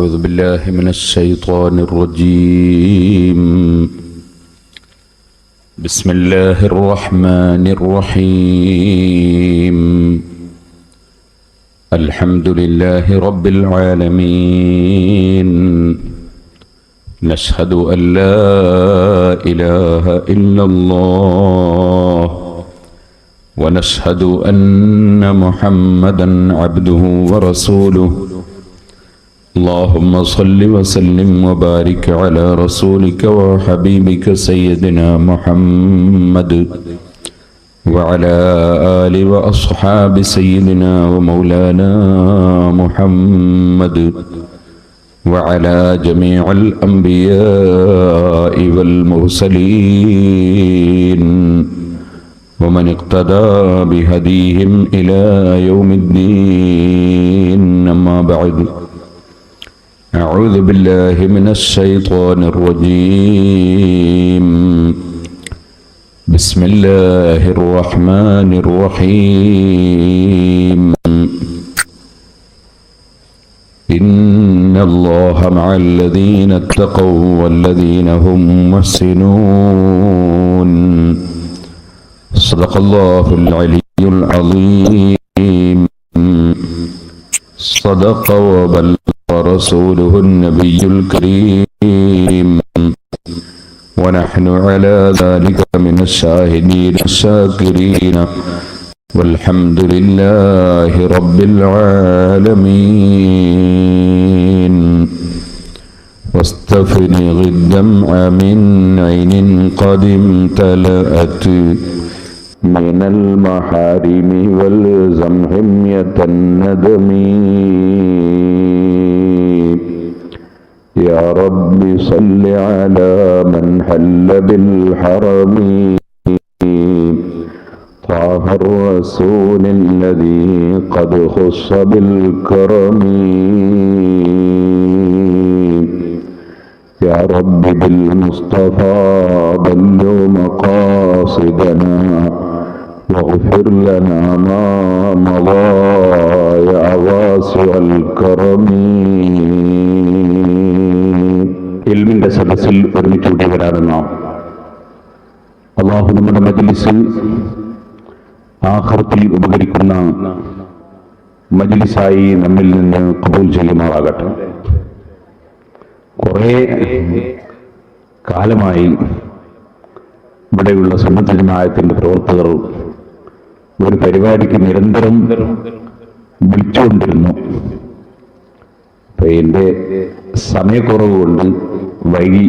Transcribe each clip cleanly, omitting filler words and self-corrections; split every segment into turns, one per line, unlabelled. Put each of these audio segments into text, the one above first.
أعوذ بالله من الشيطان الرجيم. بسم الله الرحمن الرحيم. الحمد لله رب العالمين. نشهد أن لا إله إلا الله ونشهد أن محمدا عبده ورسوله. اللهم صل وسلم وبارك على رسولك وحبيبك سيدنا محمد وعلى آل وأصحاب سيدنا ومولانا محمد وعلى جميع الأنبياء والمرسلين ومن اقتدى بهديهم إلى يوم الدين. أما بعد، أعوذ بالله من الشيطان الرجيم. بسم الله الرحمن الرحيم. إن الله مع الذين اتقوا والذين هم محسنون. صدق الله العلي العظيم. صدق وبلغ رسوله النبي الكريم، ونحن على ذلك من الشاهدين الشاكرين، والحمد لله رب العالمين. واستفرغ الدمع من عين قد امتلأت من المحارم والزم حمية الندم. يا رب صل على من حل بالحرم، طه الرسول الذي قد خص بالكرم. يا رب بالمصطفى بلغ مقاصدنا واغفر لنا ما مضى يا واسع الكرم. ഇൽമിന്റെ സദസ്സിൽ ഒരുമിച്ച് കൂടിയവരാണ് നാം. അല്ലാഹു നമ്മുടെ മജ്ലിസ് ആഖിറത്തിൽ ഉപകരിക്കുന്ന മജ്ലിസായി നമ്മിൽ നിന്ന് ഖബൂൽ ചെയ്യുമാറാകട്ടെ. കുറേ കാലമായി ഇവിടെയുള്ള സുന്നത്ത് ജമാഅത്തിന്റെ പ്രവർത്തകർ ഒരു പരിപാടിക്ക് നിരന്തരം വിളിച്ചുകൊണ്ടിരുന്നു. എൻ്റെ സമയക്കുറവ് കൊണ്ട് വൈകി.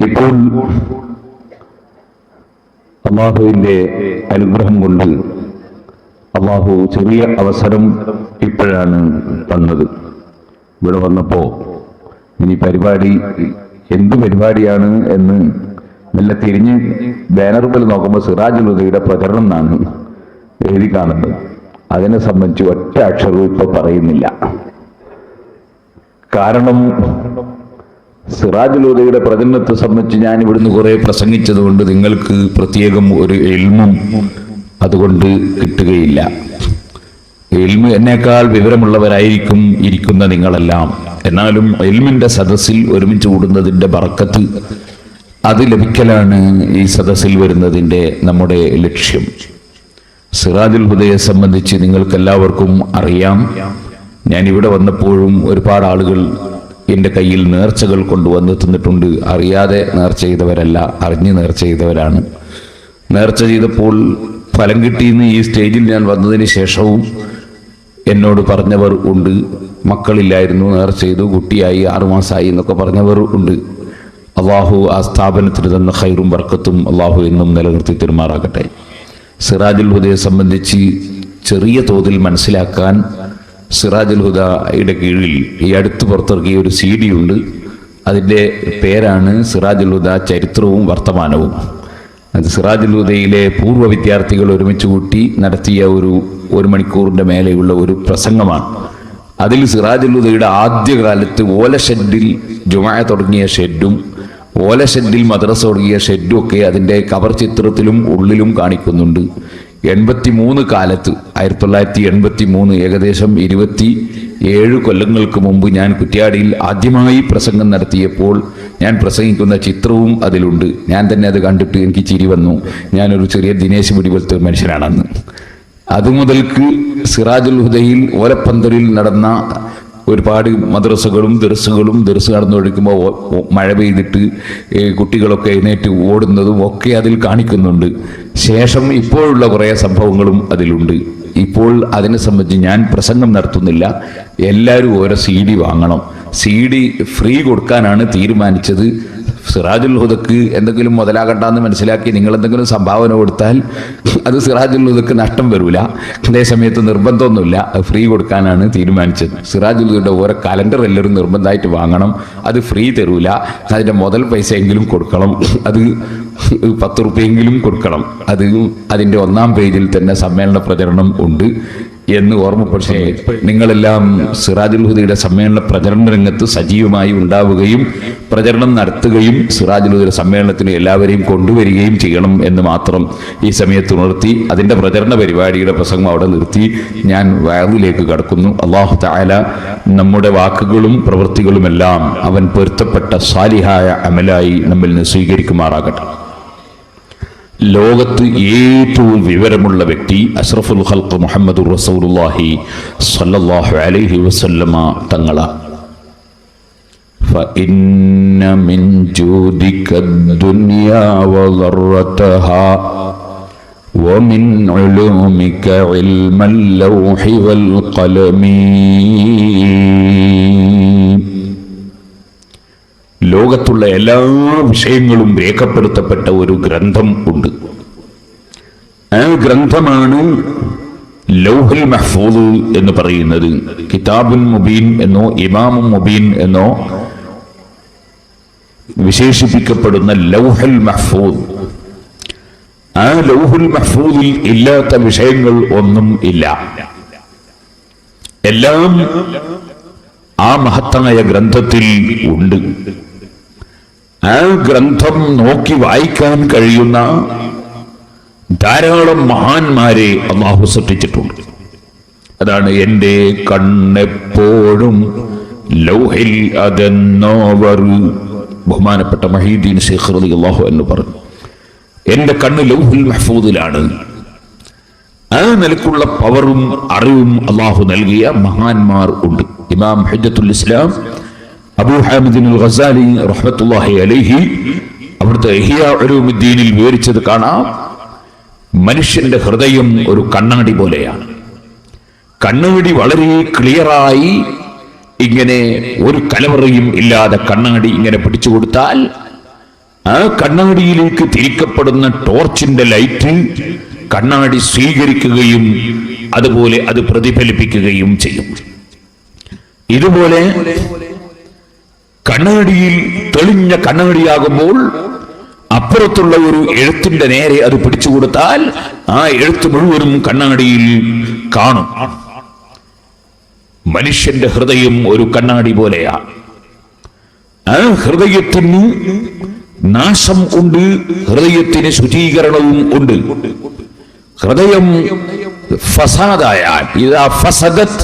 ഇപ്പോൾ അല്ലാഹുവിൻ്റെ അനുഗ്രഹം കൊണ്ട് അല്ലാഹു ചെറിയ അവസരം ഇപ്പോഴാണ് തന്നത്. ഇവിടെ വന്നപ്പോ ഇനി പരിപാടി എന്ത് പരിപാടിയാണ് എന്ന് നല്ല തിരിഞ്ഞ് ബാനറുകൾ നോക്കുമ്പോൾ സിറാജുൽ ഹുദയുടെ പ്രചരണം എന്നാണ് എഴുതി കാണുന്നത്. അതിനെ സംബന്ധിച്ച് ഒറ്റ അക്ഷരവും ഇപ്പൊ പറയുന്നില്ല. കാരണം സിറാജുൽ ഹുദയുടെ പ്രചരണത്തെ സംബന്ധിച്ച് ഞാൻ ഇവിടുന്ന് കുറെ പ്രസംഗിച്ചത് കൊണ്ട് നിങ്ങൾക്ക് പ്രത്യേകം ഒരു ഇൽമും അതുകൊണ്ട് കിട്ടുകയില്ല. ഇൽമ് എന്നേക്കാൾ വിവരമുള്ളവരായിരിക്കും ഇരിക്കുന്ന നിങ്ങളെല്ലാം. എന്നാലും ഇൽമിന്റെ സദസ്സിൽ ഒരുമിച്ച് കൂടുന്നതിന്റെ ബറക്കത്ത് അത് ലഭിക്കലാണ് ഈ സദസ്സിൽ വരുന്നതിന്റെ നമ്മുടെ ലക്ഷ്യം. സിറാജുൽ ഹുദയെ സംബന്ധിച്ച് നിങ്ങൾക്കെല്ലാവർക്കും അറിയാം. ഞാൻ ഇവിടെ വന്നപ്പോഴും ഒരുപാട് ആളുകൾ എൻ്റെ കയ്യിൽ നേർച്ചകൾ കൊണ്ടുവന്ന് തന്നിട്ടുണ്ട്. അറിയാതെ നേർച്ച ചെയ്തവരല്ല, അറിഞ്ഞ് നേർച്ച ചെയ്തവരാണ്. നേർച്ച ചെയ്തപ്പോൾ ഫലം കിട്ടിയെന്ന് ഈ സ്റ്റേജിൽ ഞാൻ വന്നതിന് ശേഷവും എന്നോട് പറഞ്ഞവർ ഉണ്ട്. മക്കളില്ലായിരുന്നു, നേർച്ച ചെയ്തു, കുട്ടിയായി, 6 മാസമായി എന്നൊക്കെ പറഞ്ഞവർ ഉണ്ട്. അള്ളാഹു ആ സ്ഥാപനത്തിന് തന്ന ഖൈറും ബർക്കത്തും അള്ളാഹു എന്നും നിലനിർത്തി തെരുമാറാകട്ടെ. സിറാജുൽ ഹുദയെ സംബന്ധിച്ച് ചെറിയ തോതിൽ മനസ്സിലാക്കാൻ സിറാജുൽ ഹുദയുടെ കീഴിൽ ഈ അടുത്ത് പുറത്തിറക്കിയ ഒരു CD ഉണ്ട്. അതിൻ്റെ പേരാണ് സിറാജുൽ ഹുദ ചരിത്രവും വർത്തമാനവും. അത് സിറാജുൽ ഹുദയിലെ പൂർവ്വ വിദ്യാർത്ഥികൾ ഒരുമിച്ച് കൂട്ടി നടത്തിയ ഒരു മണിക്കൂറിൻ്റെ മേലെയുള്ള ഒരു പ്രസംഗമാണ്. അതിൽ സിറാജുൽ ഹുദയുടെ ആദ്യകാലത്ത് ഓലഷെഡിൽ ജുമാഅ തുടങ്ങിയ ഷെഡും ഓലഷെഡിൽ മദ്രസ തുടങ്ങിയ ഷെഡും ഒക്കെ അതിൻ്റെ കവർ ചിത്രത്തിലും ഉള്ളിലും കാണിക്കുന്നുണ്ട്. 83 കാലത്ത് 1983 ഏകദേശം 27 കൊല്ലങ്ങൾക്ക് മുമ്പ് ഞാൻ കുറ്റ്യാടിയിൽ ആദ്യമായി പ്രസംഗം നടത്തിയപ്പോൾ ഞാൻ പ്രസംഗിക്കുന്ന ചിത്രവും അതിലുണ്ട്. ഞാൻ തന്നെ അത് കണ്ടിട്ട് എനിക്ക് ചിരി വന്നു. ഞാനൊരു ചെറിയ ദിനേശ് പിടി പോലത്തെ ഒരു മനുഷ്യനാണെന്ന്. അതുമുതൽക്ക് സിറാജുൽ ഹുദയിൽ ഓലപ്പന്തലിൽ നടന്ന ഒരുപാട് മദ്രസകളും ദർസ് നടന്നൊഴിക്കുമ്പോൾ മഴ പെയ്തിട്ട് കുട്ടികളൊക്കെ എഴുന്നേറ്റ് ഓടുന്നതും ഒക്കെ അതിൽ കാണിക്കുന്നുണ്ട്. ശേഷം ഇപ്പോഴുള്ള കുറേ സംഭവങ്ങളും അതിലുണ്ട്. ഇപ്പോൾ അതിനെ സംബന്ധിച്ച് ഞാൻ പ്രസംഗം നടത്തുന്നില്ല. എല്ലാവരും ഓരോ CD വാങ്ങണം. CD ഫ്രീ കൊടുക്കാനാണ് തീരുമാനിച്ചത്. സിറാജുൽ ഹുദക്ക് എന്തെങ്കിലും മുതലാകണ്ടെന്ന് മനസ്സിലാക്കി നിങ്ങൾ എന്തെങ്കിലും സംഭാവന കൊടുത്താൽ അത് സിറാജുൽ ഹുദക്ക് നഷ്ടം വരില്ല. അതേസമയത്ത് നിർബന്ധമൊന്നുമില്ല, ഫ്രീ കൊടുക്കാനാണ് തീരുമാനിച്ചത്. സിറാജുൽ ഹുദയുടെ ഓരോ കലണ്ടർ എല്ലാവരും നിർബന്ധമായിട്ട് വാങ്ങണം. അത് ഫ്രീ തരൂല, അതിൻ്റെ മുതൽ പൈസ എങ്കിലും കൊടുക്കണം. അത് 10 റുപ്യെങ്കിലും കൊടുക്കണം. അത് അതിൻ്റെ 1-ാം പേജിൽ തന്നെ സമ്മേളന പ്രചരണം ഉണ്ട് എന്ന് ഓർമ്മപ്പെടുത്തി. നിങ്ങളെല്ലാം സിറാജുൽ ഹുദയുടെ സമ്മേളന പ്രചരണ രംഗത്ത് സജീവമായി ഉണ്ടാവുകയും പ്രചരണം നടത്തുകയും സിറാജുൽ ഹുദയുടെ സമ്മേളനത്തിന് എല്ലാവരെയും കൊണ്ടുവരികയും ചെയ്യണം എന്ന് മാത്രം ഈ സമയത്ത് ഉണർത്തി അതിൻ്റെ പ്രചരണ പരിപാടിയുടെ പ്രസംഗം അവിടെ നിർത്തി ഞാൻ വഅദിലേക്ക് കടക്കുന്നു. അല്ലാഹു തആല നമ്മുടെ വാക്കുകളും പ്രവൃത്തികളുമെല്ലാം അവൻ പൊരുത്തപ്പെട്ട സാലിഹായ അമലായി നമ്മിൽ നിന്ന് സ്വീകരിക്കുമാറാകട്ടെ. ലോകത്ത് ഏറ്റവും വിവരമുള്ള വ്യക്തി അഷ്റഫുൽ ഖൽഖ് മുഹമ്മദുർ റസൂലുള്ളാഹി സ്വല്ലല്ലാഹു അലൈഹി വസല്ലമ തങ്ങളാണ്. فإن من جودك الدنيا وضرتها ومن علومك علم اللوح والقلم. ലോകത്തുള്ള എല്ലാ വിഷയങ്ങളും രേഖപ്പെടുത്തപ്പെട്ട ഒരു ഗ്രന്ഥം ഉണ്ട്. ആ ഗ്രന്ഥമാണ് ലൗഹുൽ മഹ്ഫൂദ് എന്ന് പറയുന്നത്. കിതാബുൻ മുബീൻ എന്നോ ഇമാമുൻ മുബീൻ എന്നോ വിശേഷിപ്പിക്കപ്പെടുന്ന ലൗഹുൽ മഹ്ഫൂദ്. ആ ലൗഹുൽ മഹ്ഫൂദിൽ ഇല്ലാത്ത വിഷയങ്ങൾ ഒന്നും ഇല്ല. എല്ലാം ആ മഹത്തായ ഗ്രന്ഥത്തിൽ ഉണ്ട്. ആ ഗ്രന്ഥം നോക്കി വായിക്കാൻ കഴിയുന്ന ധാരാളം മഹാന്മാരെ അല്ലാഹു സൃഷ്ടിച്ചിട്ടുണ്ട്. അതാണ് എൻ്റെ കണ്ണെപ്പോഴും ലൗഹിൽ അതെന്നോവർ. ബഹുമാനപ്പെട്ട മഹീദ്ദീൻ ശൈഖ് റളിയല്ലാഹു അൻഹു പറഞ്ഞു, എൻ്റെ കണ്ണ് ലൗഹുൽ മഹ്ഫൂദിലാണ്. ആ നിലക്കുള്ള പവറും അറിവും അല്ലാഹു നൽകിയ മഹാന്മാർ ഉണ്ട്. ഇമാം ഹുജ്ജത്തുൽ ഇസ്ലാം അബൂ ഹാമിദ് അൽ ഗസാലി റഹ്മത്തുള്ളാഹി അലൈഹി അവിടുത്തെ ഇഹ്യാ ഉലൂമുദ്ദീനിൽ വിവരിച്ചത് കാണാം. മനുഷ്യന്റെ ഹൃദയം ഒരു കണ്ണാടി പോലെയാണ്. കണ്ണാടി വളരെ ക്ലിയറായി ഇങ്ങനെ ഒരു കലവറയും ഇല്ലാതെ കണ്ണാടി ഇങ്ങനെ പിടിച്ചു കൊടുത്താൽ ആ കണ്ണാടിയിലേക്ക് തിരിക്കപ്പെടുന്ന ടോർച്ചിന്റെ ലൈറ്റ് കണ്ണാടി സ്വീകരിക്കുകയും അതുപോലെ അത് പ്രതിഫലിപ്പിക്കുകയും ചെയ്യും. ഇതുപോലെ കണ്ണാടിയിൽ തെളിഞ്ഞ കണ്ണാടിയാകുമ്പോൾ അപ്പുറത്തുള്ള ഒരു എഴുത്തിന്റെ നേരെ അത് പിടിച്ചു കൊടുത്താൽ ആ എഴുത്ത് മുഴുവനും കണ്ണാടിയിൽ കാണും. മനുഷ്യന്റെ ഹൃദയം ഒരു കണ്ണാടി പോലെയാണ്. ആ ഹൃദയത്തിന് നാശം ഉണ്ട്, ഹൃദയത്തിന് ശുചീകരണവും ഉണ്ട്. ഹൃദയം ഫസാദായാൽ ഇദാ ഫസദത്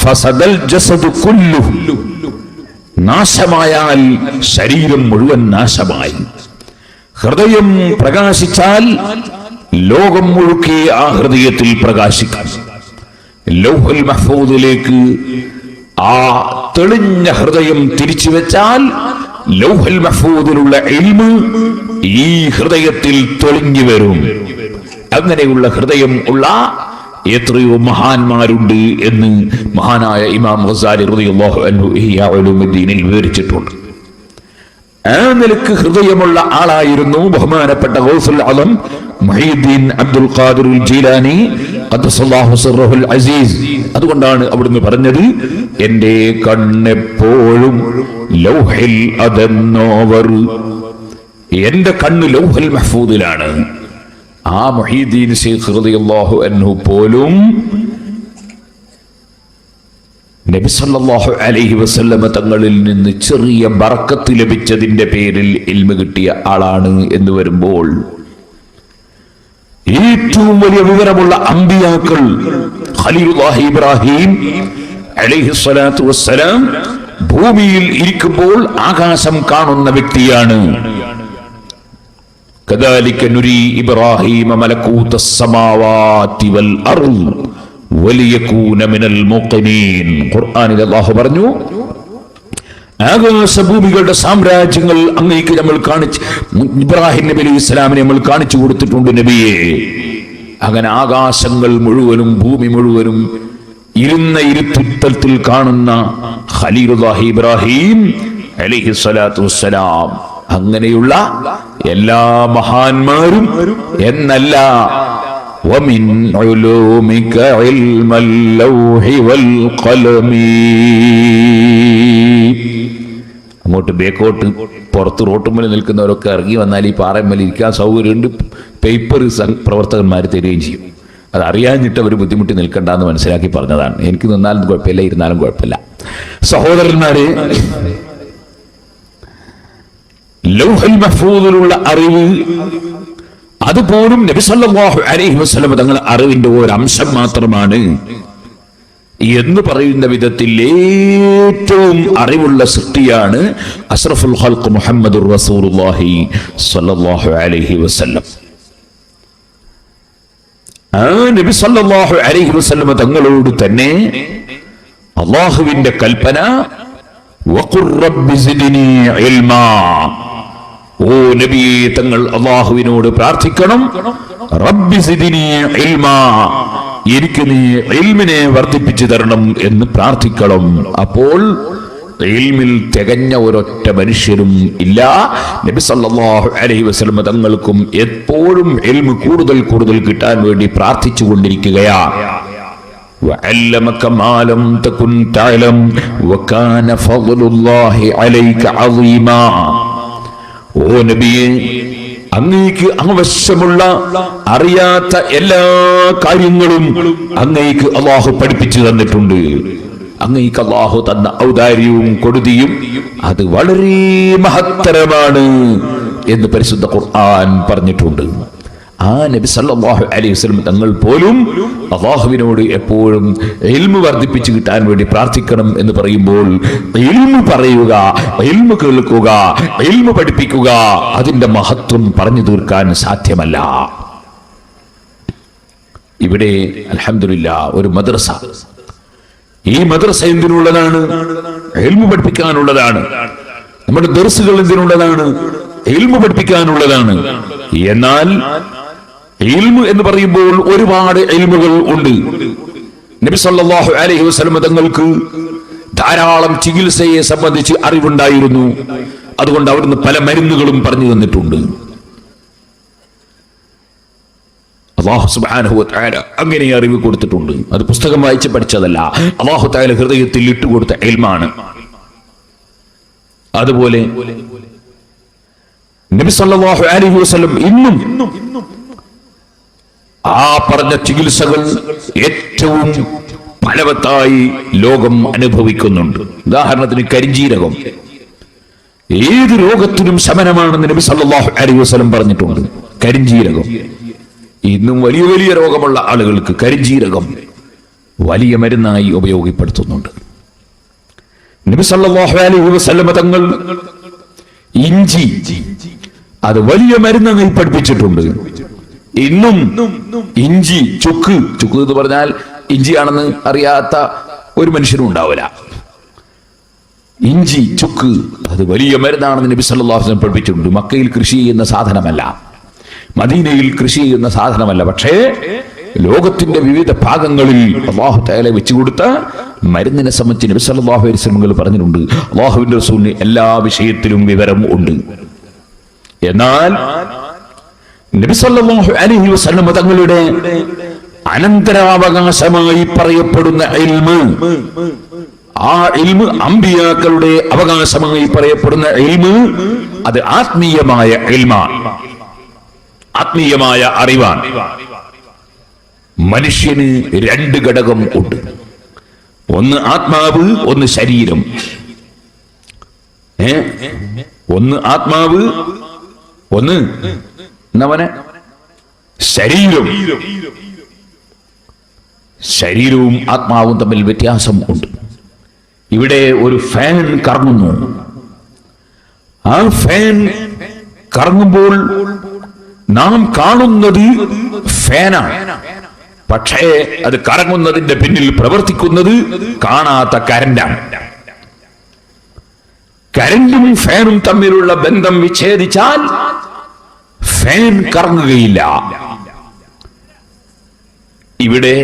ഫസദൽ ജസദു കുല്ലുഹു, നാശമായാൽ ശരീരം മുഴുവൻ നാശമായി. ഹൃദയം പ്രകാശിച്ചാൽ ലോകം മുഴുക്കെ ആ ഹൃദയത്തിൽ പ്രകാശിക്കാം. ലൗഹുൽ മഹ്ഫൂദിലേക്ക് ആ തെളിഞ്ഞ ഹൃദയം തിരിച്ചു വെച്ചാൽ ലൗഹുൽ മഹ്ഫൂദിലുള്ള ഇൽമ് ഈ ഹൃദയത്തിൽ തെളിഞ്ഞു വരും. അങ്ങനെയുള്ള ഹൃദയം ഉള്ള എത്രയോ മഹാന്മാരുണ്ട് എന്ന് മഹാനായ ഇമാം ഗസാലി റളിയല്ലാഹു അൻഹു ഇഹ്യാ ഉലൂമുദ്ദീനിൽ വിവരിച്ചിട്ടുണ്ട്. ആ നിലക്ക് ഹൃദയമുള്ള ആളായിരുന്നു ബഹുമാനപ്പെട്ട ഗൗസുൽ ആലം മുഹീദ്ദീൻ അബ്ദുൽ ഖാദിർ ജീലാനി ഖദ്ദസല്ലാഹു സിർറഹുൽ അസീസ്. അതുകൊണ്ടാണ് അവിടുന്ന് പറഞ്ഞത്, എൻ്റെ കണ്ണെപ്പോഴും ലൗഹിൽ അദന്നോവർ. എൻ്റെ കണ്ണ് ലൗഹുൽ മഹ്ഫൂദിലാണ്. ആ മുഹീദ്ദീൻ ശൈഖ് റളിയല്ലാഹു അൻഹു പോലും നബി സല്ലല്ലാഹു അലൈഹി വസല്ലമ തങ്ങളിൽ നിന്ന് ചെറിയ ബറക്കത്ത് ലഭിച്ചതിന്റെ പേരിൽ ഇൽമ കിട്ടിയ ആളാണ് എന്ന് വരുമ്പോൾ ഏറ്റവും വലിയ വിവരമുള്ള അമ്പിയാക്കൾ ഖലീലുല്ലാഹി ഇബ്രാഹിം അലൈഹിസ്സലാത്തു വസ്സലാം ഭൂമിയിൽ ഇരിക്കുമ്പോൾ ആകാശം കാണുന്ന വ്യക്തിയാണ്. കദാലിക നുരി ഇബ്രാഹിമ മലകൂതസ് സമാവാതി വൽ അർദ് വലിയകൂന മിനൽ മുഖിനീൻ. ഖുർആനിൽ അല്ലാഹു പറഞ്ഞു, ആകാശഭൂമികളുടെ സാമ്രാജ്യങ്ങൾ അങ്ങേക്ക് നമ്മൾ കാണിച്ചു, ഇബ്രാഹിം നബി അലൈഹി ഇസ്ലാമിനെ നമ്മൾ കാണിച്ചു കൊടുത്തിട്ടുണ്ട് നബിയെ. അങ്ങനെ ആകാശങ്ങൾ മുഴുവനും ഭൂമി മുഴുവനും ഇരുന്ന ഇരുത്തത്തിൽ കാണുന്ന ഖലീലുല്ലാഹി ഇബ്രാഹിം അലൈഹിസ്സലാത്തു വസ്സലാം. അങ്ങനെയുള്ള എല്ലാ മഹാന്മാരും എന്നല്ല, ومن علومك علم اللوح والقلم. അങ്ങോട്ട് ബേക്കോട്ട് പുറത്ത് റോട്ടുമ്പിൽ നിൽക്കുന്നവരൊക്കെ ഇറങ്ങി വന്നാൽ ഈ പാറമ്മൽ ഇരിക്കാൻ സൗകര്യമുണ്ട്. പേപ്പർ പ്രവർത്തകന്മാർ തരികയും ചെയ്യും. അത് അറിയാഞ്ഞിട്ട് അവർ ബുദ്ധിമുട്ടി നിൽക്കണ്ടെന്ന് മനസ്സിലാക്കി പറഞ്ഞതാണ്. എനിക്ക് നിന്നാലും കുഴപ്പമില്ല, ഇരുന്നാലും കുഴപ്പമില്ല. സഹോദരന്മാരെ, ലൗഹുൽ മഹ്ഫൂദിലുള്ള അറിവ് അതുപോലും നബി സല്ലല്ലാഹു അലൈഹി വസല്ലം തങ്ങൾ അറിവിന്റെ ഒരു അംശം മാത്രമാണ് എന്ന് പറയുന്ന വിധത്തിൽ ഏറ്റവും അറിവുള്ള സൃഷ്ടിയാണ് അഷ്റഫുൽ ഖൽഖ് മുഹമ്മദുർ റസൂലുള്ളാഹി സ്വല്ലല്ലാഹു അലൈഹി വസല്ലം. ആ നബി സല്ലല്ലാഹു അലൈഹി വസല്ലം തങ്ങളോട് തന്നെ അല്ലാഹുവിന്റെ കൽപ്പന വഖുർ റബ്ബി സിദ്നി ഇൽമാ. ഓ നബിയെ, തങ്ങൾ അല്ലാഹുവിനോട് പ്രാർത്ഥിക്കണം, റബ്ബി സിദ്നി ഇൽമാ, എനിക്ക് നീ ഇൽമിനെ വർദ്ധിപ്പിച്ചു തരണം എന്ന് പ്രാർത്ഥിക്കണം. അപ്പോൾ ഇൽമിൽ തികഞ്ഞ ഒരൊറ്റ മനുഷ്യരും ഇല്ല. നബി സല്ലല്ലാഹു അലൈഹി വസല്ലം തങ്ങൾക്കും എപ്പോഴും ഇൽമ് കൂടുതൽ കൂടുതൽ കിട്ടാൻ വേണ്ടി പ്രാർത്ഥിച്ചു കൊണ്ടിരിക്കുകയാണ്. وعلمك ما لم تكن تعلم وكان فضل الله عليك عظيما. ഓ നബിയെ, അങ്ങേക്ക് ആവശ്യമുള്ള അറിയാത്ത എല്ലാ കാര്യങ്ങളും അങ്ങേക്ക് അല്ലാഹു പഠിപ്പിച്ചു തന്നിട്ടുണ്ട്. അങ്ങേക്ക് അല്ലാഹു തന്ന ഔദാര്യവും കൊടുതിയും അത് വളരെ മഹത്തരമാണ് എന്ന് പരിശുദ്ധ ഖുർആൻ പറഞ്ഞിട്ടുണ്ട്. ആ നബി സല്ലല്ലാഹു അലൈഹി വസല്ലം തങ്ങൾ പോലും അല്ലാഹുവിനോട് എപ്പോഴും ഇൽമു വർദ്ധിപ്പിച്ചു കിട്ടാൻ വേണ്ടി പ്രാർത്ഥിക്കണം എന്ന് പറയുമ്പോൾ ഇൽമു പറയുക, ഇൽമു കേൾക്കുക, ഇൽമു പഠിപ്പിക്കുക, അതിന്റെ മഹത്വം പറഞ്ഞു തീർക്കാൻ സാധ്യമല്ല. ഇവിടെ അൽഹംദുലില്ലാ ഒരു മദ്രസ. ഈ മദ്രസ എന്തിനുള്ളതാണ്? ഇൽമു പഠിപ്പിക്കാനുള്ളതാണ്. നമ്മുടെ ദർസുകൾ എന്തിനുള്ളതാണ്? ഇൽമു പഠിപ്പിക്കാനുള്ളതാണ്. എന്നാൽ ഇൽമു എന്ന് പറയുമ്പോൾ ഒരുപാട് ഇൽമുകൾ ഉണ്ട്. നബി സല്ലല്ലാഹു അലൈഹി വസല്ലം തങ്ങൾക്ക് ധാരാളം ചികിത്സയെ സംബന്ധിച്ച് അറിവുണ്ടായിരുന്നു. അതുകൊണ്ട് അവിടുന്ന് പല മരുന്നുകളും പറഞ്ഞു തന്നിട്ടുണ്ട്. അല്ലാഹു സുബ്ഹാനഹു വ തആല അങ്ങനെ അറിവ് കൊടുത്തിട്ടുണ്ട്. അത് പുസ്തകം വായിച്ച് പഠിച്ചതല്ല, അല്ലാഹു തആല ഹൃദയത്തിൽ ഇട്ടുകൊടുത്ത ഇൽമാണ്. അതുപോലെ നബി സല്ലല്ലാഹു അലൈഹി വസല്ലം ഇന്നും ആ പറഞ്ഞ ചികിത്സകൾ ഏറ്റവും ഫലവത്തായി ലോകം അനുഭവിക്കുന്നുണ്ട്. ഉദാഹരണത്തിന് കരിഞ്ജീരകം ഏത് രോഗത്തിനും ശമനമാണെന്ന് നബി സല്ലല്ലാഹു അലൈഹി വസല്ലം പറഞ്ഞിട്ടുണ്ട്. കരിഞ്ജീരകം ഇന്നും വലിയ വലിയ രോഗമുള്ള ആളുകൾക്ക് കരിഞ്ജീരകം വലിയ മരുന്നായി ഉപയോഗപ്പെടുത്തുന്നുണ്ട്. നബി സല്ലല്ലാഹു അലൈഹി വസല്ലം തങ്ങൾ ഇഞ്ചി അത് വലിയ മരുന്നായി പഠിപ്പിച്ചിട്ടുണ്ട്. ഇന്നും ഇഞ്ചി, ചുക്ക് എന്ന് പറഞ്ഞാൽ ഇഞ്ചിയാണെന്ന് അറിയാത്ത ഒരു മനുഷ്യനും ഉണ്ടാവില്ല. ഇഞ്ചി, ചുക്ക് അത് വലിയ മരുന്നാണെന്ന് നബി സല്ലല്ലാഹു അലൈഹി വസല്ലം പഠിപ്പിച്ചിട്ടുണ്ട്. മക്കയിൽ കൃഷി ചെയ്യുന്ന സാധനമല്ല, മദീനയിൽ കൃഷി ചെയ്യുന്ന സാധനമല്ല. പക്ഷേ ലോകത്തിന്റെ വിവിധ ഭാഗങ്ങളിൽ അല്ലാഹു തആല വെച്ചുകൊടുത്ത മരുന്നിനെ സംബന്ധിച്ച് നബി സല്ലല്ലാഹു അലൈഹി വസല്ലം പറഞ്ഞിട്ടുണ്ട്. അല്ലാഹുവിന്റെ റസൂലിന് എല്ലാ വിഷയത്തിലും വിവരം ഉണ്ട്. എന്നാൽ നബി സല്ലല്ലാഹു അലൈഹി വസല്ലം തങ്ങളുടെ അനന്തരാവകാശമായി പറയപ്പെടുന്ന ഇൽമ്, ആ ഇൽമ് അമ്പിയാക്കളുടെ അവകാശമായി പറയപ്പെടുന്ന ഇൽമ്, അത് ആത്മീയമായ ഇൽമാണ്, ആത്മീയമായ അറിവാണ്. മനുഷ്യന് രണ്ട് ഘടകം ഉണ്ട്. ഒന്ന് ആത്മാവ്, ഒന്ന് ശരീരം. ഒന്ന് ആത്മാവ്, ഒന്ന് എന്നവനെ ശരീരവും ആത്മാവും തമ്മിൽ വ്യത്യാസം ഉണ്ട്. ഇവിടെ ഒരു ഫാൻ കറങ്ങുന്നു. ആ ഫാൻ കറങ്ങുമ്പോൾ നാം കാണുന്നത് ഫാനാണ്. പക്ഷേ അത് കറങ്ങുന്നതിന്റെ പിന്നിൽ പ്രവർത്തിക്കുന്നത് കാണാത്ത കരണ്ടാണ്. കരണ്ടും ഫാനും തമ്മിലുള്ള ബന്ധം വിച്ഛേദിച്ചാൽ ഫാൻ കറങ്ങുകയില്ല. ഇവിടെ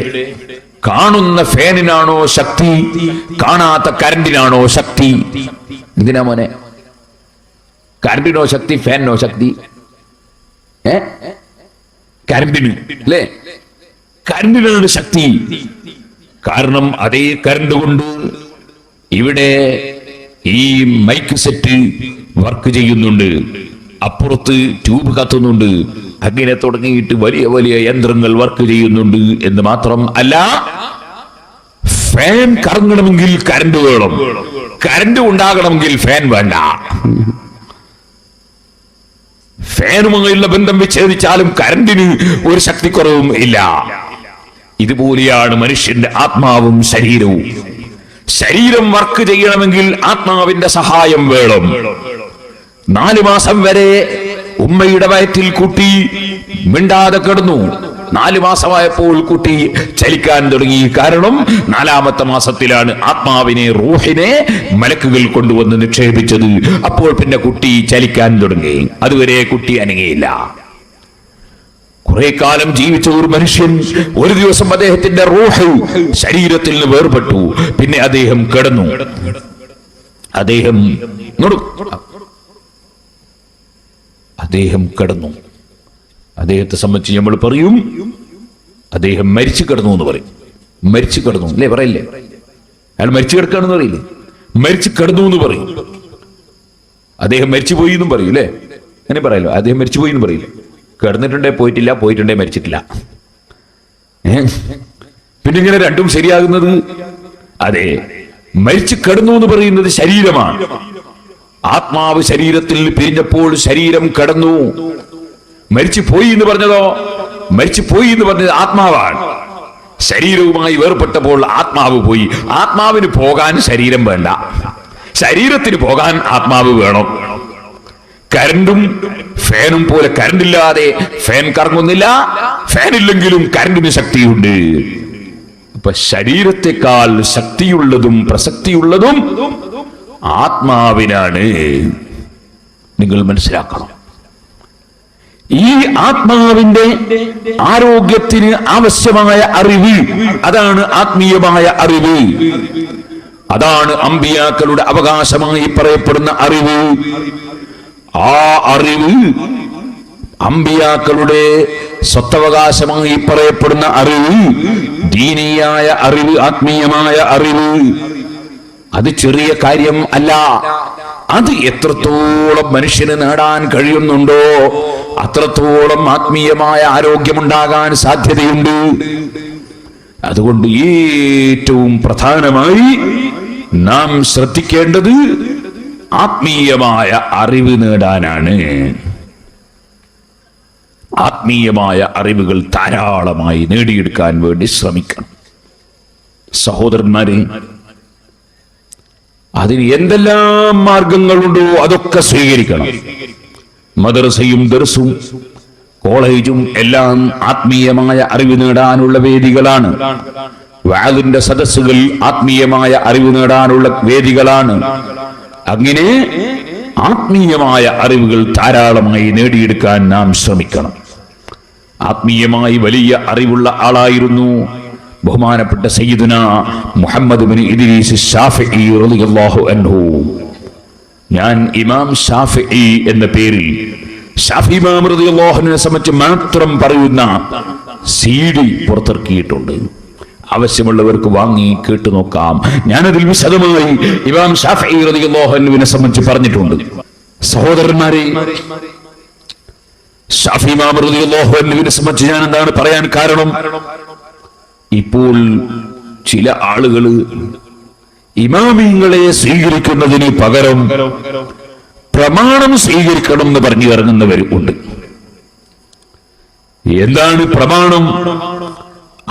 കാണുന്ന ഫാനിനാണോ ശക്തി, കാണാത്ത കരണ്ടിനാണോ ശക്തി? എന്തിനാ മോനെ? കരണ്ടിനോ ശക്തി, ഫാനിനോ ശക്തി? കരണ്ടിന് അല്ലേ? കരണ്ടിനാണ് ശക്തി. കാരണം അതേ കരണ്ട് കൊണ്ട് ഇവിടെ ഈ മൈക്ക് സെറ്റ് വർക്ക് ചെയ്യുന്നുണ്ട്, അപ്പുറത്ത് ട്യൂബ് കത്തുന്നുണ്ട്, അങ്ങനെ തുടങ്ങിയിട്ട് വലിയ വലിയ യന്ത്രങ്ങൾ വർക്ക് ചെയ്യുന്നുണ്ട് എന്ന് മാത്രം അല്ല, ഫാൻ കറങ്ങണമെങ്കിൽ കരണ്ട് വേണം, കരണ്ട് ഉണ്ടാകണമെങ്കിൽ ഫാൻ വേണ്ട. ഫാനുമായുള്ള ബന്ധം വിച്ഛേദിച്ചാലും കരണ്ടിന് ഒരു ശക്തിക്കുറവും ഇല്ല. ഇതുപോലെയാണ് മനുഷ്യന്റെ ആത്മാവും ശരീരവും. ശരീരം വർക്ക് ചെയ്യണമെങ്കിൽ ആത്മാവിന്റെ സഹായം വേണം. 4 മാസം വരെ ഉമ്മയുടെ വയറ്റിൽ കുട്ടി മിണ്ടാതെ കിടന്നു. 4 മാസമായപ്പോൾ കുട്ടി ചലിക്കാൻ തുടങ്ങി. കാരണം 4ാമത്തെ മാസത്തിലാണ് ആത്മാവിനെ, റൂഹിനെ മലക്കുകൾ കൊണ്ടുവന്ന് നിക്ഷേപിച്ചത്. അപ്പോൾ പിന്നെ കുട്ടി ചലിക്കാൻ തുടങ്ങി. അതുവരെ കുട്ടി അനങ്ങിയില്ല. കുറെ കാലം ജീവിച്ച ഒരു മനുഷ്യൻ ഒരു ദിവസം അദ്ദേഹത്തിന്റെ റൂഹ് ശരീരത്തിൽ നിന്ന് വേർപെട്ടു. പിന്നെ അദ്ദേഹം കിടന്നു. അദ്ദേഹം കിടന്നു. അദ്ദേഹത്തെ സംബന്ധിച്ച് നമ്മൾ പറയും, അദ്ദേഹം മരിച്ചു കിടന്നു എന്ന് പറയും. മരിച്ചു കിടന്നു അല്ലേ പറയില്ലേ? അയാൾ മരിച്ചു കിടക്കുകയാണെന്ന് പറയില്ലേ? മരിച്ചു കിടന്നു എന്ന് പറയും. അദ്ദേഹം മരിച്ചുപോയി എന്നും പറയും അല്ലേ? അങ്ങനെ പറയല്ലോ. അദ്ദേഹം മരിച്ചുപോയി എന്ന് പറയില്ലേ? കിടന്നിട്ടുണ്ടേ പോയിട്ടില്ല, പോയിട്ടുണ്ടേ മരിച്ചിട്ടില്ല. പിന്നെ ഇങ്ങനെ രണ്ടും ശരിയാകുന്നത്? അതെ, മരിച്ചു കിടന്നു എന്ന് പറയുന്നത് ശരീരമാണ്. ആത്മാവ് ശരീരത്തിൽ പിരിഞ്ഞപ്പോൾ ശരീരം കിടന്നു. മരിച്ചു പോയി എന്ന് പറഞ്ഞതോ? മരിച്ചു പോയി എന്ന് പറഞ്ഞത് ആത്മാവാണ്. ശരീരവുമായി വേർപെട്ടപ്പോൾ ആത്മാവ് പോയി. ആത്മാവിന് പോകാൻ ശരീരം വേണ്ട, ശരീരത്തിന് പോകാൻ ആത്മാവ് വേണം. കരണ്ടും ഫാനും പോലെ കരണ്ടില്ലാതെ ഫാൻ കറങ്ങുന്നില്ല, ഫാനില്ലെങ്കിലും കരണ്ടിന് ശക്തിയുണ്ട്. അപ്പൊ ശരീരത്തെക്കാൾ ശക്തിയുള്ളതും പ്രസക്തിയുള്ളതും ആത്മാവിനാണ്. നിങ്ങൾ മനസ്സിലാക്കണം. ഈ ആത്മാവിന്റെ ആരോഗ്യത്തിന് ആവശ്യമായ അറിവ്, അതാണ് ആത്മീയമായ അറിവ്. അതാണ് അമ്പിയാക്കളുടെ അവകാശമായി പറയപ്പെടുന്ന അറിവ്. ആ അറിവ്, അമ്പിയാക്കളുടെ സ്വത്തവകാശമായി പറയപ്പെടുന്ന അറിവ്, ദീനീയായ അറിവ്, ആത്മീയമായ അറിവ്, അത് ചെറിയ കാര്യം അല്ല. അത് എത്രത്തോളം മനുഷ്യന് നേടാൻ കഴിയുന്നുണ്ടോ അത്രത്തോളം ആത്മീയമായ ആരോഗ്യമുണ്ടാകാൻ സാധ്യതയുണ്ട്. അതുകൊണ്ട് ഏറ്റവും പ്രധാനമായി നാം ശ്രദ്ധിക്കേണ്ടത് ആത്മീയമായ അറിവ് നേടാനാണ്. ആത്മീയമായ അറിവുകൾ ധാരാളമായി നേടിയെടുക്കാൻ വേണ്ടി ശ്രമിക്കണം. സഹോദരന്മാരെ, അതിന് എന്തെല്ലാം മാർഗങ്ങളുണ്ടോ അതൊക്കെ സ്വീകരിക്കണം. മദ്രസയും ദർസും കോളേജും എല്ലാം ആത്മീയമായ അറിവ് നേടാനുള്ള വേദികളാണ്. വഅദിന്റെ സദസ്സുകൾ ആത്മീയമായ അറിവ് നേടാനുള്ള വേദികളാണ്. അങ്ങനെ ആത്മീയമായ അറിവുകൾ ധാരാളമായി നേടിയെടുക്കാൻ നാം ശ്രമിക്കണം. ആത്മീയമായി വലിയ അറിവുള്ള ആളായിരുന്നു ബഹുമാനപ്പെട്ട സയ്യിദുന മുഹമ്മദ് ബിൻ ഇദ്രീസ് ശാഫിഈ റളിയല്ലാഹു അൻഹു. ഞാൻ ഇമാം ശാഫിഈ എന്ന പേരിൽ ശാഫി ഇമാം റളിയല്ലാഹു അൻഹുവിനെ സംബന്ധിച്ച് മാത്രം പറയുന്ന CD പുറത്തിറക്കിയിട്ടുണ്ട്. ആവശ്യമുള്ളവർക്ക് വാങ്ങി കേട്ടു നോക്കാം. ഞാനതിൽ വിശദമായി ഇമാം ശാഫിഈ റളിയല്ലാഹു അൻഹുവിനെ സംബന്ധിച്ച് പറഞ്ഞിട്ടുണ്ട്. സഹോദരന്മാരെ, ശാഫി ഇമാം റളിയല്ലാഹു അൻഹുവിനെ സംബന്ധിച്ച് ഞാൻ എന്താണ് പറയാൻ കാരണം? ഇപ്പോൾ ചില ആളുകൾ ഇമാമിങ്ങളെ സ്വീകരിക്കുന്നതിന് പകരം പ്രമാണം സ്വീകരിക്കണം എന്ന് പറഞ്ഞു ഇറങ്ങുന്നവർ ഉണ്ട്. എന്താണ് പ്രമാണം?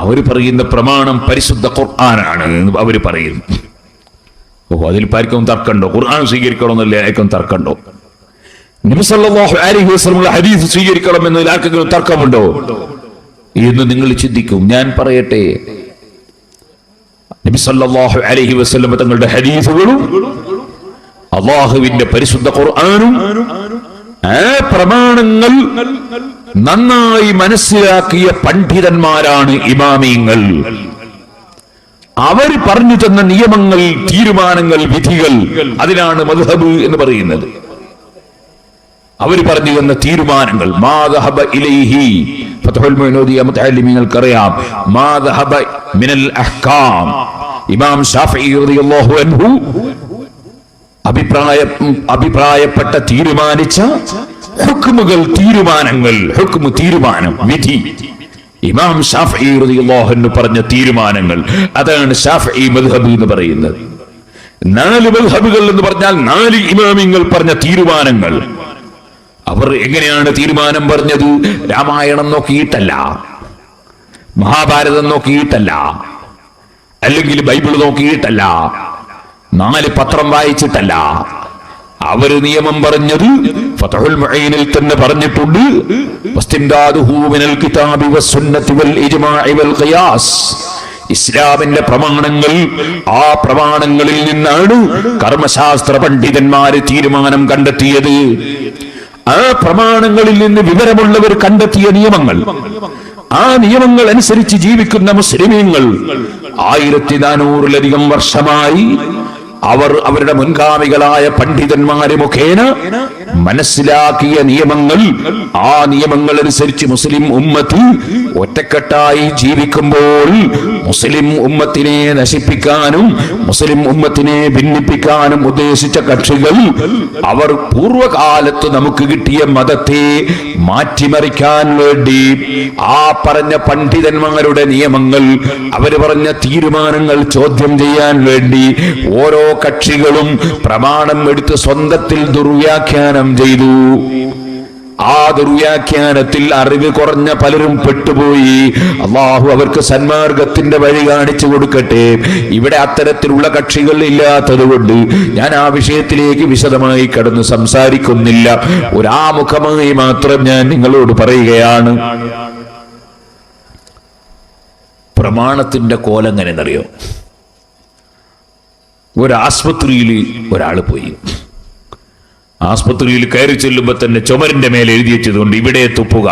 അവർ പറയുന്ന പ്രമാണം പരിശുദ്ധ ഖുർആനാണ് എന്ന് അവർ പറയുന്നു. അതിൽ ആർക്കും തർക്കമുണ്ടോ? ഖുർആൻ സ്വീകരിക്കണമെന്നല്ലേ ആർക്കും തർക്കമുണ്ടോ? നബി സല്ലല്ലാഹു അലൈഹി വസല്ലം ഹദീസ് സ്വീകരിക്കണം എന്നതിൽ ആർക്കെങ്കിലും തർക്കമുണ്ടോ എന്ന് നിങ്ങൾ ചിന്തിക്കും. ഞാൻ പറയട്ടെ, നബി സല്ലല്ലാഹു അലൈഹി വസല്ലം തങ്ങളുടെ ഹദീസുകളും അല്ലാഹുവിന്റെ പരിശുദ്ധ ഖുർആനും ആ പ്രമാണങ്ങൾ നന്നായി മനസ്സിലാക്കിയ പണ്ഡിതന്മാരാണ് ഇമാമിങ്ങൾ. അവർ പറഞ്ഞു തന്ന നിയമങ്ങൾ, തീരുമാനങ്ങൾ, വിധികൾ, അതിനാണ് മദ്ഹബ് എന്ന് പറയുന്നത്. അവർ പറഞ്ഞു തന്ന തീരുമാനങ്ങൾ മാ ദഹബ ഇലൈഹി ഫത്ഹുൽ മുഈനോദിയ മുതഅല്ലിമീങ്ങൾക്കറിയാം മാ ദഹബ മിനൽ അഹ്കാം. ഇമാം ശാഫിഈ റളിയല്ലാഹു അൻഹു അഭിപ്രായപ്പെട്ട തീരുമാനിച്ച ഹുക്മുകൾ, തീരുമാനങ്ങൾ, ഹുക്മു തീരുമാനം, വിധി, ഇമാം ശാഫിഈ റളിയല്ലാഹു അൻഹു പറഞ്ഞ തീരുമാനങ്ങൾ, അതാണ് ശാഫിഈ മദ്ഹബ് എന്ന് പറയുന്നത്. 4 മദ്ഹബുകൾ എന്ന് പറഞ്ഞാൽ 4 ഇമാമിങ്ങൾ പറഞ്ഞ തീരുമാനങ്ങൾ. അവർ എങ്ങനെയാണ് തീരുമാനം പറഞ്ഞത്? രാമായണം നോക്കിയിട്ടല്ല, മഹാഭാരതം നോക്കിയിട്ടല്ല, അല്ലെങ്കിൽ ബൈബിൾ നോക്കിയിട്ടല്ല, 4 പത്രം വായിച്ചിട്ടല്ല. അവര് നിയമം പറഞ്ഞത് ഫത്ഹുൽ മുഈനിൽ തന്നെ പറഞ്ഞിട്ടുണ്ട്. വസ്തിംദാദുഹു മിനൽ കിതാബി വസ്സുന്നതി വൽ ഇജ്മാഇ വൽ ഖിയാസ്. ഇസ്ലാമിന്റെ പ്രമാണങ്ങൾ, ആ പ്രമാണങ്ങളിൽ നിന്നാണ് കർമ്മശാസ്ത്ര പണ്ഡിതന്മാര് തീരുമാനം കണ്ടെത്തിയത്. ആ പ്രമാണങ്ങളിൽ നിന്ന് വിവരമുള്ളവർ കണ്ടെത്തിയ നിയമങ്ങൾ, ആ നിയമങ്ങൾ അനുസരിച്ച് ജീവിക്കുന്ന മുസ്ലിമീങ്ങൾ 1400-ലധികം വർഷമായി അവർ അവരുടെ മുൻഗാമികളായ പണ്ഡിതന്മാരെ മുഖേന മനസ്സിലാക്കിയ നിയമങ്ങൾ, ആ നിയമങ്ങൾ അനുസരിച്ച് മുസ്ലിം ഉമ്മത്ത് ഒറ്റക്കെട്ടായി ജീവിക്കുമ്പോൾ മുസ്ലിം ഉമ്മത്തിനെ നശിപ്പിക്കാനും മുസ്ലിം ഉമ്മത്തിനെ ഭിന്നിപ്പിക്കാനും ഉദ്ദേശിച്ച കക്ഷികൾ അവർ പൂർവകാലത്ത് നമുക്ക് കിട്ടിയ മതത്തെ മാറ്റിമറിക്കാൻ വേണ്ടി ആ പറഞ്ഞ പണ്ഡിതന്മാരുടെ നിയമങ്ങൾ, അവർ പറഞ്ഞ തീരുമാനങ്ങൾ ചോദ്യം ചെയ്യാൻ വേണ്ടി ഓരോ കക്ഷികളും പ്രമാണം എടുത്ത് സ്വന്തത്തിൽ ദുർവ്യാഖ്യാനം ചെയ്തു. ആ ദുർവ്യാഖ്യാനത്തിൽ അറിവ് കുറഞ്ഞ പലരും പെട്ടുപോയി. അള്ളാഹു അവർക്ക് സന്മാർഗത്തിന്റെ വഴി കാണിച്ചു കൊടുക്കട്ടെ. ഇവിടെ അത്തരത്തിലുള്ള കക്ഷികൾ ഇല്ലാത്തതുകൊണ്ട് ഞാൻ ആ വിഷയത്തിലേക്ക് വിശദമായി കടന്ന് സംസാരിക്കുന്നില്ല. ഒരാമുഖമായി മാത്രം ഞാൻ നിങ്ങളോട് പറയുകയാണ്. പ്രമാണത്തിന്റെ കോലെങ്ങനെന്നറിയോ? ഒരാസ്പത്രിയിൽ ഒരാൾ പോയി. ആസ്പത്രിയിൽ കയറി ചെല്ലുമ്പോ തന്നെ ചുമരിന്റെ മേലെ എഴുതി വെച്ചതുകൊണ്ട് ഇവിടെ തുപ്പുക.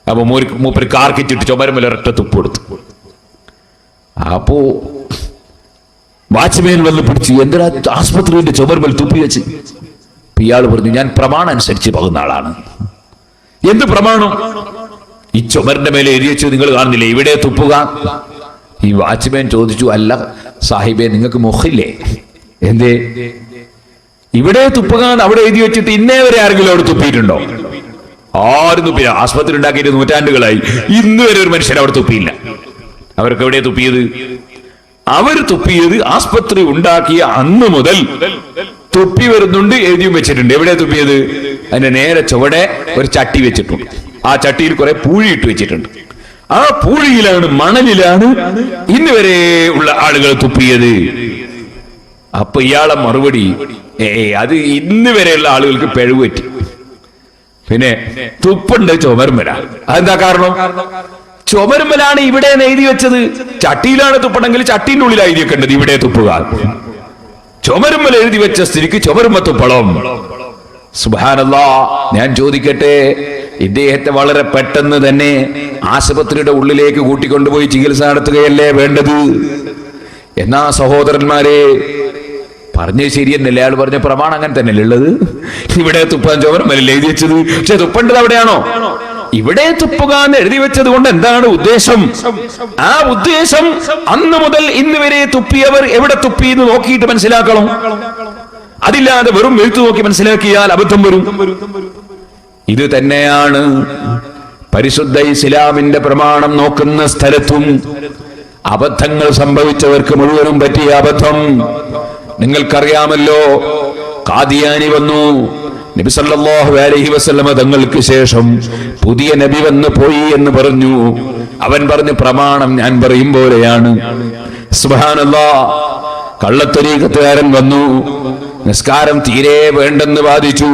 അപ്പൊ മൂപ്പര് കാർക്കിച്ചിട്ട് ചുമരമേലെ ഒരൊറ്റ തുപ്പ് കൊടുത്തു. അപ്പോ വാച്ച്മാൻ വന്ന് പിടിച്ചു, എന്തിനാ ആസ്പത്രിയുടെ ചുമരുമേൽ തുപ്പി വെച്ച്? ഇയാൾ പറഞ്ഞു, ഞാൻ പ്രമാണം അനുസരിച്ച് പോകുന്ന ആളാണ്. എന്ത് പ്രമാണം? ഈ ചുമരിന്റെ മേലെ എഴുതി വെച്ച് നിങ്ങൾ കാണുന്നില്ലേ, ഇവിടെ തുപ്പുക. ഈ വാച്ച്മാൻ ചോദിച്ചു, അല്ല സാഹിബേ, നിങ്ങൾക്ക് മുഖില്ലേ? എന്തേ? ഇവിടെ തുപ്പുകാൻ അവിടെ എഴുതി വെച്ചിട്ട് ഇന്നേ വരെ ആരെങ്കിലും അവിടെ തുപ്പിയിട്ടുണ്ടോ? ആരും തുപ്പിയില്ല. ആസ്പത്രി ഉണ്ടാക്കിയിട്ട് നൂറ്റാണ്ടുകളായി, ഇന്ന് വരെ ഒരു മനുഷ്യൻ അവിടെ തുപ്പിയില്ല. അവർക്ക് എവിടെ തുപ്പിയത്? അവർ തുപ്പിയത് ആസ്പത്രി ഉണ്ടാക്കിയ അന്ന് മുതൽ തുപ്പി വരുന്നുണ്ട്, എഴുതിയും വെച്ചിട്ടുണ്ട്. എവിടെ തുപ്പിയത്? അതിന്റെ നേരെ ചുവടെ ഒരു ചട്ടി വെച്ചിട്ടുണ്ട്. ആ ചട്ടിയിൽ കുറെ പൂഴിയിട്ട് വെച്ചിട്ടുണ്ട്. ആ പൂഴിയിലാണ്, മണലിലാണ് ഇന്ന് വരെ ഉള്ള ആളുകൾ തുപ്പിയത്. അപ്പൊ ഇയാളെ മറുപടി, അത് ഇന്ന് വരെയുള്ള ആളുകൾക്ക് പിഴവ് പറ്റി. പിന്നെ തുപ്പുണ്ട് ചുമരുമല. അതെന്താ കാരണം? ചുമരുമലാണ് ഇവിടെ എഴുതി വെച്ചത്. ചട്ടിയിലാണ് തുപ്പണമെങ്കിൽ ചട്ടീന്റെ ഉള്ളിൽ എഴുതി വെക്കേണ്ടത് ഇവിടെ തുപ്പുക. ചുമരുമല എഴുതി വെച്ച സ്ഥിതിക്ക് ചുമരുമ തുപ്പളം. സുബ്ഹാനല്ലാഹ്. ഞാൻ ചോദിക്കട്ടെ, ഇദ്ദേഹത്തെ വളരെ പെട്ടെന്ന് തന്നെ ആശുപത്രിയുടെ ഉള്ളിലേക്ക് കൂട്ടിക്കൊണ്ടുപോയി ചികിത്സ നടത്തുകയല്ലേ വേണ്ടത്? എന്നാ സഹോദരന്മാരെ, പറഞ്ഞത് ശരിയെന്നല്ലേ? അയാൾ പറഞ്ഞ പ്രമാണം അങ്ങനെ തന്നെയല്ലേ ഉള്ളത്? ഇവിടെ തുപ്പാൻ ചുമരുമലല്ലേ എഴുതി വെച്ചത്? പക്ഷെ തുപ്പേണ്ടത് അവിടെയാണോ? ഇവിടെ തുപ്പുക എന്ന് എഴുതി വെച്ചത് കൊണ്ട് എന്താണ് ഉദ്ദേശം? ആ ഉദ്ദേശം അന്ന് മുതൽ ഇന്ന് വരെ തുപ്പിയവർ എവിടെ തുപ്പി എന്ന് നോക്കിയിട്ട് മനസ്സിലാക്കണം. അതില്ലാതെ വെറും എഴുത്തു നോക്കി മനസ്സിലാക്കിയാൽ അബദ്ധം വരും. ഇത് തന്നെയാണ് പരിശുദ്ധ ഇസ്ലാമിന്റെ പ്രമാണം നോക്കുന്ന സ്ഥലത്തും അബദ്ധങ്ങൾ സംഭവിച്ചവർക്ക് മുഴുവനും പറ്റിയ അബദ്ധം. നിങ്ങൾക്കറിയാമല്ലോ, ഖാദിയാനി വന്നു, നബി സല്ലല്ലാഹു അലൈഹി വസല്ലമ തങ്ങൾക്ക് ശേഷം പുതിയ നബി വന്നു പോയി എന്ന് പറഞ്ഞു. അവൻ പറഞ്ഞു, പ്രമാണം ഞാൻ പറയും പോലെയാണ്. സുബ്ഹാനല്ലാഹ്. കള്ളത്തരീഖത്തുകാരൻ വന്നു, നിസ്കാരം തീരെ വേണ്ടെന്ന് വാദിച്ചു.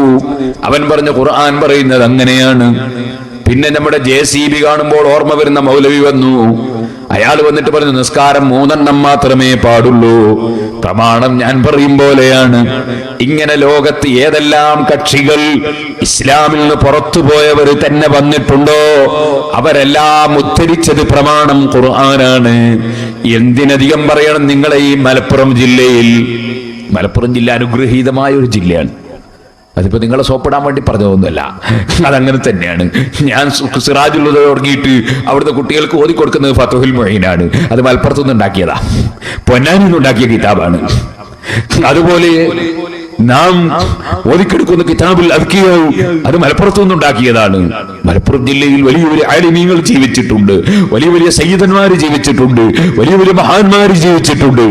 അവൻ പറഞ്ഞു, ഖുർആൻ പറയുന്നത് അങ്ങനെയാണ്. പിന്നെ നമ്മുടെ JCB കാണുമ്പോൾ ഓർമ്മ വരുന്ന മൗലവി വന്നു. അയാൾ വന്നിട്ട് പറഞ്ഞു, നിസ്കാരം 3 മാത്രമേ പാടുള്ളൂ, പ്രമാണം ഞാൻ പറയും പോലെയാണ്. ഇങ്ങനെ ലോകത്ത് ഏതെല്ലാം കക്ഷികൾ ഇസ്ലാമിൽ നിന്ന് പുറത്തുപോയവർ തന്നെ വന്നിട്ടുണ്ടോ അവരെല്ലാം ഉദ്ധരിച്ചത് പ്രമാണം ഖുർആനാണ്. എന്തിനധികം പറയണം, നിങ്ങളെ ഈ മലപ്പുറം ജില്ല അനുഗ്രഹീതമായ ഒരു ജില്ലയാണ്. അതിപ്പോ നിങ്ങളെ സോപ്പിടാൻ വേണ്ടി പറഞ്ഞതൊന്നുമല്ല, അതങ്ങനെ തന്നെയാണ്. ഞാൻ സിറാജുൽ ഹുദ തുടങ്ങിയിട്ട് അവിടുത്തെ കുട്ടികൾക്ക് ഓതി കൊടുക്കുന്നത് ഫത്ഹുൽ മുഈനാണ്. അത് മലപ്പുറത്തുനിന്ന് ഉണ്ടാക്കിയതാ, പൊന്നാനിയിൽ നിന്ന് ഉണ്ടാക്കിയ കിതാബാണ്. അതുപോലെ നാം ഓതിക്കെടുക്കുന്ന കിതാബുൽ അദ്കിയ അത് മലപ്പുറത്തു നിന്നുണ്ടാക്കിയതാണ്. മലപ്പുറം ജില്ലയിൽ വലിയ വലിയ ആലിമീങ്ങൾ ജീവിച്ചിട്ടുണ്ട്, വലിയ വലിയ സയ്യിദന്മാര് ജീവിച്ചിട്ടുണ്ട്, വലിയ വലിയ മഹാന്മാര് ജീവിച്ചിട്ടുണ്ട്.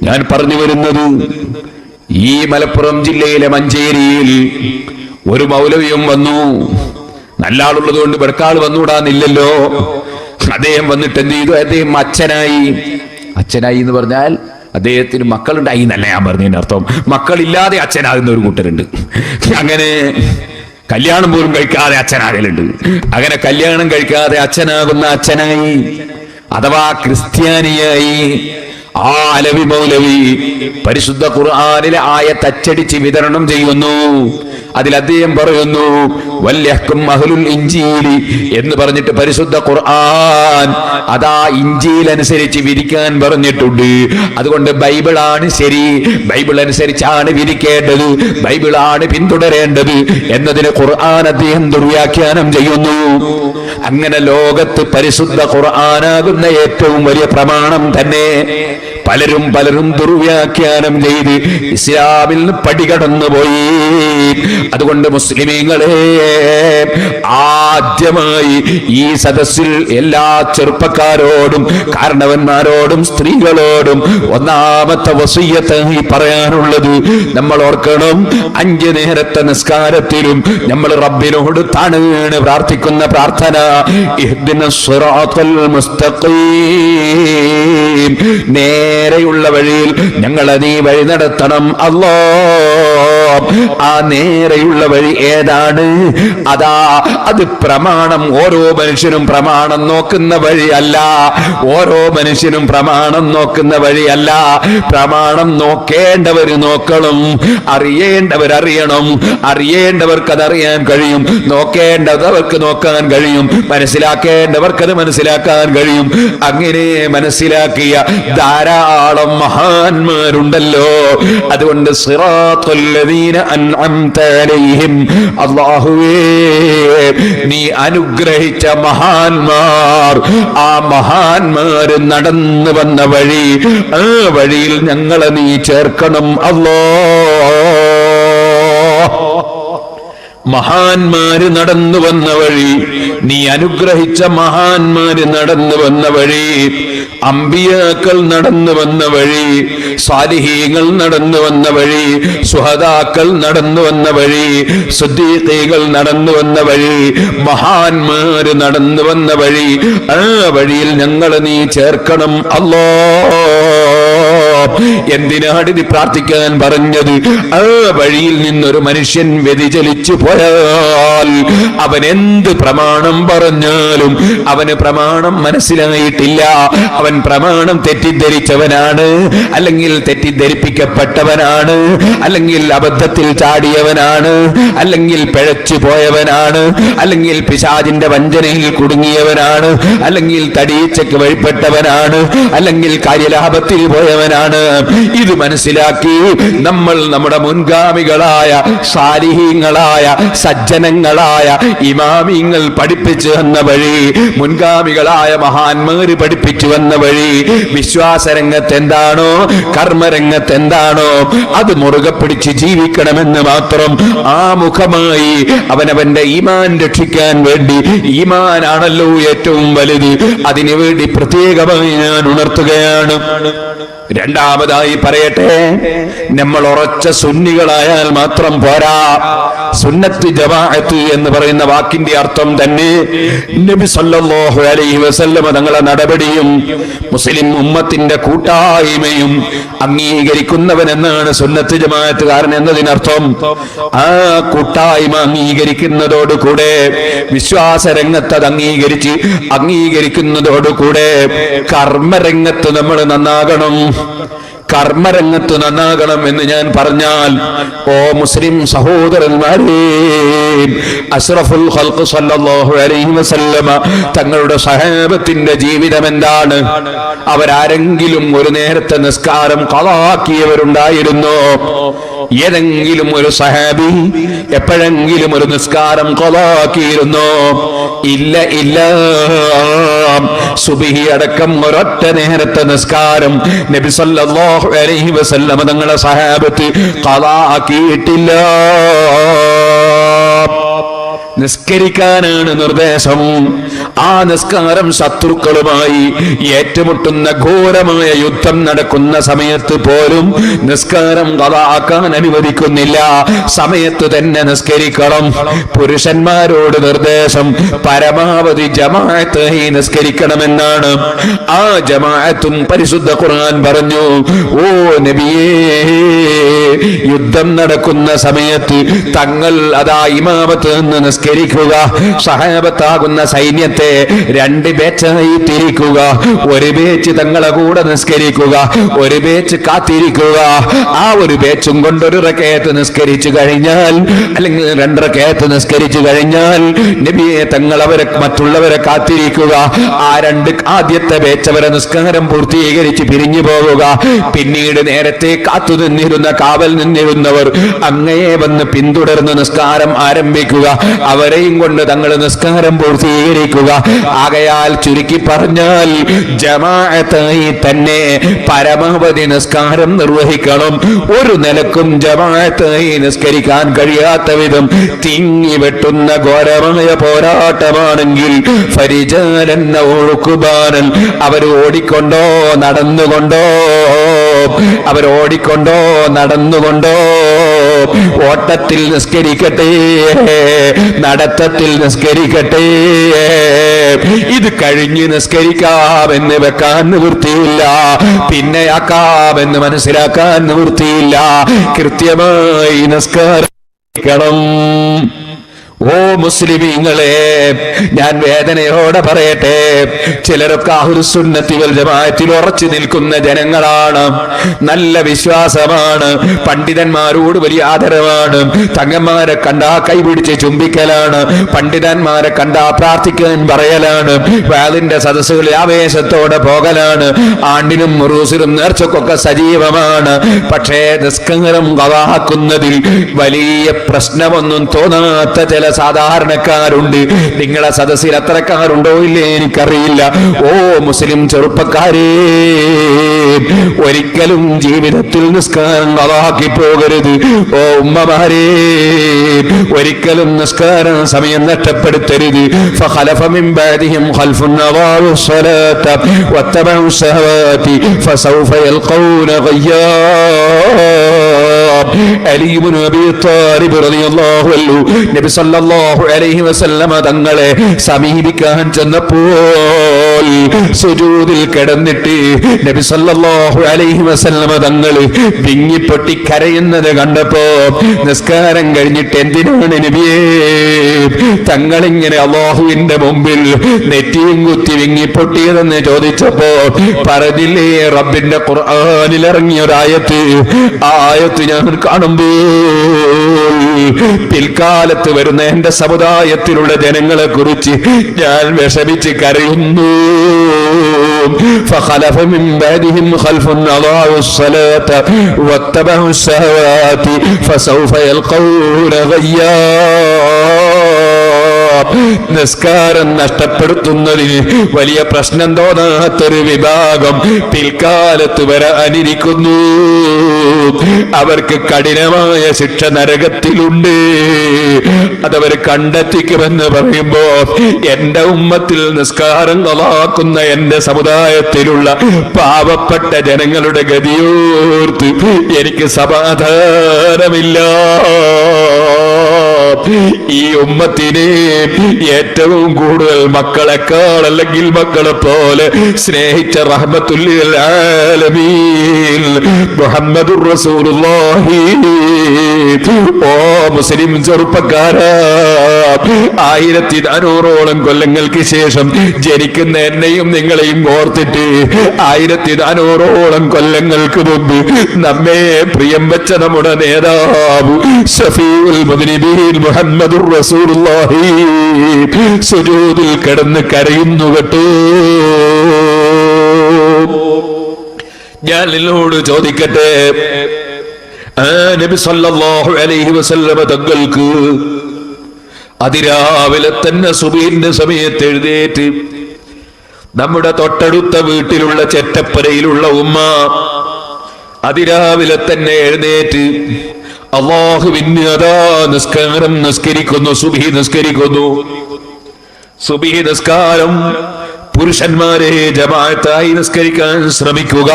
ഞാൻ പറഞ്ഞു വരുന്നത്, ഈ മലപ്പുറം ജില്ലയിലെ മഞ്ചേരിയിൽ ഒരു മൗലവിയും വന്നു. നല്ല ആളുള്ളത് കൊണ്ട് ബർക്കാൾ വന്നുകൂടാന്നില്ലല്ലോ. അദ്ദേഹം വന്നിട്ട് എന്ത് ചെയ്തു? അദ്ദേഹം അച്ഛനായി എന്ന് പറഞ്ഞാൽ അദ്ദേഹത്തിന് മക്കളുണ്ടായി എന്നല്ല ഞാൻ പറഞ്ഞതിന്റെ അർത്ഥം. മക്കളില്ലാതെ അച്ഛനാകുന്ന ഒരു കൂട്ടരുണ്ട്. അങ്ങനെ കല്യാണം പോലും കഴിക്കാതെ അച്ഛനാകലുണ്ട്. അങ്ങനെ കല്യാണം കഴിക്കാതെ അച്ഛനാകുന്ന അച്ഛനായി അഥവാ ക്രിസ്ത്യാനിയായി ആ അലവി മൗലവി പരിശുദ്ധ ഖുർആനിലെ ആയത്ത് അച്ചടിച്ച് വിതരണം ചെയ്യുന്നു. അതിൽ അദ്ദേഹം പറയുന്നു, വല്യഹ്കും അഹ്ലുൽ ഇൻജീലി എന്ന് പറഞ്ഞിട്ട് പരിശുദ്ധ ഖുർആൻ അതാ ഇൻജീൽ അനുസരിച്ച് വിരിക്കാൻ പറഞ്ഞിട്ടുണ്ട്. അതുകൊണ്ട് ബൈബിളാണ് ശരി, ബൈബിൾ അനുസരിച്ചാണ് വിരിക്കേണ്ടത്, ബൈബിളാണ് പിന്തുടരേണ്ടത് എന്നതിന് ഖുർആൻ അദ്ദേഹം ദുർവ്യാഖ്യാനം ചെയ്യുന്നു. അങ്ങനെ ലോകത്ത് പരിശുദ്ധ ഖുർആനാകുന്ന ഏറ്റവും വലിയ പ്രമാണം തന്നെ പലരും ദുർവ്യാഖ്യാനം ചെയ്ത് ഇസ്ലാമിൽ നിന്ന് പടികടന്നു പോയി. അതുകൊണ്ട് മുസ്ലിമീങ്ങളെ, ആദ്യമായി ഈ സദസ്സിൽ എല്ലാ ചെറുപ്പക്കാരോടും കാരണവന്മാരോടും സ്ത്രീകളോടും ഒന്നാമത്തെ വസിയ്യത്തായി പറയാനുള്ളത്, നമ്മൾ ഓർക്കണം, 5 നേരത്തെ നിസ്കാരത്തിലും നമ്മൾ റബ്ബിനോട് താണുവീണ് പ്രാർത്ഥിക്കുന്ന പ്രാർത്ഥന, ഇഹ്ദിനസ് സിറാത്തൽ മുസ്തഖീം, നേരെയുള്ള വഴിയിൽ ഞങ്ങളെ നീ വഴി നടത്തണം അല്ലാഹ്. ആ നേരെയുള്ള വഴി ഏതാണ്? അതാ അത് പ്രമാണം. ഓരോ മനുഷ്യനും പ്രമാണം നോക്കുന്ന വഴിയല്ല, ഓരോ മനുഷ്യനും പ്രമാണം നോക്കുന്ന വഴിയല്ല. പ്രമാണം നോക്കേണ്ടവർ നോക്കണം, അറിയേണ്ടവർ അറിയണം, അറിയേണ്ടവർക്ക് അതറിയാൻ കഴിയും, നോക്കേണ്ടവർക്ക് നോക്കാൻ കഴിയും, മനസ്സിലാക്കേണ്ടവർക്ക് അത് മനസ്സിലാക്കാൻ കഴിയും. അങ്ങനെ മനസ്സിലാക്കിയ ധാരാളം മഹാന്മാരുണ്ടല്ലോ. അതുകൊണ്ട് സിറാത്തുൽ ലദീന അൻഅംത അലൈഹിം, അല്ലാഹുവേ നീ അനുഗ്രഹിച്ച മഹാന്മാർ, ആ മഹാന്മാര് നടന്നു വന്ന വഴി, ആ വഴിയിൽ ഞങ്ങളെ നീ ചേർക്കണം അല്ലാഹ്. മഹാന്മാര് നടന്നു വന്ന വഴി, നീ അനുഗ്രഹിച്ച മഹാന്മാര് നടന്നു വന്ന വഴി, അമ്പിയാക്കൾ നടന്നു വന്ന വഴി, സാലിഹീങ്ങൾ നടന്നു വന്ന വഴി, സുഹദാക്കൾ നടന്നു വന്ന വഴി, സിദ്ദീഖീകൾ നടന്നു വന്ന വഴി, മഹാന്മാര് നടന്നു വന്ന വഴി, ആ വഴിയിൽ ഞങ്ങളെ നീ ചേർക്കണം അല്ലാഹ്. എന്തിനാണ് നീ പ്രാർത്ഥിക്കാൻ പറഞ്ഞത്? ആ വഴിയിൽ നിന്നൊരു മനുഷ്യൻ വ്യതിചലിച്ചു പോയാൽ അവൻ എന്ത് പ്രമാണം പറഞ്ഞാലും അവന് പ്രമാണം മനസ്സിലായിട്ടില്ല, അവൻ പ്രമാണം തെറ്റിദ്ധരിച്ചവനാണ്, അല്ലെങ്കിൽ തെറ്റിദ്ധരിപ്പിക്കപ്പെട്ടവനാണ്, അല്ലെങ്കിൽ അബദ്ധത്തിൽ ചാടിയവനാണ്, അല്ലെങ്കിൽ പിഴച്ചു പോയവനാണ്, അല്ലെങ്കിൽ പിശാചിന്റെ വഞ്ചനയിൽ കുടുങ്ങിയവനാണ്, അല്ലെങ്കിൽ തടീച്ചയ്ക്ക് വഴിപ്പെട്ടവനാണ്, അല്ലെങ്കിൽ കാര്യലാഭത്തിൽ പോയവനാണ്. ഇത് മനസ്സിലാക്കി നമ്മൾ നമ്മുടെ മുൻഗാമികളായ സാലിഹീങ്ങളായ സജ്ജനങ്ങളായ ഇമാമിങ്ങൾ പഠിപ്പിച്ചു വന്ന വഴി, മുൻഗാമികളായ മഹാന്മാര് പഠിപ്പിച്ചു വന്ന വഴി, വിശ്വാസരംഗത്ത് എന്താണോ കർമ്മരംഗത്ത് എന്താണോ അത് മുറുകെ പിടിച്ച് ജീവിക്കണമെന്ന് മാത്രം ആമുഖമായി അവനവന്റെ ഈമാൻ രക്ഷിക്കാൻ വേണ്ടി, ഈമാനാണല്ലോ ഏറ്റവും വലുത്, അതിനുവേണ്ടി പ്രത്യേകമായി ഞാൻ ഉണർത്തുകയാണ്. രണ്ടാമതായി പറയട്ടെ, നമ്മൾ ഉറച്ച സുന്നികളായാൽ മാത്രം പോരാ. സുന്നത്ത് ജമാഅത്ത് എന്ന് പറയുന്ന വാക്കിന്റെ അർത്ഥം തന്നെ നബി സല്ലല്ലാഹു അലൈഹി വസല്ലം തങ്ങളുടെ നടപടിയും മുസ്ലിം ഉമ്മത്തിന്റെ കൂട്ടായ്മയും അംഗീകരിക്കുന്നവൻ എന്നാണ് സുന്നത്ത് ജമാഅത്തുകാരൻ എന്നതിനർത്ഥം. ആ കൂട്ടായ്മ അംഗീകരിക്കുന്നതോടുകൂടെ വിശ്വാസരംഗത്ത് അത് അംഗീകരിക്കുന്നതോടുകൂടെ കർമ്മരംഗത്ത് നമ്മൾ നന്നാകണം. കർമ്മരംഗത്ത് നന്നാകണം എന്ന് ഞാൻ പറഞ്ഞാൽ, ഓ മുസ്ലിം സഹോദരന്മാരെ, അഷ്റഫുൽ ഖൽഖ് സല്ലല്ലാഹു അലൈഹി വസല്ലമ തങ്ങളുടെ സഹാബത്തിന്റെ ജീവിതം എന്താണ്? അവരാരെങ്കിലും ഒരു നേരത്തെ നിസ്കാരം ഖളാക്കിയവരുണ്ടായിരുന്നോ? ഏതെങ്കിലും ഒരു സഹാബി എപ്പോഴെങ്കിലും ഒരു നിസ്കാരം ഖളാക്കിയിരുന്നോ? ഇല്ല. സുബ്ഹി അടക്കം ഒരൊറ്റ നേരത്തെ നിസ്കാരം നബി സല്ലല്ലാഹു അലൈഹി വസല്ലം തങ്ങളുടെ സഹാബത്ത് ഖളാക്കിയിട്ടില്ല. നിസ്കരിക്കാനാണ് നിർദ്ദേശം. ആ നിസ്കാരം ശത്രുക്കളുമായി ഏറ്റുമുട്ടുന്ന ഘോരമായ യുദ്ധം നടക്കുന്ന സമയത്ത് പോലും നിസ്കാരം ഖളാക്കാൻ അനുവദിക്കുന്നില്ല. സമയത്ത് തന്നെ നിസ്കരിക്കണം. പുരുഷന്മാരോട് നിർദ്ദേശം പരമാവധി ജമാഅത്തായി നിസ്കരിക്കണമെന്നാണ്. ആ ജമാഅത്തും പരിശുദ്ധ ഖുർആൻ പറഞ്ഞു, ഓ നബിയേ, യുദ്ധം നടക്കുന്ന സമയത്ത് തങ്ങൾ അതാ ഇമാമത്ത് നിന്ന് നിസ്കരിക്കുക. സഹാബത്താകുന്ന സൈന്യത്തെ രണ്ട് ബാച്ചായി തിരിക്കുക. ഒരു ബാച്ച് തങ്ങളെ കൂടെ നിസ്കരിക്കുക, ഒരു ബാച്ച് കാത്തിരിക്കുക. ആ ഒരു ബാച്ചും കൊണ്ട് ഒരു റകഅത്ത് നിസ്കരിച്ചു കഴിഞ്ഞാൽ, അല്ലെങ്കിൽ 2 റകഅത്ത് നിസ്കരിച്ചു കഴിഞ്ഞാൽ നബിയെ തങ്ങൾ മറ്റുള്ളവരെ കാത്തിരിക്കുക. ആ ആദ്യത്തെ ബാച്ച് അവരെ നിസ്കാരം പൂർത്തീകരിച്ച് പിരിഞ്ഞു പോവുക. പിന്നീട് നേരത്തെ കാത്തുനിന്നിരുന്ന കാവൽ നിന്നിരുന്നവർ അങ്ങയെ വന്ന് പിന്തുടർന്ന് നിസ്കാരം ആരംഭിക്കുക. അവരെയും കൊണ്ട് തങ്ങൾ നിസ്കാരം പൂർത്തീകരിക്കുക. ആകയാൽ ചുരുക്കി പറഞ്ഞാൽ ജമാഅത്തായി തന്നെ പരമാവധി നിസ്കാരം നിർവഹിക്കണം. ഒരു നിലക്കും ജമാഅത്തായി നിസ്കരിക്കാൻ കഴിയാത്ത വിധം തിങ്ങി വെട്ടുന്ന ഘോരമായ പോരാട്ടമാണെങ്കിൽ ഫരിജാലൻ ഔ റുക്ബാനൻ, അവർ ഓടിക്കൊണ്ടോ നടന്നുകൊണ്ടോ ഓട്ടത്തിൽ നിസ്കരിക്കട്ടെ, നടത്തത്തിൽ നിസ്കരിക്കട്ടെ. ഇത് കഴിഞ്ഞ് നിസ്കരിക്കാമെന്ന് വെക്കാൻ നിവൃത്തിയില്ല, പിന്നെയാക്കാമെന്ന് മനസ്സിലാക്കാൻ നിവൃത്തിയില്ല. കൃത്യമായി നിസ്കരിക്കണം. ഓ മുസ്ലിമീങ്ങളെ, ഞാൻ വേദനയോടെ പറയട്ടെ, ചിലരൊക്കെ അഹ്ലുസ് സുന്നത്തി വൽ ജമാഅത്തിൽ ഉറച്ചു നിൽക്കുന്ന ജനങ്ങളാണ്. നല്ല വിശ്വാസമാണ്, പണ്ഡിതന്മാരോട് വലിയ ആദരവാണ്, തങ്ങന്മാരെ കണ്ടാ കൈപിടിച്ച് ചുംബിക്കലാണ്, പണ്ഡിതന്മാരെ കണ്ടാ പ്രാർത്ഥിക്കാൻ പറയലാണ്, വാളിന്റെ സദസ്സുകളിൽ ആവേശത്തോടെ പോകലാണ്, ആണ്ടിനും മുറൂസിലും നേർച്ചക്കൊക്കെ സജീവമാണ്. പക്ഷേ നിസ്കാരം ഖളാക്കുന്നതിൽ വലിയ പ്രശ്നമൊന്നും തോന്നാത്ത ചില സാധാരണക്കാരുണ്ട്. നിങ്ങളെ സദസ്സിൽ അത്തരക്കാരുണ്ടോ ഇല്ലേ എനിക്കറിയില്ല. ഓ മുസ്ലിം ചെറുപ്പക്കാരേ, ഒരിക്കലും ജീവിതത്തിൽ നിസ്കാരം ഖളാക്കി പോകരുത്. ഓ ഉമ്മമാരേ, ഒരിക്കലും നിസ്കാര സമയം നഷ്ടപ്പെടുത്തരുത്. ഫഖലഫ മിൻ ബഅദിഹിം ഖൽഫുൻ അദാഉ സ്വലാത വത്തബഉ ശഹവാതി ഫസൗഫ യൽഖൗന ഗയ്യാ. അലി ഇബ്നു അബീ ത്വാലിബ് റളിയല്ലാഹു അൻഹു നബി സല്ലല്ലാഹു അലൈഹി വസല്ലമ തങ്ങളെ സമീപിക്കാൻ ചെന്നപ്പോൾ സുജൂദിൽ കിടന്നിട്ട് നബി സല്ലല്ലാഹു അലൈഹി വസല്ലമ തങ്ങൾ വിങ്ങിപ്പൊട്ടി കരയുന്നത് കണ്ടപ്പോ, നിസ്കാരം കഴിഞ്ഞിട്ട് എന്തിനാണ് നബിയേ തങ്ങളിങ്ങനെ അല്ലാഹുവിന്റെ മുമ്പിൽ നെറ്റിയും കുത്തി വിങ്ങിപ്പൊട്ടിയതെന്ന് ചോദിച്ചപ്പോ പറഞ്ഞില്ലേ, റബ്ബിന്റെ ഖുർആനിൽ ഇറങ്ങിയ ഒരായത്ത്, ആ ആയത്ത് ഞാൻ കാണുമ്പോൾ പിൽക്കാലത്ത് വരുന്ന എന്റെ സമുദായത്തിലുള്ള ജനങ്ങളെ കുറിച്ച് ഞാൻ വിഷമിച്ച് കരയുന്നു. فخلف من بعدهم خلف أضاعوا الصلاة واتبعوا الشهوات فسوف يلقون غيا. നിസ്കാരം നഷ്ടപ്പെടുത്തുന്നതിന് വലിയ പ്രശ്നം തോന്നാത്തൊരു വിഭാഗം പിൽക്കാലത്ത് വരാനിരിക്കുന്നു. അവർക്ക് കഠിനമായ ശിക്ഷ നരകത്തിലുണ്ട്. അതവർ കണ്ടെത്തിക്കുമെന്ന് പറയുമ്പോ എന്റെ ഉമ്മത്തിൽ നിസ്കാരം കളാക്കുന്ന എന്റെ സമുദായത്തിലുള്ള പാവപ്പെട്ട ജനങ്ങളുടെ ഗതിയോർത്ത് എനിക്ക് സമാധാനമില്ല. ഈ ഉമ്മത്തിനെ ഏറ്റവും കൂടുതൽ മക്കളെക്കാൾ അല്ലെങ്കിൽ മക്കളെ പോലെ സ്നേഹിച്ച റഹ്മത്തുൽ ലിൽ ആലമീൻ മുഹമ്മദുർ റസൂലുള്ളാഹി. ഓ മുസ്ലിം ചെറുപ്പക്കാരാ, 1400ഓളം കൊല്ലങ്ങൾക്ക് ശേഷം ജനിക്കുന്ന എന്നെയും നിങ്ങളെയും ഓർത്തിട്ട് 1400ഓളം കൊല്ലങ്ങൾക്ക് മുമ്പ് നമ്മെ പ്രിയം വെച്ച നമ്മുടെ നേതാവ് ശഫീഉൽ മുദ്നിബീൻ മുഹമ്മദുർ റസൂലുള്ളാഹി സുജൂദിൽ കിടന്ന് കരയുന്നു കേട്ടോ. ഞാൻ നിന്നോട് ചോദിക്കട്ടെ, നബി സല്ലല്ലാഹു അലൈഹി വസല്ലമ തങ്ങൾക്ക് അതിരാവിലെ തന്നെ സുബഹിന്റെ സമയത്ത് എഴുന്നേറ്റ് നമ്മുടെ തൊട്ടടുത്ത വീട്ടിലുള്ള ചെറ്റപ്പരയിലുള്ള ഉമ്മ അതിരാവിലെ തന്നെ എഴുന്നേറ്റ് അല്ലാഹുവിന് അതാ നിസ്കാരം നിസ്കരിക്കുന്നു, സുബഹി നിസ്കരിക്കുന്നു. സുബഹി നിസ്കാരം പുരുഷന്മാരെ ജമാഅത്തായി നിസ്കരിക്കാൻ ശ്രമിക്കുക.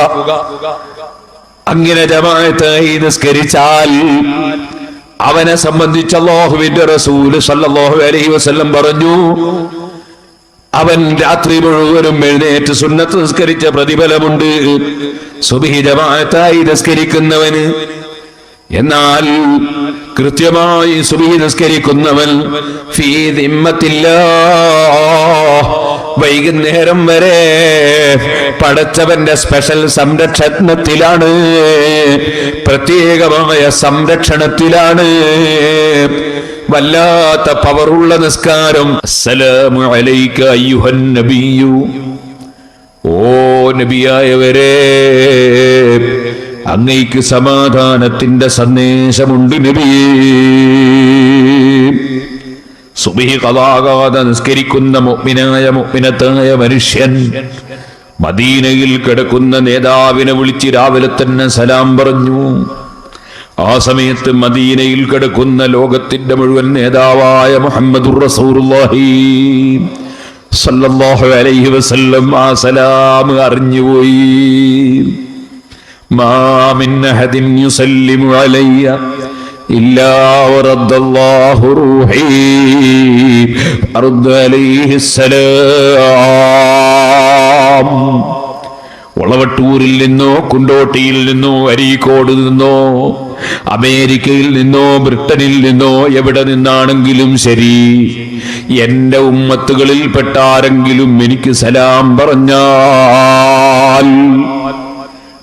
അങ്ങനെ ജമാഅത്തായി നിസ്കരിച്ചാൽ അവനെ സംബന്ധിച്ച് അല്ലാഹുവിന്റെ റസൂൽ സല്ലല്ലാഹു അലൈഹി വസല്ലം പറഞ്ഞു, അവൻ രാത്രി മുഴുവനും എഴുന്നേറ്റ് സുന്നത്ത് നിസ്കരിച്ച പ്രതിഫലമുണ്ട് സുബ്ഹി ജമാഅത്തായി നിസ്കരിക്കുന്നവന്. എന്നാൽ കൃത്യമായി സുബ്ഹി നിസ്കരിക്കുന്നവൻ ഫീ ദിമ്മത്തില്ലാഹ്, വൈകുന്നേരം വരെ പടച്ചവന്റെ സ്പെഷ്യൽ സംരക്ഷണത്തിലാണ്, പ്രത്യേകമായ സംരക്ഷണത്തിലാണ്. വല്ലാത്ത പവറുള്ള നിസ്കാരം. അസ്സലാമു അലൈക അയ്യുഹൻ നബിയു, ഓ നബിയായവരെ അങ്ങേക്ക് സമാധാനത്തിന്റെ സന്ദേശമുണ്ട് നബിയേ. സുബ്ഹി ഖളാകാതെ നിസ്കരിക്കുന്ന മുഅ്മിനായ മുഅ്മിനത്തായ മനുഷ്യൻ മദീനയിൽ കിടക്കുന്ന നേതാവിനെ വിളിച്ച് രാവിലെ തന്നെ സലാം പറഞ്ഞു. ആ സമയത്ത് മദീനയിൽ കിടക്കുന്ന ലോകത്തിന്റെ മുഴുവൻ നേതാവായ മുഹമ്മദുർ റസൂലുള്ളാഹി സല്ലല്ലാഹു അലൈഹി വസല്ലം ആ സലാം അറിഞ്ഞുപോയി. മാ മിൻ അഹദിൻ യുസല്ലിമു അലയ്യ ഇല്ലാ വറദ്ദല്ലാഹു റൂഹി അർദ അലൈഹിസ്സലാം. വളവട്ടൂരിൽ നിന്നോ കുണ്ടോട്ടിയിൽ നിന്നോ അരീക്കോട് നിന്നോ അമേരിക്കയിൽ നിന്നോ ബ്രിട്ടനിൽ നിന്നോ എവിടെ നിന്നാണെങ്കിലും ശരി, എന്റെ ഉമ്മത്തുകളിൽപ്പെട്ട ആരെങ്കിലും എനിക്ക് സലാം പറഞ്ഞാൽ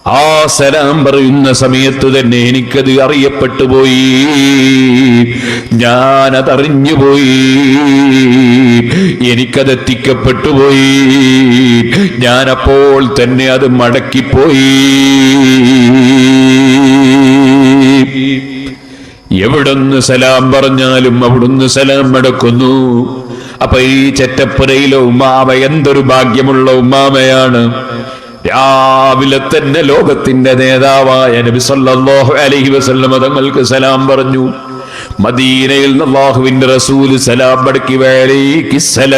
ആ സലാം പറയുന്ന സമയത്ത് തന്നെ എനിക്കത് അറിയപ്പെട്ടു പോയി, ഞാനതറിഞ്ഞുപോയി, എനിക്കതെത്തിക്കപ്പെട്ടു പോയി, ഞാനപ്പോൾ തന്നെ അത് മടക്കിപ്പോയി. എവിടുന്ന് സലാം പറഞ്ഞാലും അവിടുന്ന് സലാം മടക്കുന്നു. അപ്പൊ ഈ ചെറ്റപ്പുരയിലെ ഉമ്മാമ എന്തൊരു ഭാഗ്യമുള്ള ഉമ്മാമയാണ്. രാവിലെ തന്നെ ലോകത്തിന്റെ നേതാവായ നബി സല്ലല്ലാഹു അലൈഹി വസല്ലം തങ്ങൾക്ക് സലാം പറഞ്ഞു. മദീനയിൽ അല്ലാഹുവിന്റെ റസൂൽ സലാം മടക്കി വഅലൈഹിസ്സലാം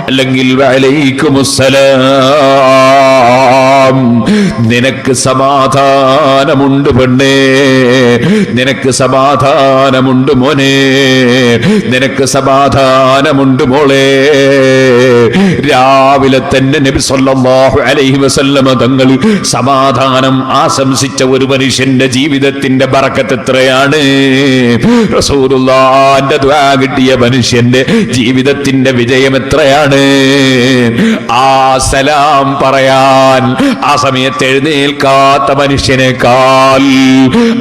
അല്ലെങ്കിൽ വഅലൈക്കുമുസ്സലാം, നിനക്ക് സമാധാനമുണ്ട് പെണ്ണേ, നിനക്ക് സമാധാനമുണ്ട് മോനെ, നിനക്ക് സമാധാനമുണ്ട് മോളെ. രാവിലെ തന്നെ നബി സല്ലല്ലാഹു അലൈഹി വസല്ലം തങ്ങൾ സമാധാനം ആശംസിച്ച ഒരു മനുഷ്യന്റെ ജീവിതത്തിന്റെ ബറക്കത്ത് എത്രയാണ്. റസൂലുള്ളാഹിന്റെ ദുആ കിട്ടിയ മനുഷ്യന്റെ ജീവിതത്തിന്റെ വിജയം എത്രയാണ്. ആ സലാം പറയാൻ ആ സമയത്ത് എഴുന്നേൽക്കാത്ത മനുഷ്യനേക്കാൾ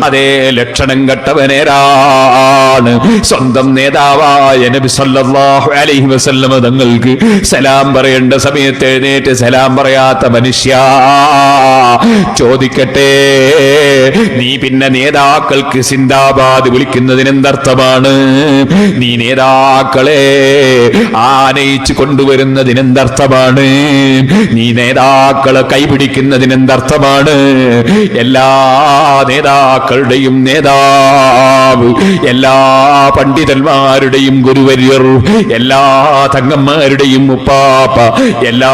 അതേ ലക്ഷണം കെട്ടവനേരാണ് സ്വന്തം നേതാവായ നബി സല്ലല്ലാഹു അലൈഹി വസല്ലം തങ്ങൾക്ക് സലാം പറയേണ്ട സമയത്ത് എഴുന്നേറ്റ് സലാം പറയാത്ത മനുഷ്യ. ചോദിക്കട്ടെ, നീ പിന്നെ നേതാക്കൾക്ക് സിന്ദാബാദ് വിളിക്കുന്നതിന് എന്തർത്ഥമാണ്? നീ നേതാക്കളെ ആനയിച്ചു കൊണ്ടുവരുന്നതിന് എന്തർത്ഥമാണ്? നീ നേതാക്കളെ കൈപിടിക്കുന്നതിന് എന്തർത്ഥമാണ്? എല്ലാ നേതാക്കളുടെയും നേതാവ്, എല്ലാ പണ്ഡിതന്മാരുടെയും ഗുരുവര്യർ, എല്ലാ തങ്ങന്മാരുടെയും ഉപ്പാപ്പ, എല്ലാ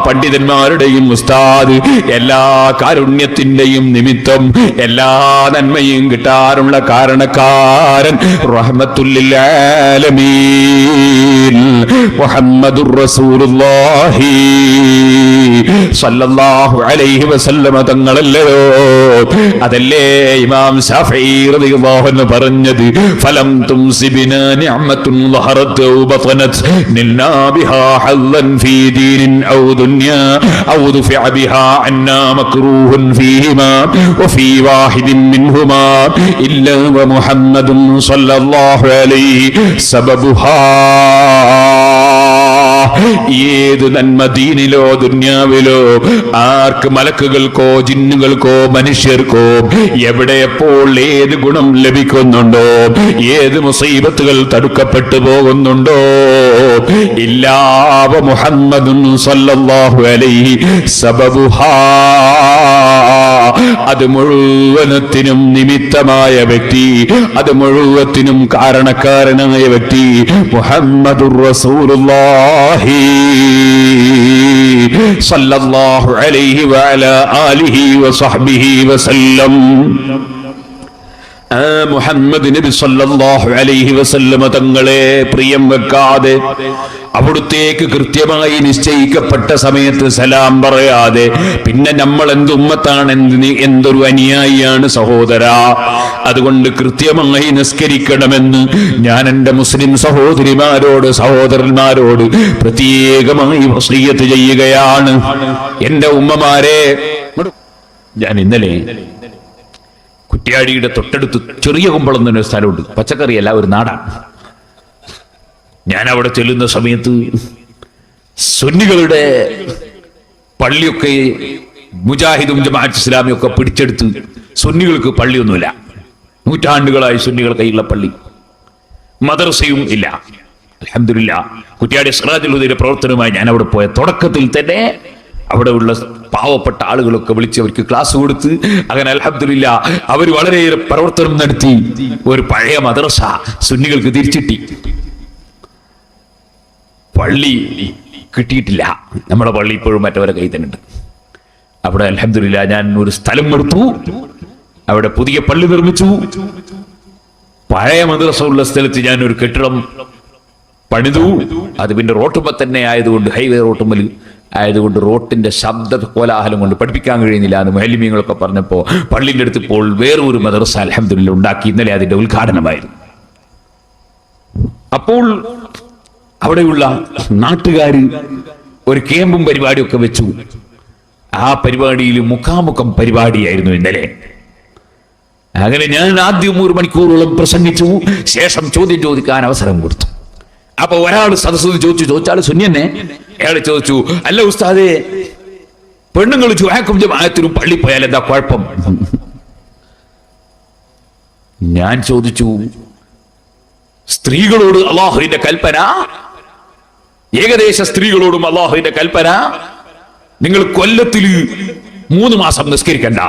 പണ്ഡിതന്മാരുടെയും ഉസ്താദ്, എല്ലാ കാരുണ്യത്തിന്റെയും നിമിത്തം, എല്ലാ നന്മയും കിട്ടാനുള്ള കാരണക്കാരൻ റഹ്മത്തുല്ലിൽ ആലമീൻ മുഹമ്മദുർ റസൂലുള്ളാഹി സ്വല്ലല്ലാഹു അലൈഹി വസല്ലമ തങ്ങളല്ലയോ? അതല്ലേ ഇമാം ശാഫിഈ റളിയല്ലാഹു അൻഹു പറഞ്ഞത്, ഫലം തുംസിബിനാ നിഅമത്തുൻ ളഹറത് ഔ ബതനത് നിൽനാ ബിഹാ ഹല്ലൻ ഫീ ദീനിൻ ഔ ദുനിയാ ഔ ദുഫിഅ ബിഹാ അന്നാ മക്റൂഹുൻ ഫീഹിമാ വഫീ വാഹിദിൻ മിൻഹുമാ ഇല്ലാ വമുഹമ്മദുൻ സ്വല്ലല്ലാഹു അലൈഹി സബബുഹാ. ഏത് നന്മ ദീനിലോ ദുന്യാവിലോ ആർക്ക് മലക്കുകൾക്കോ ജിന്നുകൾക്കോ മനുഷ്യർക്കോ എവിടെ എപ്പോൾ ഏത് ഗുണം ലഭിക്കുന്നുണ്ടോ, ഏത് മുസീബത്തുകൾ തടുക്കപ്പെട്ടു പോകുന്നുണ്ടോ, ഇല്ലാ മുഹമ്മദുൻ സ്വല്ലല്ലാഹു അലൈഹി സബബുഹാ. അത് മുഴുവനത്തിനും നിമിത്തമായ വ്യക്തി, അത് മുഴുവത്തിനും കാരണക്കാരനായ വ്യക്തി മുഹമ്മദുർ റസൂലുള്ളാഹി സല്ലല്ലാഹു അലൈഹി വഅലാ ആലിഹി വസഹ്ബിഹി വസല്ലം. മുഹമ്മദ് നബി സല്ലല്ലാഹു അലൈഹി വസല്ലമ തങ്ങളെ പ്രിയം വെക്കാതെ, അവിടുത്തേക്ക് കൃത്യമായി നിശ്ചയിക്കപ്പെട്ട സമയത്ത് സലാം പറയാതെ പിന്നെ നമ്മൾ എന്തുമ്മത്താണ്, എന്തൊരു അനുയായിയാണ് സഹോദരാ. അതുകൊണ്ട് കൃത്യമായി നിസ്കരിക്കണമെന്ന് ഞാൻ എൻ്റെ മുസ്ലിം സഹോദരിമാരോട് സഹോദരന്മാരോട് പ്രത്യേകമായി വസിയ്യത്ത് ചെയ്യുകയാണ്. എൻ്റെ ഉമ്മമാരെ, ഞാൻ ഇന്നലെ കുറ്റ്യാടിയുടെ തൊട്ടടുത്ത് ചെറിയ കുമ്പളം എന്നൊരു സ്ഥലമുണ്ട്, പച്ചക്കറിയല്ല, ഒരു നാടാണ്. ഞാൻ അവിടെ ചെല്ലുന്ന സമയത്ത് സുന്നികളുടെ പള്ളിയൊക്കെ മുജാഹിദും ജമാഅത്ത് ഇസ്ലാമിയും ഒക്കെ പിടിച്ചെടുത്ത്, സുന്നികൾക്ക് പള്ളിയൊന്നുമില്ല, നൂറ്റാണ്ടുകളായി സുന്നികൾ കയ്യിലുള്ള പള്ളി, മദ്രസയും ഇല്ല. അൽഹംദുലില്ലാ, കുറ്റ്യാടി സിറാജുൽ ഹുദയുടെ പ്രവർത്തനവുമായി ഞാൻ അവിടെ പോയ തുടക്കത്തിൽ തന്നെ അവിടെയുള്ള പാവപ്പെട്ട ആളുകളൊക്കെ വിളിച്ച് അവർക്ക് ക്ലാസ് കൊടുത്ത്, അങ്ങനെ അൽഹംദുലില്ലാ അവർ വളരെയേറെ പ്രവർത്തനം നടത്തി. ഒരു പഴയ മദ്രസ സുന്നികൾക്ക് തിരിച്ചിട്ടി. പള്ളി കിട്ടിയിട്ടില്ല, നമ്മുടെ പള്ളി ഇപ്പോഴും മറ്റവരെ കയ്യിൽ തന്നെ ഉണ്ട്. അവിടെ അൽഹംദുലില്ലാ ഞാൻ ഒരു സ്ഥലം എടുത്തു, അവിടെ പുതിയ പള്ളി നിർമ്മിച്ചു. പഴയ മദ്രസ ഉള്ള സ്ഥലത്ത് ഞാൻ ഒരു കെട്ടിടം പണിതു. അത് പിന്നെ റോട്ടുമ്പോ തന്നെ ആയതുകൊണ്ട്, ഹൈവേ റോട്ടുമ്പൽ ആയതുകൊണ്ട് റോട്ടിന്റെ ശബ്ദ കോലാഹലം കൊണ്ട് പഠിപ്പിക്കാൻ കഴിയുന്നില്ല എന്ന് മുഅല്ലിമീങ്ങളൊക്കെ പറഞ്ഞപ്പോ പള്ളിന്റെ അടുത്ത് ഇപ്പോൾ വേറൊരു മദ്രസ അൽഹംദുലില്ലാ ഉണ്ടാക്കി. ഇന്നലെ അതിന്റെ ഉദ്ഘാടനമായിരുന്നു. അപ്പോൾ അവിടെയുള്ള നാട്ടുകാര് ഒരു ക്യാമ്പും പരിപാടിയൊക്കെ വെച്ചു. ആ പരിപാടിയിൽ മുഖാമുഖം പരിപാടിയായിരുന്നു ഇന്നലെ. അങ്ങനെ ഞാൻ ആദ്യം 1 മണിക്കൂറോളം പ്രസംഗിച്ചു. ശേഷം ചോദ്യം ചോദിക്കാൻ അവസരം കൊടുത്തു. അപ്പൊ ഒരാൾ സദസ്സ് ചോദിച്ചാൽ സുന്നിയന്നെ, അയാൾ ചോദിച്ചു, അല്ല ഉസ്താദേ, പെണ്ണുങ്ങൾ ജുആക്കും ജമാഅത്തിനും പള്ളി പോയാൽ എന്താ കുഴപ്പം? ഞാൻ ചോദിച്ചു, സ്ത്രീകളോട് അല്ലാഹുവിന്റെ കൽപ്പന, ഏകദേശ സ്ത്രീകളോടും അല്ലാഹുവിന്റെ കൽപ്പന, നിങ്ങൾ കൊല്ലത്തിൽ 3 മാസം നിസ്കരിക്കണ്ട.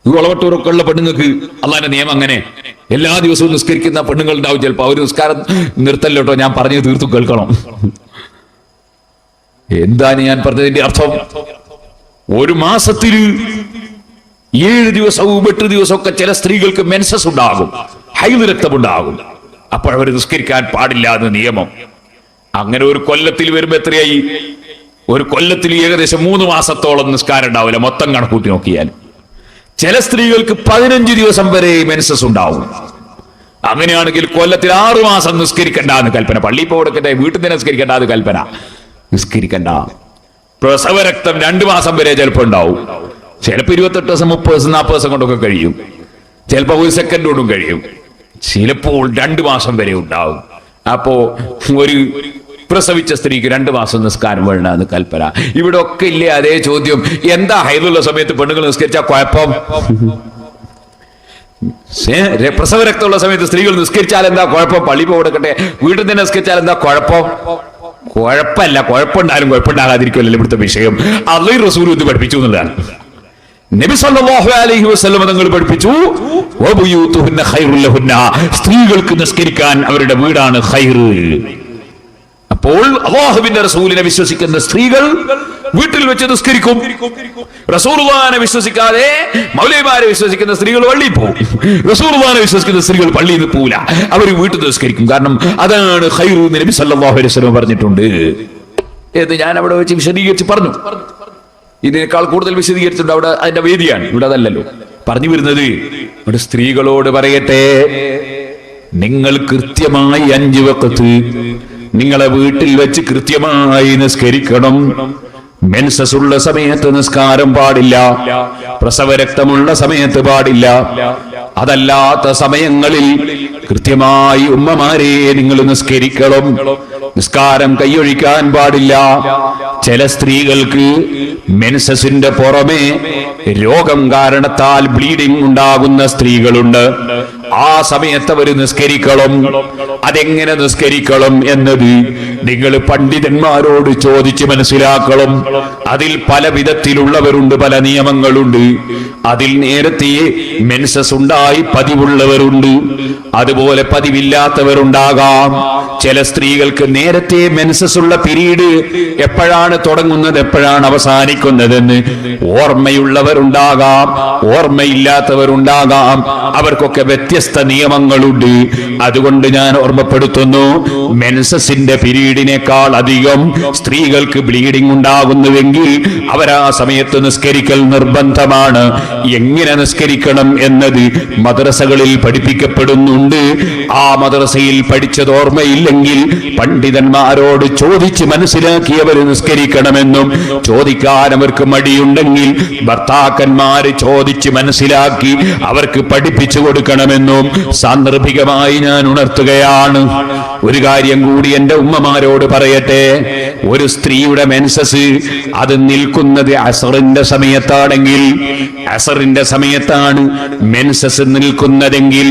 വളവട്ടൂരൊക്കെ ഉള്ള പെണ്ണുങ്ങൾക്ക് അള്ളാന്റെ നിയമം അങ്ങനെ, എല്ലാ ദിവസവും നിസ്കരിക്കുന്ന പെണ്ണുങ്ങൾ ഉണ്ടാവും. ചിലപ്പോൾ അവർ നിസ്കാരം നിർത്തല്ലോട്ടോ, ഞാൻ പറഞ്ഞു തീർത്തു കേൾക്കണം. എന്താണ് ഞാൻ പറഞ്ഞതിന്റെ അർത്ഥം? 1 മാസത്തിൽ 7 ദിവസവും 8 ദിവസമൊക്കെ ചില സ്ത്രീകൾക്ക് മെൻസസ് ഉണ്ടാകും, ഹൈദ് രക്തമുണ്ടാകും. അപ്പോഴവർ നിസ്കരിക്കാൻ പാടില്ല എന്ന് നിയമം. അങ്ങനെ ഒരു കൊല്ലത്തിൽ വരുമ്പോ എത്രയായി? ഒരു കൊല്ലത്തിൽ ഏകദേശം 3 മാസത്തോളം നിസ്കാരം ഉണ്ടാവില്ല, മൊത്തം കണക്കൂട്ടി നോക്കിയാൽ. ചില സ്ത്രീകൾക്ക് 15 ദിവസം വരെ മെൻസസ് ഉണ്ടാവും. അങ്ങനെയാണെങ്കിൽ കൊല്ലത്തിൽ 6 മാസം നിസ്കരിക്കണ്ടെന്ന് കൽപ്പന. പള്ളിയിൽ പോയി കൊടുക്കട്ടെ, വീട്ടിൽ നിന്ന് നിസ്കരിക്കണ്ടെന്ന് കൽപ്പന. നിസ്കരിക്കണ്ട. പ്രസവരക്തം 2 മാസം വരെ ചിലപ്പോൾ ഉണ്ടാവും. ചിലപ്പോൾ 28 ദിവസം, 30 ദിവസം, 40 ദിവസം കൊണ്ടൊക്കെ കഴിയും. ചിലപ്പോൾ 1 സെക്കൻഡ് കൊണ്ടും കഴിയും. ചിലപ്പോൾ 2 മാസം വരെ ഉണ്ടാവും. അപ്പോ ഒരു പ്രസവിച്ച സ്ത്രീക്ക് 2 മാസം നിസ്കാരം വേണമെന്ന് കൽപ്പന. ഇവിടെ ഒക്കെ ഇല്ലേ അതേ ചോദ്യം? എന്താ ഹൈദുള്ള സമയത്ത് പെണ്ണുങ്ങൾ നിസ്കരിച്ചാൽ കുഴപ്പം? പ്രസവരക്തമുള്ള സമയത്ത് സ്ത്രീകൾ നിസ്കരിച്ചാൽ എന്താ കുഴപ്പം? പള്ളി പോയി കൊടുക്കട്ടെ, വീട്ടിൽ തന്നെ നിസ്കരിച്ചാൽ എന്താ കുഴപ്പം? കുഴപ്പമില്ല, കുഴപ്പമുണ്ടായാലും കുഴപ്പമുണ്ടാകാതിരിക്കുമല്ലോ ഇവിടുത്തെ വിഷയം. അള്ളാഹു റസൂൽ ഇത് പഠിപ്പിച്ചു എന്നുള്ളതാണ്. നബി സല്ലല്ലാഹു അലൈഹി വസല്ലം തങ്ങൾ പഠിപ്പിച്ചു, വബുയൂതുഹുന്ന ഖൈറുൽ ലഹുന്ന, സ്ത്രീകൾക്ക് നിസ്കരിക്കാൻ അവരുടെ വീടാണ് ഖൈർ. അപ്പോൾ അല്ലാഹുവിന്റെ റസൂലിനെ വിശ്വസിക്കുന്ന സ്ത്രീകൾ വീട്ടിൽ വെച്ച് നിസ്കരിക്കും. റസൂലുള്ളാഹിനെ വിശ്വസിക്കാതെ മൗലവിമാരെ വിശ്വസിക്കുന്ന സ്ത്രീകൾ പള്ളിയിൽ പോകും. റസൂലുള്ളാഹിനെ വിശ്വസിക്കുന്ന സ്ത്രീകൾ പള്ളിയിൽ നിന്ന് പോവില്ല, അവർ വീട്ടിൽ നിസ്കരിക്കും. കാരണം അതാണ് ഖൈർ എന്ന് നബി സല്ലല്ലാഹു അലൈഹി വസല്ലം പറഞ്ഞിട്ടുണ്ട്. എന്ന് ഞാൻ അവിടെ വെച്ച് വിശദീകരിച്ച് പറഞ്ഞു. ഇതിനേക്കാൾ കൂടുതൽ വിശദീകരിച്ചിട്ടുണ്ട്, അവിടെ അതിന്റെ വേദിയാണ്, ഇവിടെ അതല്ലല്ലോ. പറഞ്ഞു വരുന്നത് ഇവിടെ സ്ത്രീകളോട് പറയട്ടെ, നിങ്ങൾ കൃത്യമായി 5 വഖത്ത് നിങ്ങളെ വീട്ടിൽ വെച്ച് കൃത്യമായി നിസ്കരിക്കണം. മെൻസസ് ഉള്ള സമയത്ത് നിസ്കാരം പാടില്ല, പ്രസവരക്തമുള്ള സമയത്ത് പാടില്ല. അതല്ലാത്ത സമയങ്ങളിൽ കൃത്യമായി ഉമ്മമാരെ നിങ്ങൾ നിസ്കരിക്കണം. നിസ്കാരം കൈയൊഴിക്കാൻ പാടില്ല. ചില സ്ത്രീകൾക്ക് മെൻസസിന്റെ പുറമെ രോഗം കാരണത്താൽ ബ്ലീഡിംഗ് ഉണ്ടാകുന്ന സ്ത്രീകളുണ്ട്. ആ സമയത്ത് അവർ നിസ്കരിക്കണം. അതെങ്ങനെ നിസ്കരിക്കണം എന്നത് നിങ്ങൾ പണ്ഡിതന്മാരോട് ചോദിച്ച് മനസ്സിലാക്കണം. അതിൽ പല വിധത്തിലുള്ളവരുണ്ട്, പല നിയമങ്ങളുണ്ട്. അതിൽ നേരത്തെ മെൻസസ് ഉണ്ടായി പതിവുള്ളവരുണ്ട്, അതുപോലെ പതിവില്ലാത്തവരുണ്ടാകാം. ചില സ്ത്രീകൾക്ക് നേരത്തെ മെൻസസ് ഉള്ള പീരീഡ് എപ്പോഴാണ് തുടങ്ങുന്നത്, എപ്പോഴാണ് അവസാനിക്കുന്നതെന്ന് ഓർമ്മയുള്ളവരുണ്ടാകാം, ഓർമ്മയില്ലാത്തവരുണ്ടാകാം. അവർക്കൊക്കെ വ്യത്യസ്ത നിയമങ്ങളുണ്ട്. അതുകൊണ്ട് ഞാൻ ഓർമ്മപ്പെടുത്തുന്നു, മെൻസസിന്റെ പീരീഡിനേക്കാൾ അധികം സ്ത്രീകൾക്ക് ബ്ലീഡിംഗ് ഉണ്ടാകുന്നുവെങ്കിൽ അവരാ സമയത്ത് നിസ്കരിക്കൽ നിർബന്ധമാണ്. എങ്ങനെ നിസ്കരിക്കണം എന്നത് മദ്രസകളിൽ പഠിപ്പിക്കപ്പെടുന്നുണ്ട്. ആ മദ്രസയിൽ പഠിച്ചത് ഓർമ്മയില്ലെങ്കിൽ പണ്ഡിതന്മാരോട് ചോദിച്ച് മനസ്സിലാക്കിയവർ നിസ്കരിക്കണമെന്നും, ചോദിക്കാൻ അവർക്ക് മടിയുണ്ടെങ്കിൽ ഭർത്താക്കന്മാര് ചോദിച്ച് മനസ്സിലാക്കി അവർക്ക് പഠിപ്പിച്ചു കൊടുക്കണമെന്നും സാന്ദർഭികമായി ഞാൻ ഉണർത്തുകയാണ്. ഒരു കാര്യം കൂടി എന്റെ ഉമ്മമാരോട് പറയട്ടെ, ഒരു സ്ത്രീയുടെ മെൻസസ് അത് നിൽക്കുന്നത് അസറിന്റെ സമയത്താണെങ്കിൽ, അസറിന്റെ സമയത്താണ് മെൻസസ് നിൽക്കുന്നതെങ്കിൽ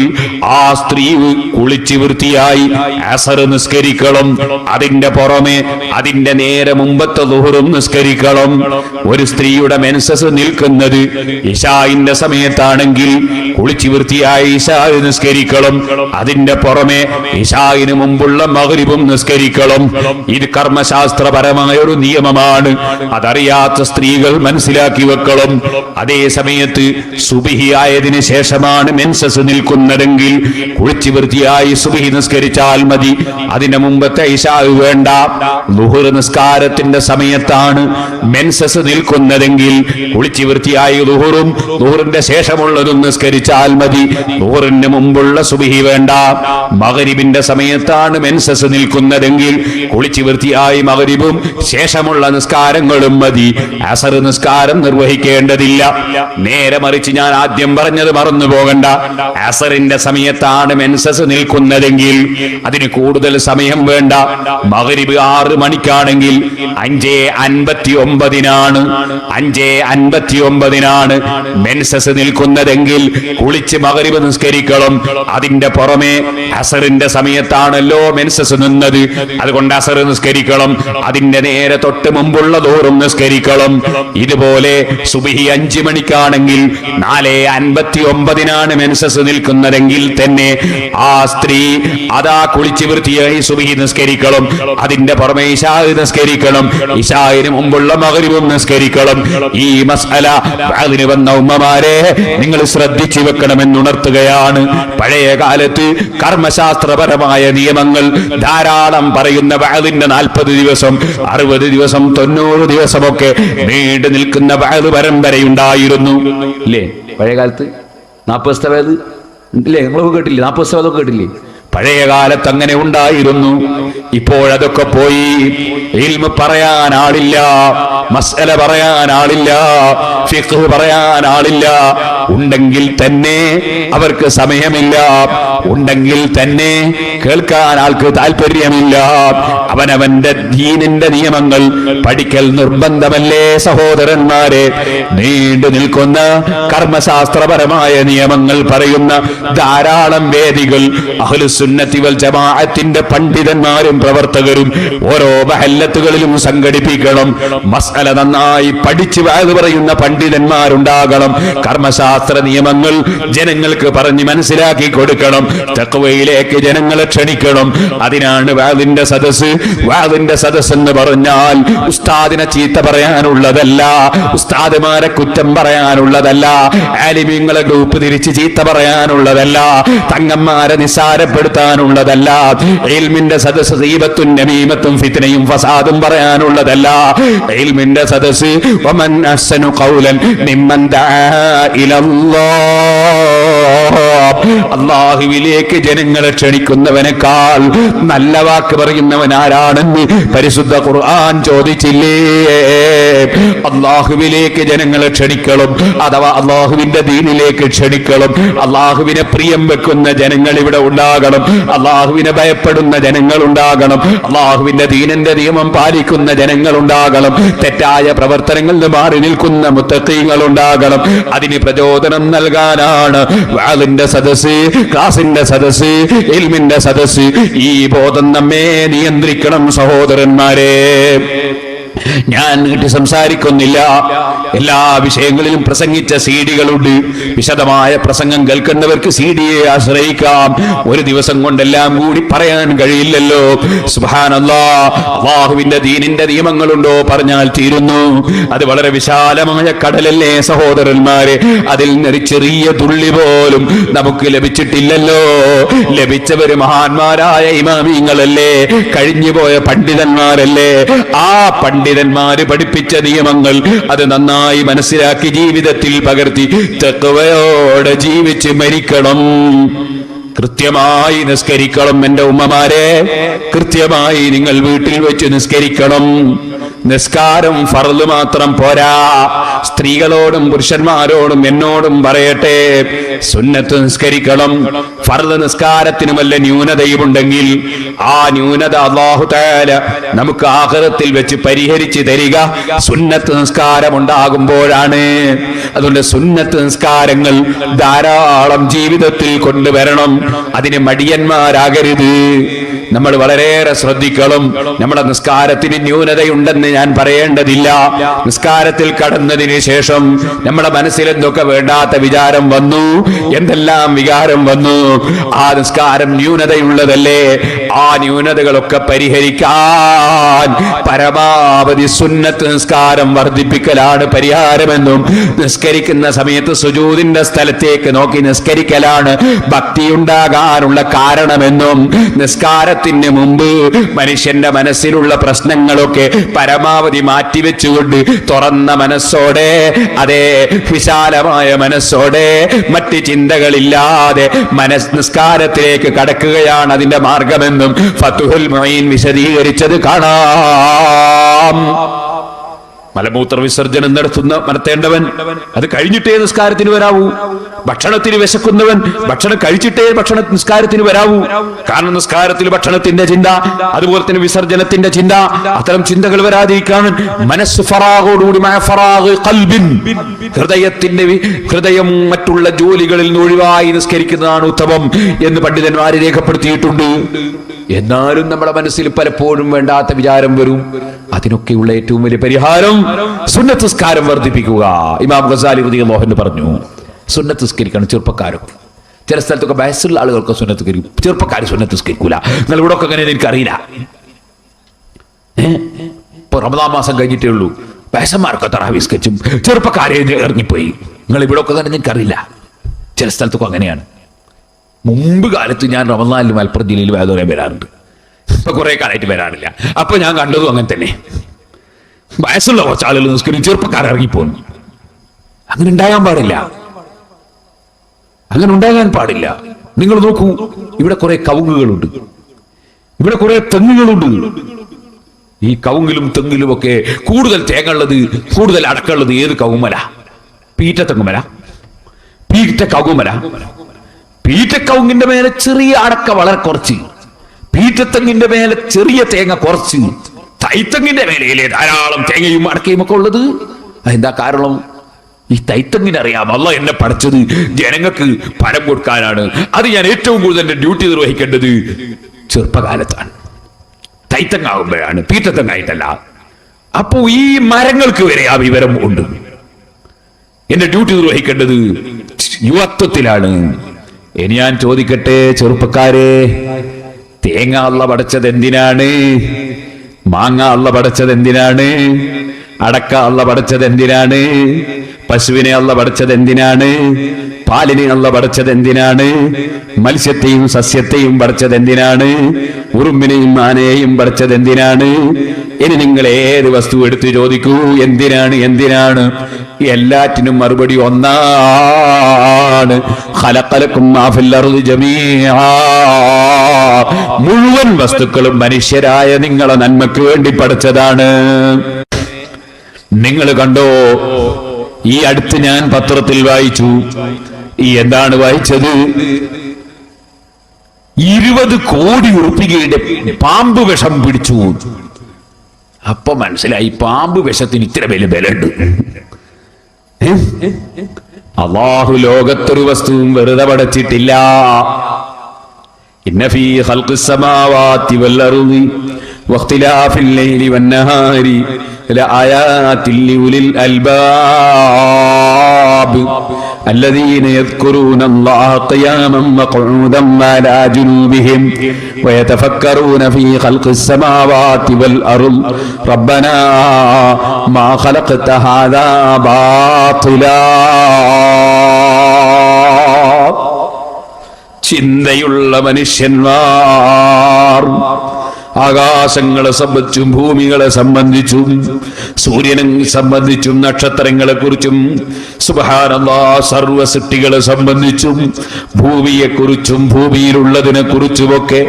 ആ സ്ത്രീ കുളിച്ച് വൃത്തിയായി അസർ നിസ്കരിക്കണം. അതിന്റെ പുറമെ അതിന്റെ നേരെ മുമ്പത്തെ ദുഹറും നിസ്കരിക്കണം. ഒരു സ്ത്രീയുടെ മെൻസസ് നിൽക്കുന്നത് ഇശാഇന്റെ സമയത്താണെങ്കിൽ കുളിച്ച് വൃത്തിയായി ഇശാ നിസ്കരിക്കണം. അതിന്റെ പുറമെ ഇശാഇന് മുമ്പുള്ള മഗ്രിബും നിസ്കരിക്കണം. ഇത് കർമ്മശാസ്ത്രപരമായ ഒരു നിയമമാണ്. അതറിയാത്ത സ്ത്രീകൾ മനസ്സിലാക്കി വെക്കണം. അതേ സമയത്ത് സുബ്ഹി ആയതിനു ശേഷമാണ് മെൻസസ് നിൽക്കുന്നതെങ്കിൽ കുളിച്ച് വൃത്തിയായി സുബ്ഹി നിസ്കരിച്ചാൽ മതി. അതിന്റെ മുമ്പത്തെ ഇശാ വേണ്ട. ളുഹർ നിസ്കാരത്തിന്റെ സമയത്താണ് മെൻസസ് നിൽക്കുന്നതെങ്കിൽ കുളിച്ച് വൃത്തിയായി ളുഹറും ളുഹറിന്റെ ശേഷമുള്ളതും നിസ്കരിച്ചാൽ മതി. ളുഹറിന് മുമ്പുള്ള സുബ്ഹി വേണ്ട. മഗ്രിബിന്റെ സമയത്താണ് മെൻസസ് നിൽക്കുന്നതെങ്കിൽ കുളിച്ച് വൃത്തിയായി മഗ്രിബും ശേഷമുള്ള നിസ്കാരങ്ങളും മതി. അസർ നിസ്കാരം നിർവഹിക്കേണ്ടതില്ല. നേരെ മറിച്ച് ഞാൻ ആദ്യം പറഞ്ഞത് മറന്നു പോകണ്ട. അസറിന്റെ സമയത്താണ് മെൻസസ് നിൽക്കുന്നതെങ്കിൽ അതിന് കൂടുതൽ സമയം വേണ്ട. മഗ്രിബ് 6 മണിക്കാണെങ്കിൽ 5:59 മെൻസസ് നിൽക്കുന്നതെങ്കിൽ കുളിച്ച് മഗ്രിബ് നിസ്കരിക്കണം. അതിന്റെ പുറമെ അസറിന്റെ സമയത്താണല്ലോ മെൻസസ് നിന്നത്, അതുകൊണ്ട് അസർ നിസ്കരിക്കണം. അതിന്റെ നേരെ തൊട്ട് മുമ്പുള്ള ദൂറും നിസ്കരിക്കണം. ഇതുപോലെ സുബ്ഹി 5 മണിക്കാണെങ്കിൽ 4:59 മെൻസസ് നിൽക്കുന്നതെങ്കിൽ തന്നെ ആ സ്ത്രീ അതാ കുളിച്ച് വൃത്തിയായി സുബ്ഹി നിസ്കരിക്കണം. അതിന്റെ പുറമെ ഇശാ നിസ്കരിക്കണം. ഇശാഇന് മുമ്പുള്ള മഗ്രിബും നിസ്കരിക്കണം. ഈ മസ്അല അതിന് വന്ന ഉമ്മമാരെ നിങ്ങൾ ശ്രദ്ധിച്ചു വെക്കണമെന്ന് ഉണർത്തുകയാണ്. പഴയ കാലത്ത് കർമ്മശാസ്ത്രപരമായ നിയമങ്ങൾ ധാരാളം പറയുന്ന വഅദിന്റെ 40 ദിവസം 60 ദിവസം 90 ദിവസമൊക്കെ നീണ്ടു നിൽക്കുന്ന വഅദ് പരമ്പരയുണ്ടായിരുന്നു. ഇല്ലേ പഴയ കാലത്ത്? 40 ദിവസത്തെ വഅദ് ഇല്ലേ? നിങ്ങളൊക്കെ കേട്ടില്ലേ? 40 ദിവസത്തെ വഅദൊക്കെ കേട്ടില്ലേ? പഴയ കാലത്ത് അങ്ങനെ ഉണ്ടായിരുന്നു. ഇപ്പോഴതൊക്കെ പോയി. ഇൽമ് പറയാൻ ആളില്ല, മസ്അല പറയാൻ ആളില്ല, ഫിഖ് പറയാൻ ആളില്ല. ഉണ്ടെങ്കിൽ തന്നെ അവർക്ക് സമയമില്ല, ഉണ്ടെങ്കിൽ തന്നെ കേൾക്കാൻ ആൾക്ക് താല്പര്യമില്ല. അവനവന്റെ ദീനിന്റെ നിയമങ്ങൾ പഠിക്കൽ നിർബന്ധമല്ലേ സഹോദരന്മാരെ? നീണ്ടു നിൽക്കുന്ന കർമ്മശാസ്ത്രപരമായ നിയമങ്ങൾ പറയുന്ന ധാരാളം വേദികൾ അഹ്ലുസുന്നത്തി വൽ ജമാഅത്തിന്റെ പണ്ഡിതന്മാരും പ്രവർത്തകരും ഓരോ മഹല്ലത്തുകളിലും സംഘടിപ്പിക്കണം. മസ്അല നന്നായി പഠിച്ച് വാദ് പറയുന്ന പണ്ഡിതന്മാരുണ്ടാകണം. കർമ്മശാസ്ത്ര നിയമങ്ങൾ ജനങ്ങൾക്ക് പറഞ്ഞ് മനസ്സിലാക്കി കൊടുക്കണം. തഖ്വയിലേക്ക് ജനങ്ങളെ ക്ഷണിക്കണം. അതിനാണ് വാദിന്റെ സദസ്സ്. വാദിന്റെ സദസ്സ് എന്ന് പറഞ്ഞാൽ ഉസ്താദിനെ ചീത്ത പറയാനുള്ളതല്ല, ഉസ്താദുമാരെ കുറ്റം പറയാനുള്ളതല്ല, ആലിമീങ്ങളെ ഗ്രൂപ്പ് തിരിച്ച് ചീത്ത പറയാനുള്ളതല്ല, തങ്ങന്മാരെ നിസ്സാരപ്പെടുത്താനുള്ളതല്ല, ഇൽമിന്റെ സദസ്സ് ഗീബത്തും നമീമത്തും ഫിത്നയും ഫസാദും പറയാനുള്ളതല്ല. ഇൽമിന്റെ സദസ്സ് വമൻ അഹ്സനു ഖൗലൻ മിമ്മൻ ദആ ഇലല്ലാഹ്, അല്ലാഹുവിലേക്ക് ജനങ്ങളെ ക്ഷണിക്കുന്നവനേക്കാൾ നല്ല വാക്ക് പറയുന്നവൻ ആരാണെന്ന് പരിശുദ്ധ ഖുർആൻ ചോദിച്ചില്ലേ? അല്ലാഹുവിലേക്ക് ജനങ്ങളെ ക്ഷണിക്കണം, അഥവാ അല്ലാഹുവിന്റെ ദീനിലേക്ക് ക്ഷണിക്കണം. അല്ലാഹുവിനെ പ്രിയം വെക്കുന്ന ജനങ്ങൾ ഇവിടെ ഉണ്ടാകണം, അല്ലാഹുവിനെ ഭയപ്പെടുന്ന ജനങ്ങൾ ഉണ്ടാകണം, അല്ലാഹുവിന്റെ ദീനിന്റെ നിയമം പാലിക്കുന്ന ജനങ്ങൾ ഉണ്ടാകണം, തെറ്റായ പ്രവർത്തനങ്ങളിൽ നിന്ന് മാറി നിൽക്കുന്ന മുത്തഖീങ്ങൾ ഉണ്ടാകണം. അതിന് പ്രചോദനം നൽകാനാണ് വാളിന്റെ സദസ്സ്, ക്ലാസിന്റെ സദസ്സ്, ഇൽമിന്റെ സദസ്സ്. ഈ ബോധം നമ്മെ നിയന്ത്രിക്കണം സഹോദരന്മാരെ. ഞാൻ നീട്ടി സംസാരിക്കുന്നില്ല. എല്ലാ വിഷയങ്ങളിലും പ്രസംഗിച്ച സീഡികളുണ്ട്. വിശദമായ പ്രസംഗം കേൾക്കുന്നവർക്ക് സീഡിയെ ആശ്രയിക്കാം. ഒരു ദിവസം കൊണ്ടെല്ലാം കൂടി പറയാൻ കഴിയില്ലല്ലോ. സുബ്ഹാനല്ലാഹ്, അല്ലാഹുവിന്റെ ദീനിന്റെ നിയമങ്ങളുണ്ടോ പറഞ്ഞാൽ തീരുന്നു. അത് വളരെ വിശാലമായ കടലല്ലേ സഹോദരന്മാരെ? അതിൽ നിന്നൊരു ചെറിയ തുള്ളി പോലും നമുക്ക് ലഭിച്ചിട്ടില്ലല്ലോ. ലഭിച്ചവര് മഹാന്മാരായ ഇമാമിങ്ങളല്ലേ, കഴിഞ്ഞുപോയ പണ്ഡിതന്മാരല്ലേ. ആ പണ്ഡിതന്മാര് പഠിപ്പിച്ച നിയമങ്ങൾ അത് നന്നായി മനസ്സിലാക്കി ജീവിതത്തിൽ പകർത്തി തഖ്വയോടെ ജീവിച്ച് മരിക്കണം. കൃത്യമായി നിസ്കരിക്കണം. എന്റെ ഉമ്മമാരെ, കൃത്യമായി നിങ്ങൾ വീട്ടിൽ വെച്ച് നിസ്കരിക്കണം. നിസ്കാരം ഫർള് മാത്രം പോരാ. സ്ത്രീകളോടും പുരുഷന്മാരോടും എന്നോടും പറയട്ടെ, സുന്നത്ത് നിസ്കരിക്കണം. ഫർള് നിസ്കാരത്തിന് വല്ല ന്യൂനതയുമുണ്ടെങ്കിൽ ആ ന്യൂനത അല്ലാഹു തആല നമുക്ക് ആഖിറത്തിൽ വെച്ച് പരിഹരിച്ച് തരിക സുന്നത്ത് നിസ്കാരം ഉണ്ടാകുമ്പോഴാണ്. അതുകൊണ്ട് സുന്നത്ത് നിസ്കാരങ്ങൾ ധാരാളം ജീവിതത്തിൽ കൊണ്ടുവരണം. അതിന് മടിയന്മാരാകരുത്. നമ്മൾ വളരെയേറെ ശ്രദ്ധിക്കണം. നമ്മുടെ നിസ്കാരത്തിന് ന്യൂനതയുണ്ടെന്ന് ഞാൻ പറയേണ്ടതില്ല. നിസ്കാരത്തിൽ കടന്നതിന് ശേഷം നമ്മുടെ മനസ്സിൽ എന്തൊക്കെ വേണ്ടാത്ത വിചാരം വന്നു, എന്തെല്ലാം വികാരം വന്നു, ആ നിസ്കാരം ന്യൂനതയുള്ളതല്ലേ. ആ ന്യൂനതകളൊക്കെ പരിഹരിക്കാൻ പരമാവധി സുന്നത്ത് നിസ്കാരം വർദ്ധിപ്പിക്കലാണ് പരിഹാരമെന്നും നിസ്കരിക്കുന്ന സമയത്ത് സുജൂദിന്റെ സ്ഥലത്തേക്ക് നോക്കി നിസ്കരിക്കലാണ് ഭക്തിയുണ്ടാകാനുള്ള കാരണമെന്നും നിസ്കാരത്തിന് മുമ്പ് മനുഷ്യന്റെ മനസ്സിലുള്ള പ്രശ്നങ്ങളൊക്കെ പരമാവധി മാറ്റിവെച്ചുകൊണ്ട് തുറന്ന മനസ്സോടെ, അതേ വിശാലമായ മനസ്സോടെ, മറ്റ് ചിന്തകളില്ലാതെ നിസ്കാരത്തിലേക്ക് കടക്കുകയാണ് അതിന്റെ മാർഗമെന്നും ഫത്ഹുൽ മുഈൻ വിശദീകരിച്ചത് കാണാം. മലമൂത്ര വിസർജനം നടത്തേണ്ടവൻ അത് കഴിഞ്ഞിട്ടേ നിസ്കാരത്തിന് വരാവൂ. ഭക്ഷണത്തിന് വിശക്കുന്നവൻ ഭക്ഷണം കഴിച്ചിട്ടേ നിസ്കാരത്തിന് വരാവൂ. കാരണം നിസ്കാരത്തിൽ ഭക്ഷണത്തിന്റെ ചിന്ത, അതുപോലെ തന്നെ വിസർജനത്തിന്റെ ചിന്ത, അത്തരം ചിന്തകൾ വരാതിരിക്കാൻ മനസ്സ് ഫറാഗോടുകൂടി ഹൃദയം മറ്റുള്ള ജോലികളിൽ നിന്ന് ഒഴിവായി നിസ്കരിക്കുന്നതാണ് ഉത്തമം എന്ന് പണ്ഡിതന്മാരെ രേഖപ്പെടുത്തിയിട്ടുണ്ട്. എന്നാലും നമ്മുടെ മനസ്സിൽ പലപ്പോഴും വേണ്ടാത്ത വിചാരം വരും. അതിനൊക്കെയുള്ള ഏറ്റവും വലിയ പരിഹാരം സുന്നത്ത് നിസ്കാരം വർദ്ധിപ്പിക്കുക. ഇമാം ഗസാലി റളിയല്ലാഹു അൻഹു പറഞ്ഞു, സുന്നത്ത് നിസ്കരിക്കണം ചെറുപ്പക്കാരും. ചില സ്ഥലത്തൊക്കെ വയസ്സുള്ള ആളുകൾക്ക് സുന്നത്ത് നിസ്കരിക്കും, ചെറുപ്പക്കാർ സുന്നത്ത് നിസ്കരിക്കൂല. നിങ്ങൾ ഇവിടെ ഒക്കെ അങ്ങനെ എനിക്കറിയില്ല. ഇപ്പൊ റമദാൻ മാസം കഴിഞ്ഞിട്ടേ ഉള്ളൂ, വയസ്സന്മാർക്ക് തറാവീഹ് നിസ്കരിച്ചും ചെറുപ്പക്കാരെ ഇറങ്ങിപ്പോയി. നിങ്ങൾ ഇവിടെ ഒക്കെ തന്നെ എനിക്കറിയില്ല. ചില സ്ഥലത്തൊക്കെ അങ്ങനെയാണ്. മുമ്പ് കാലത്ത് ഞാൻ റമദാനിൽ മലപ്പുറം ജില്ലയിൽ വേദന വരാറുണ്ട്. ഇപ്പൊ കുറെ കാലമായിട്ട് വരാറില്ല. അപ്പൊ ഞാൻ കണ്ടതും അങ്ങനെ തന്നെ. വയസ്സുള്ള കുറച്ച് ആളുകൾ നിസ്കരിച്ച് ചെറുപ്പക്കാർ ഇറങ്ങിപ്പോന്നു. അങ്ങനെ ഉണ്ടാകാൻ പാടില്ല. അങ്ങനെ ഉണ്ടാകാൻ പാടില്ല. നിങ്ങൾ നോക്കൂ, ഇവിടെ കുറെ കവുങ്ങുകളുണ്ട്, ഇവിടെ കുറെ തെങ്ങുകളുണ്ട്. ഈ കവുങ്ങിലും തെങ്ങിലും ഒക്കെ കൂടുതൽ തേങ്ങുള്ളത്, കൂടുതൽ അടക്കമുള്ളത് ഏത് കവുമല? പീറ്റ തെങ്ങുമല. പീറ്റക്കവുമല. പീറ്റക്കവുങ്ങിന്റെ മേലെ ചെറിയ അടക്ക വളരെ കുറച്ച്, പീറ്റത്തെങ്ങിന്റെ മേലെ ചെറിയ തേങ്ങ കുറച്ച്, തൈത്തെങ്ങിന്റെ മേലയിലെ ധാരാളം തേങ്ങയും അടക്കയും ഒക്കെ ഉള്ളത്. എന്താ കാരണം? ഈ തൈത്തെങ്ങിനെ അറിയാം, അല്ലാഹ് എന്നെ പഠിച്ചത് ജനങ്ങൾക്ക് ഫലം കൊടുക്കാനാണ്. അത് ഞാൻ ഏറ്റവും കൂടുതൽ എന്റെ ഡ്യൂട്ടി നിർവഹിക്കേണ്ടത് ചെറുപ്പകാലത്താണ്, തൈത്തങ്ങാവുമ്പോഴാണ്, പീറ്റത്തെങ്ങായിട്ടല്ല. അപ്പോ ഈ മരങ്ങൾക്ക് വരെ ആ വിവരം ഉണ്ട്. എന്റെ ഡ്യൂട്ടി നിർവഹിക്കേണ്ടത് യുവത്വത്തിലാണ്. ഇനി ഞാൻ ചോദിക്കട്ടെ ചെറുപ്പക്കാരെ, തേങ്ങ അല്ലാഹ് പഠിച്ചത് എന്തിനാണ്? മാങ്ങ അല്ലാഹ് പഠിച്ചത് എന്തിനാണ്? അടക്ക അല്ലാഹ് പഠിച്ചത് എന്തിനാണ്? പശുവിനെ അല്ലാഹ് പഠിച്ചത് എന്തിനാണ്? പാലിനെ അല്ലാഹ് പഠിച്ചത് എന്തിനാണ്? മത്സ്യത്തെയും സസ്യത്തെയും പഠിച്ചത് എന്തിനാണ്? ഉറുമ്പിനെയും ആനയെയും പഠിച്ചത് എന്തിനാണ്? ഇനി നിങ്ങൾ ഏത് വസ്തു എടുത്ത് ചോദിക്കൂ, എന്തിനാണ് എന്തിനാണ്? എല്ലാറ്റിനും മറുപടി ഒന്നാണ്, ഖലഖലകും മാ ഫിൽ അർളി ജമീഅ. മുഴുവൻ വസ്തുക്കളും മനുഷ്യരായ നിങ്ങളെ നന്മയ്ക്ക് വേണ്ടി പഠിച്ചതാണ്. നിങ്ങൾ കണ്ടോ, ഈ അടുത്ത് ഞാൻ പത്രത്തിൽ വായിച്ചു. എന്താണ് വായിച്ചത്? 20 കോടി ഉറുപ്പികയുടെ പാമ്പ് വിഷം പിടിച്ചു. അപ്പൊ മനസ്സിലായി പാമ്പ് വിഷത്തിന് ഇത്ര വലിയ വിലയുണ്ട്. അല്ലാഹു ലോകത്തൊരു വസ്തുവും വെറുതെ പടച്ചിട്ടില്ല. ഇന്ന ഫീ ഖൽഖിസ് സമാവാതി വൽ അർളി വഖ്തിലാഫിൽ ലൈലി വന്നഹാരി ലആയാതിൻ ലിഉലിൽ അൽബാബ് الذين يذكرون الله قياما وقعودا وعلى جنوبهم ويتفكرون في خلق السماوات والأرض ربنا ما خلقت هذا باطلا. ചിന്തയുള്ള മനുഷ്യന്മാർ ആകാശങ്ങളെ സംബന്ധിച്ചും ഭൂമികളെ സംബന്ധിച്ചും സൂര്യനെ സംബന്ധിച്ചും നക്ഷത്രങ്ങളെ കുറിച്ചും സുബ്ഹാനല്ലാഹ് സർവ്വ സൃഷ്ടികളെ സംബന്ധിച്ചും ഭൂമിയെ കുറിച്ചും ഭൂമിയിലുള്ളതിനെ കുറിച്ചുമൊക്കെ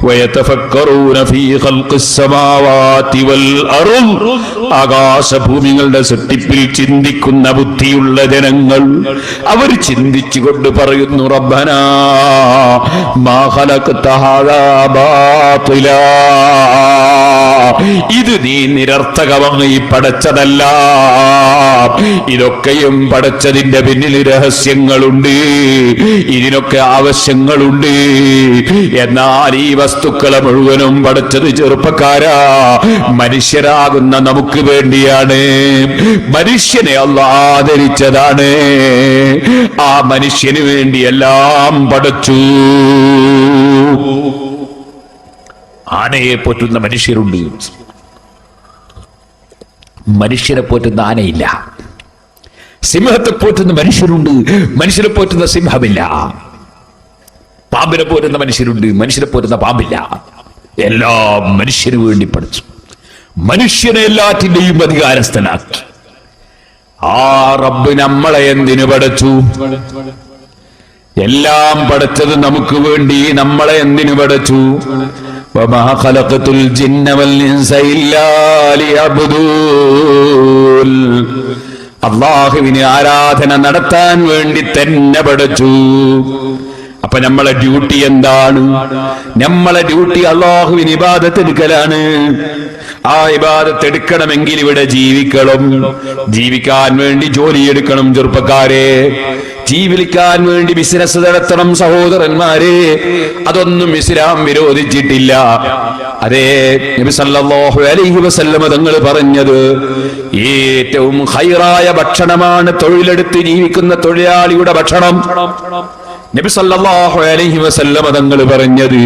വയതഫക്കറൂന ഫീ ഖൽഖിസ് സമാവാതി വൽ അർള്, ആകാശഭൂമികളുടെ സൃഷ്ടിപ്പിൽ ചിന്തിക്കുന്ന ബുദ്ധിയുള്ള ജനങ്ങൾ അവർ ചിന്തിച്ചുകൊണ്ട് പറയുന്നു, റബ്ബനാ മാ ഖലഖത ഹാദാ ബാതിലാ, ഇത് നീ നിരർത്ഥകമായി പടച്ചതല്ല. ഇതൊക്കെയും പടച്ചതിന്റെ പിന്നിൽ രഹസ്യങ്ങളുണ്ട്, ഇതിനൊക്കെ ആവശ്യങ്ങളുണ്ട്. എന്നാൽ ഈ വസ്തുക്കളെ മുഴുവനും പടച്ചത് ചെറുപ്പക്കാരാ മനുഷ്യരാകുന്ന നമുക്ക് വേണ്ടിയാണ്. മനുഷ്യനെ അല്ലാഹ് ആദരിച്ചതാണ്. ആ മനുഷ്യന് വേണ്ടി എല്ലാം പടച്ചു. ആനയെ പോറ്റുന്ന മനുഷ്യരുണ്ട്, മനുഷ്യരെ പോറ്റുന്ന ആനയില്ല. സിംഹത്തെ പോറ്റുന്ന മനുഷ്യരുണ്ട്, മനുഷ്യരെ പോറ്റുന്ന സിംഹമില്ല. പാമ്പിനെ പോറ്റുന്ന മനുഷ്യരുണ്ട്, മനുഷ്യരെ പോറ്റുന്ന പാമ്പില്ല. എല്ലാം മനുഷ്യന് വേണ്ടി പഠിച്ചു. മനുഷ്യനെ എല്ലാറ്റിന്റെയും അധികാരസ്ഥനാക്കി. ആ റബ്ബ് നമ്മളെ എന്തിനു പഠിച്ചു? എല്ലാം പഠിച്ചത് നമുക്ക് വേണ്ടി. നമ്മളെ എന്തിനു പഠിച്ചു? വമാ ഖലഖതുൽ ജിന്ന വൽ ഇൻസ ഇല്ലാ ലിയഅബ്ദൂൻ, അല്ലാഹുവിനെ ആരാധന നടത്താൻ വേണ്ടി തന്നെ പഠിച്ചു. അപ്പൊ നമ്മളെ ഡ്യൂട്ടി എന്താണ്? നമ്മളെ ഡ്യൂട്ടി അല്ലാഹുവിന് ഇബാദത്ത് എടുക്കലാണ്. ആ ഇബാദത്ത് എടുക്കണമെങ്കിൽ ഇവിടെ ജീവിക്കണം. ജീവിക്കാൻ വേണ്ടി ജോലിയെടുക്കണം ചെറുപ്പക്കാരെ. ജീവിക്കാൻ വേണ്ടി ബിസിനസ് നടത്തണം സഹോദരന്മാരെ. അതൊന്നും ഇസ്ലാം വിരോധിച്ചിട്ടില്ല. അതേ നബി സല്ലല്ലാഹു അലൈഹി വസല്ലം തങ്ങൾ പറഞ്ഞത് ഏറ്റവും ഖൈറായ ഭക്ഷണമാണ് തൊഴിലെടുത്ത് ജീവിക്കുന്ന തൊഴിലാളിയുടെ ഭക്ഷണം. നബി സല്ലല്ലാഹു അലൈഹി വസല്ലം തങ്ങൾ പറഞ്ഞത്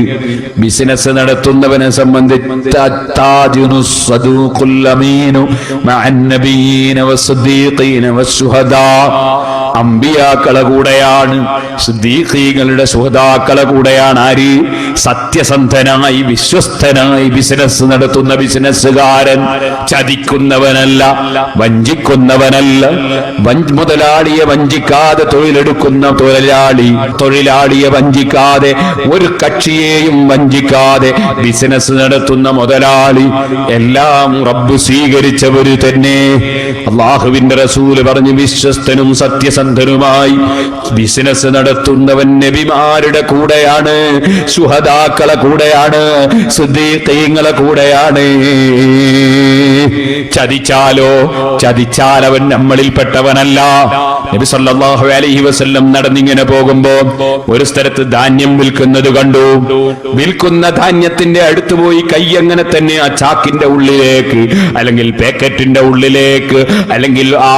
ബിസിനസ് നടത്തുന്നവനെ സംബന്ധിച്ച് അമ്പിയാക്കളെ കൂടെയാണ്, സിദ്ദീഖീങ്ങളുടെ ശുഹദാക്കളെ കൂടെയാണ്. ആര്? സത്യസന്ധനായി വിശ്വസ്തനായി ബിസിനസ് നടത്തുന്ന ബിസിനസ്സുകാരൻ. ചതിക്കുന്നവനല്ല, വഞ്ചിക്കുന്നവനല്ല. മുതലാളിയെ വഞ്ചിക്കാതെ തൊഴിലെടുക്കുന്ന തൊഴിലാളിയെ വഞ്ചിക്കാതെ, ഒരു കക്ഷിയെയും വഞ്ചിക്കാതെ ബിസിനസ് നടത്തുന്ന മുതലാളി. എല്ലാം റബ്ബ് സ്വീകരിച്ചവര് തന്നെ. അല്ലാഹുവിന്റെ റസൂല് പറഞ്ഞു, വിശ്വസ്തനും സത്യസന്ധനും സത്യസന്ധനുമായി ബിസിനസ് നടത്തുന്നവൻ നബിമാരുടെ കൂടെയാണ്, ശുഹദാക്കളെ കൂടെയാണ്, സിദ്ദീഖീങ്ങളെ കൂടെയാണ്. ചതിച്ചാൽ അവൻ നമ്മളിൽപ്പെട്ടവനല്ല. നബി സല്ലല്ലാഹു അലൈഹി വസല്ലം നടന്നിങ്ങനെ പോകുമ്പോ ഒരു സ്ഥലത്ത് ധാന്യം വിൽക്കുന്നത് കണ്ടു. വിൽക്കുന്ന ധാന്യത്തിന്റെ അടുത്ത് പോയി കൈ അങ്ങനെ തന്നെ ആ ചാക്കിന്റെ ഉള്ളിലേക്ക്, അല്ലെങ്കിൽ പാക്കറ്റിന്റെ ഉള്ളിലേക്ക്, അല്ലെങ്കിൽ ആ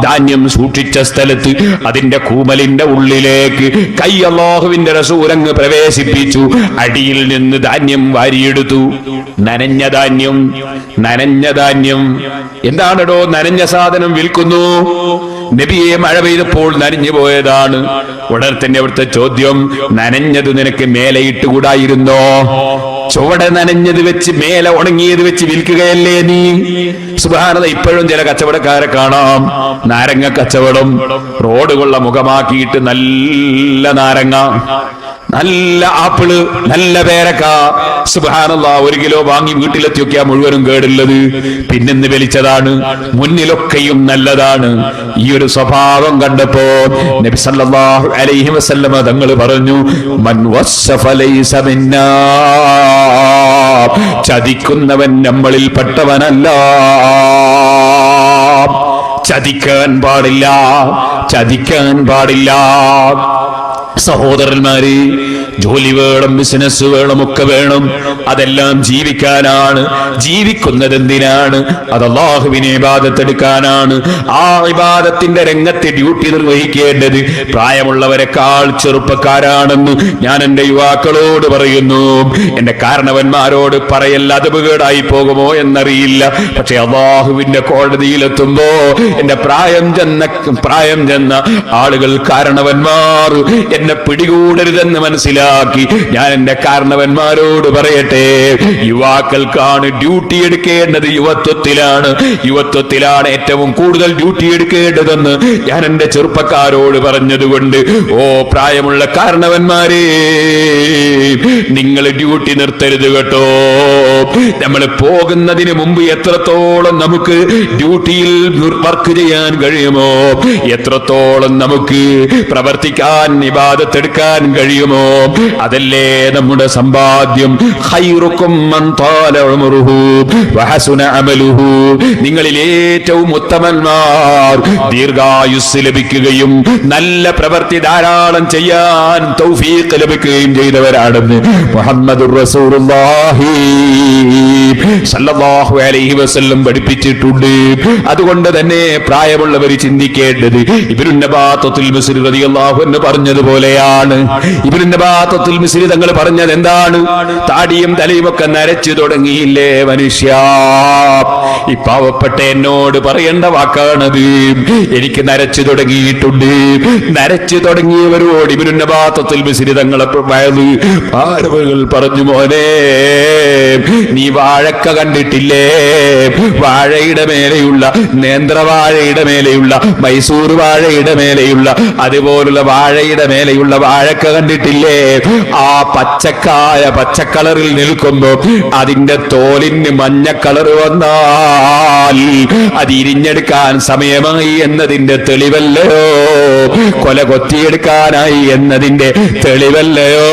ധാന്യം സൂക്ഷിച്ച സ്ഥലത്ത് അതിന്റെ കൂമലിന്റെ ഉള്ളിലേക്ക് കൈ അല്ലാഹുവിന്റെ റസൂൽ അങ്ങ് പ്രവേശിപ്പിച്ചു. അടിയിൽ നിന്ന് ധാന്യം വാരിയെടുത്തു. നനഞ്ഞ ധാന്യം. എന്താണോ നനഞ്ഞ സാധനം വിൽക്കുന്നു? നബിയെ മഴ പെയ്തപ്പോൾ നനഞ്ഞു പോയതാണ്. ഉടനെ തന്നെ അവിടുത്തെ ചോദ്യം, നനഞ്ഞത് നിനക്ക് മേലെ ഇട്ടുകൂടായിരുന്നോ? ചുവടെ നനഞ്ഞത് വെച്ച് മേലെ ഉണങ്ങിയത് വെച്ച് വിൽക്കുകയല്ലേ നീ? സുബ്ഹാനല്ലാഹ്, ഇപ്പോഴും ചില കച്ചവടക്കാരെ കാണാം, നാരങ്ങ കച്ചവടം. റോഡുകളുടെ മുഖമാക്കിയിട്ട് നല്ല നാരങ്ങ, നല്ല ആപ്പിള്, നല്ല പേരക്ക. സുബ്ഹാനല്ലാഹ്, 1 കിലോ വാങ്ങി വീട്ടിലെത്തി നോക്കിയാൽ മുഴുവനും കേടുള്ളത്. പിന്നെന്ന് വലിച്ചതാണ്. മുന്നിലൊക്കെയും നല്ലതാണ്. ഈ ഒരു സ്വഭാവം കണ്ടപ്പോ നബി സല്ലല്ലാഹു അലൈഹി വസല്ലമ തങ്ങൾ പറഞ്ഞു, മൻ വസ്സഫ ലൈസ മിന്നാ, ചതിക്കുന്നവൻ നമ്മളിൽ പെട്ടവനല്ല. ചതിക്കാൻ പാടില്ല. സഹോദരന്മാരെ, ജോലി വേണം, ബിസിനസ് വേണം, ഒക്കെ വേണം. അതെല്ലാം ജീവിക്കാനാണ്. ജീവിക്കുന്നത് എന്തിനാണ്? അത് അല്ലാഹുവിനെ ഇബാദത്തെടുക്കാനാണ്. ആ ഇബാദത്തിന്റെ രംഗത്ത് ഡ്യൂട്ടി നിർവഹിക്കേണ്ടത് പ്രായമുള്ളവരെക്കാൾ ചെറുപ്പക്കാരാണെന്ന് ഞാൻ എന്റെ യുവാക്കളോട് പറയുന്നു. എന്റെ കാരണവന്മാരോട് പറയല്ല, അത് കേടായി പോകുമോ എന്നറിയില്ല. പക്ഷെ അല്ലാഹുവിന്റെ കോടതിയിലെത്തുമ്പോ എന്റെ പ്രായം ചെന്ന ആളുകൾ, കാരണവന്മാർ എന്നെ പിടികൂടരുതെന്ന് മനസ്സിലാക്കി ഞാൻ എന്റെ കാരണവന്മാരോട് പറയട്ടെ, യുവാക്കൾക്കാണ് ഡ്യൂട്ടി എടുക്കേണ്ടത്. യുവത്വത്തിലാണ് ഏറ്റവും കൂടുതൽ ഡ്യൂട്ടി എടുക്കേണ്ടതെന്ന് ഞാൻ എന്റെ ചെറുപ്പക്കാരോട് പറഞ്ഞതുകൊണ്ട്, ഓ പ്രായമുള്ള കാരണവന്മാരെ, നിങ്ങൾ ഡ്യൂട്ടി നിർത്തരുത് കേട്ടോ. നമ്മൾ പോകുന്നതിന് മുമ്പ് എത്രത്തോളം നമുക്ക് ഡ്യൂട്ടിയിൽ വർക്ക് ചെയ്യാൻ കഴിയുമോ, എത്രത്തോളം നമുക്ക് പ്രവർത്തിക്കാൻ, ഇബാദത്തെടുക്കാൻ കഴിയുമോ, അതല്ലേ നമ്മുടെ സമ്പാദ്യം. ഖൈറുക്കും മൻ ത്വാല ഉംറുഹു വഹസുന അമലുഹു, നിങ്ങളിൽ ഏറ്റവും ഉത്തമന്മാർ ദീർഘായുസ് ലഭിക്കുകയും നല്ല പ്രവൃത്തി ധാരാളം ചെയ്യാൻ തൗഫീഖ് ലഭിക്കുകയും ചെയ്തവരാണെന്ന് മുഹമ്മദുർ റസൂലുള്ളാഹി സല്ലല്ലാഹു അലൈഹി വസല്ലം പഠിപ്പിച്ചിട്ടുണ്ട്. അതുകൊണ്ട് തന്നെ പ്രായമുള്ളവർ ചിന്തിക്കേണ്ടത് ഇബ്നു നബാത്തുൽ മിസ്രി റളിയല്ലാഹു അൻഹു പറഞ്ഞതുപോലെയാണ്. ഇബ്നു നബാത്തുൽ മിസ്രി തങ്ങൾ പറഞ്ഞത് എന്താണ്? താടിയും തലയും ഒക്കെ നരച്ചു തുടങ്ങിയില്ലേ മനുഷ്യ? ഈ പാവപ്പെട്ട എന്നോട് പറയേണ്ട വാക്കാണത്. എനിക്ക് നരച്ചു തുടങ്ങിയിട്ടുണ്ട്. നരച്ചു തുടങ്ങിയവരോട് ഇബ്നു നബാത്തുൽ മിസ്രി തങ്ങളെ ഭാരവകൾ പറഞ്ഞു, മോനെ നീ വാഴക്ക കണ്ടിട്ടില്ലേ? വാഴയുടെ മേലെയുള്ള, നേന്ത്രവാഴയുടെ മേലെയുള്ള, മൈസൂർ വാഴയുടെ മേലെയുള്ള, അതുപോലുള്ള വാഴയുടെ മേലെയുള്ള വാഴക്ക കണ്ടിട്ടില്ലേ? ആ പച്ചക്കളറിൽ നിൽക്കുമ്പോ അതിന്റെ തോലിന് മഞ്ഞ കളർ വന്നാൽ അത് ഇരിഞ്ഞെടുക്കാൻ സമയമായി എന്നതിന്റെ തെളിവല്ലയോ? കൊല കൊത്തിയെടുക്കാനായി എന്നതിന്റെ തെളിവല്ലയോ?